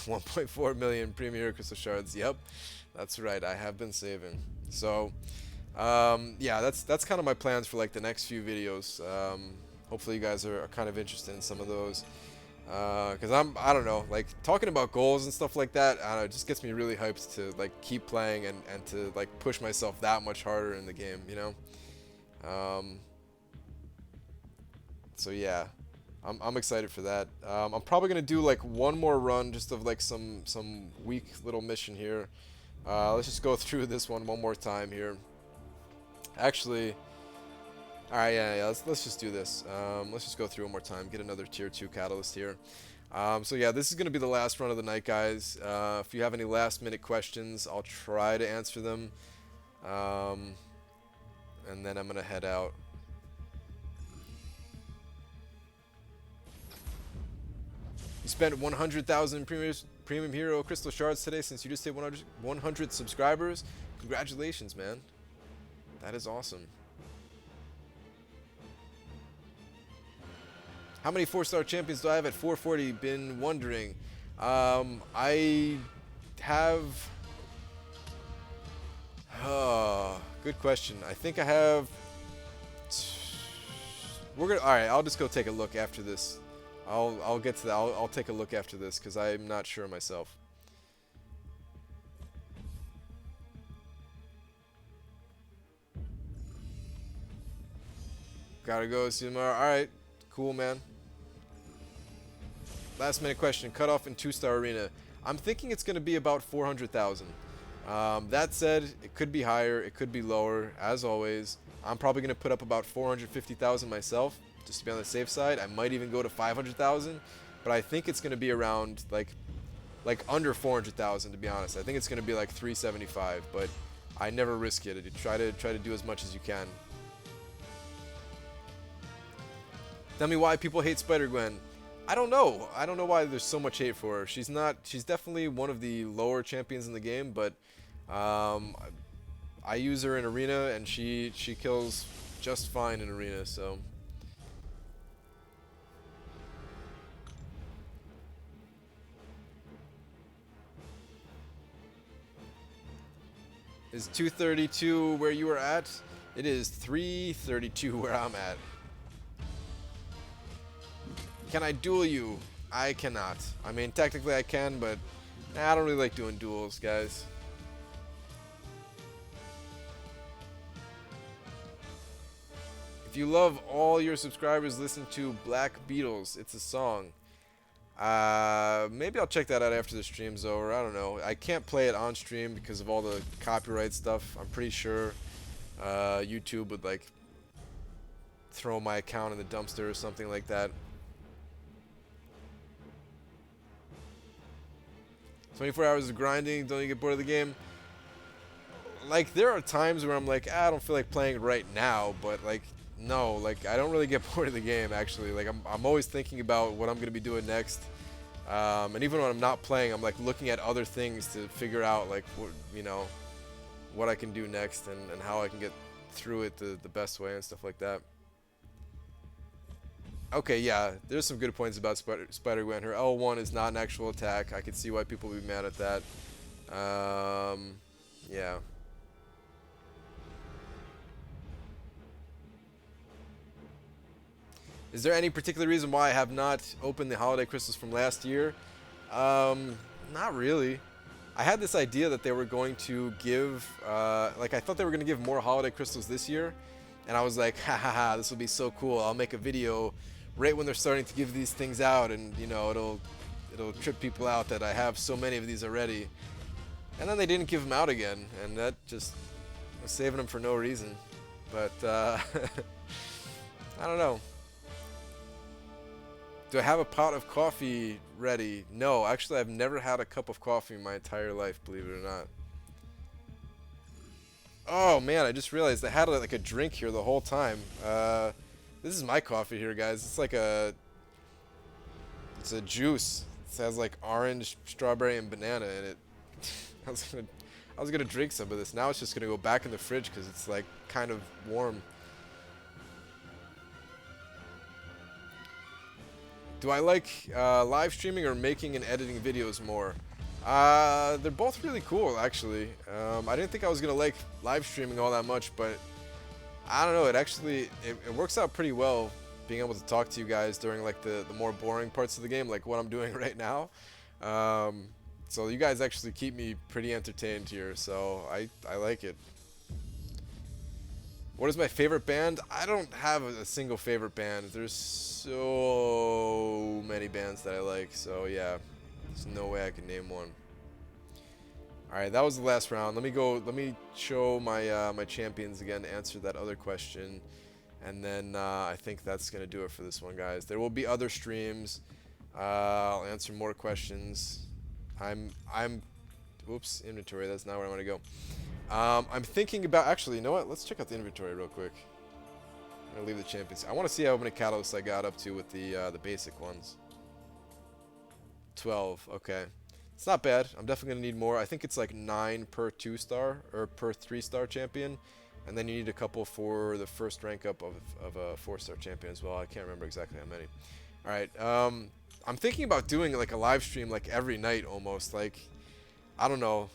1.4 million Premium Hero Crystal Shards. Yep, that's right. I have been saving. So yeah, that's kind of my plans for like the next few videos. Hopefully you guys are kind of interested in some of those, because I don't know, like talking about goals and stuff like that, I don't know, it just gets me really hyped to like keep playing and to like push myself that much harder in the game, you know. So yeah, I'm excited for that. I'm probably gonna do like one more run just of like some weak little mission here. Let's just go through this one more time here. Actually, all right, yeah, let's just do this. Let's just go through one more time. Get another tier 2 catalyst here. So yeah, this is going to be the last run of the night, guys. If you have any last minute questions, I'll try to answer them. Um, and then I'm going to head out. You spent 100,000 premium hero crystal shards today since you just hit 100 subscribers. Congratulations, man. That is awesome. How many 4-star champions do I have at 440? Been wondering. I have... good question. I think I have... All right, I'll just go take a look after this. I'll get to that. I'll take a look after this because I'm not sure myself. Gotta go see tomorrow. All right, cool, man. Last minute question. Cutoff in 2-star arena. I'm thinking it's gonna be about 400,000. That said, it could be higher, it could be lower. As always, I'm probably gonna put up about 450,000 myself, just to be on the safe side. I might even go to 500,000, but I think it's gonna be around like under 400,000, to be honest. I think it's gonna be like 375, but I never risk it. Try to do as much as you can. Tell me why people hate Spider-Gwen. I don't know. I don't know why there's so much hate for her. She's definitely one of the lower champions in the game, but I use her in arena and she kills just fine in arena, so. Is 232 where you were at? It is 332 where I'm at. Can I duel you? I cannot. I mean, technically I can, but I don't really like doing duels, guys. If you love all your subscribers, listen to Black Beatles. It's a song. Maybe I'll check that out after the stream's over. I don't know. I can't play it on stream because of all the copyright stuff. I'm pretty sure YouTube would like throw my account in the dumpster or something like that. 24 hours of grinding, don't you get bored of the game? Like, there are times where I'm like, I don't feel like playing right now, but like, no, like, I don't really get bored of the game, actually. Like, I'm always thinking about what I'm going to be doing next. And even when I'm not playing, I'm like looking at other things to figure out, like, what, you know, what I can do next and how I can get through it the best way and stuff like that. Okay, yeah, there's some good points about Spider-Gwen. Her L1 is not an actual attack. I can see why people would be mad at that. Yeah. Is there any particular reason why I have not opened the holiday crystals from last year? Not really. I had this idea that they were going to give, like, I thought they were going to give more holiday crystals this year. And I was like, ha ha ha, this will be so cool. I'll make a video right when they're starting to give these things out, and you know, it'll trip people out that I have so many of these already. And then they didn't give them out again, and that just was saving them for no reason. But I don't know. Do I have a pot of coffee ready? No, actually I've never had a cup of coffee in my entire life, believe it or not. Oh man, I just realized I had like a drink here the whole time. This is my coffee here, guys. It's like it's a juice. It has like orange, strawberry, and banana in it. I was gonna drink some of this. Now it's just gonna go back in the fridge because it's like kind of warm. Do I like live streaming or making and editing videos more? They're both really cool, actually. I didn't think I was gonna like live streaming all that much, but I don't know. It works out pretty well being able to talk to you guys during like the more boring parts of the game, like what I'm doing right now. So you guys actually keep me pretty entertained here, so I like it. What is my favorite band? I don't have a single favorite band. There's so many bands that I like, so yeah, there's no way I can name one. Alright, that was the last round. Let me show my my champions again to answer that other question. And then I think that's going to do it for this one, guys. There will be other streams. I'll answer more questions. Whoops, inventory. That's not where I want to go. I'm thinking about, actually, you know what? Let's check out the inventory real quick. I'm gonna leave the champions. I want to see how many catalysts I got up to with the basic ones. 12. Okay, it's not bad. I'm definitely gonna need more. I think it's like 9 per 2-star or per 3-star champion, and then you need a couple for the first rank up of a 4-star champion as well. I can't remember exactly how many. All right. I'm thinking about doing like a live stream like every night almost. Like, I don't know.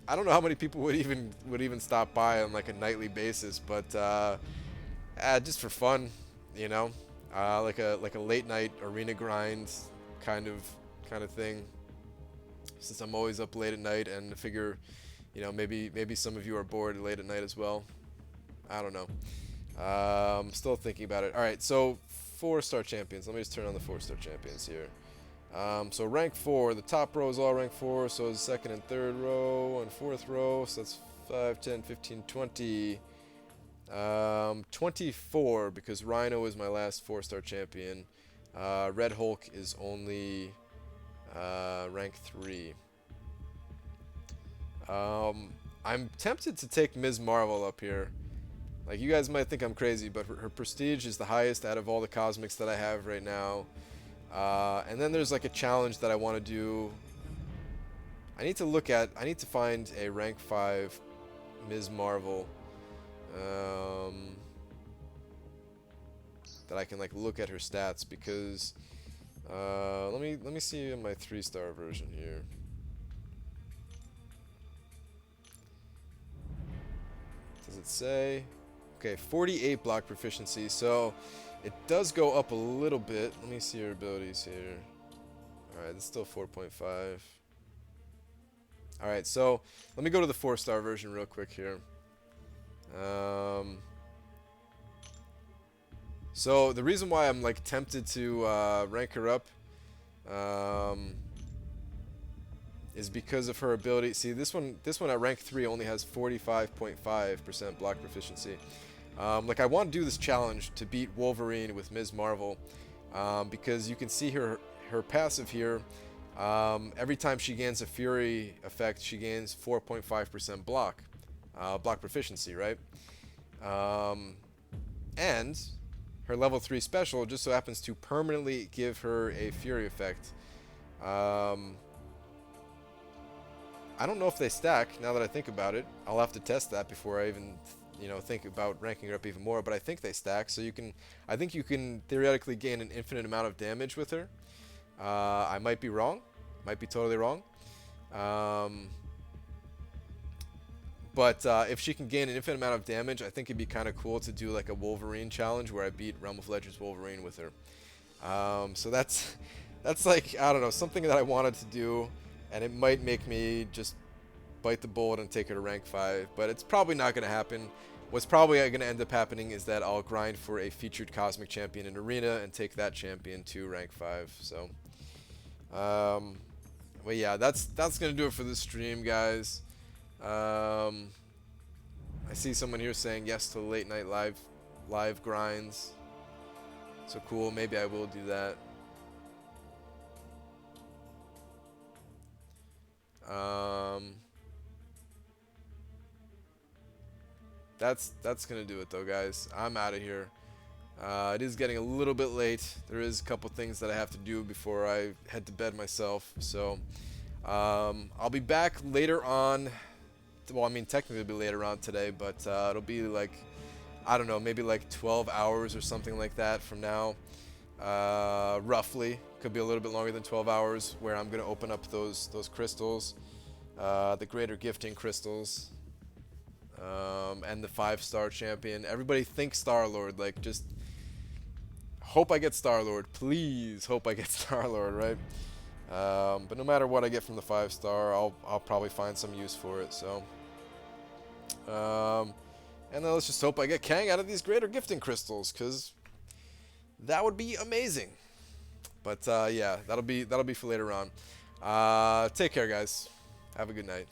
I don't know how many people would even stop by on like a nightly basis, but just for fun, you know, like a late night arena grind kind of thing. Since I'm always up late at night, and I figure, you know, maybe some of you are bored late at night as well. I don't know. I'm still thinking about it. All right, so 4-star champions. Let me just turn on the 4-star champions here. So rank 4, the top row is all rank 4, so is the 2nd and 3rd row and 4th row, so that's 5, 10, 15, 20. 24, because Rhino is my last 4-star champion. Red Hulk is only rank 3. I'm tempted to take Ms. Marvel up here. Like, you guys might think I'm crazy, but her prestige is the highest out of all the cosmics that I have right now. And then there's like a challenge that I want to do. I need to find a rank 5 Ms. Marvel that I can like look at her stats, because let me see in my 3-star version here. Does it say? Okay, 48 block proficiency, so it does go up a little bit. Let me see her abilities here. Alright, it's still 4.5. Alright, so let me go to the 4-star version real quick here. So the reason why I'm like tempted to rank her up is because of her ability. See, this one at rank 3 only has 45.5% block proficiency. Like, I want to do this challenge to beat Wolverine with Ms. Marvel, because you can see her passive here. Every time she gains a Fury effect, she gains 4.5% block proficiency, right? And her level 3 special just so happens to permanently give her a Fury effect. I don't know if they stack, now that I think about it. I'll have to test that before I even, you know, think about ranking her up even more, but I think they stack, so I think you can theoretically gain an infinite amount of damage with her. I might be wrong. Might be totally wrong. But if she can gain an infinite amount of damage, I think it'd be kind of cool to do like a Wolverine challenge where I beat Realm of Legends Wolverine with her. So that's like, I don't know, something that I wanted to do, and it might make me just bite the bullet and take her to rank 5, but it's probably not going to happen. What's probably going to end up happening is that I'll grind for a featured Cosmic Champion in Arena and take that champion to rank 5. So, but yeah, that's going to do it for this stream, guys. I see someone here saying yes to late night live grinds. So cool, maybe I will do that. That's gonna do it though, guys. I'm out of here. It is getting a little bit late. There is a couple things that I have to do before I head to bed myself. So I'll be back later on. Well, I mean, technically it'll be later on today, but it'll be like, I don't know, maybe like 12 hours or something like that from now. Roughly. Could be a little bit longer than 12 hours, where I'm going to open up those crystals, the greater gifting crystals, and the 5-star champion. Everybody thinks Star-Lord, like, just hope I get Star-Lord. Please hope I get Star-Lord, right? But no matter what I get from the 5-star, I'll probably find some use for it, so. And then let's just hope I get Kang out of these greater gifting crystals, because that would be amazing. But yeah, that'll be for later on. Take care, guys. Have a good night.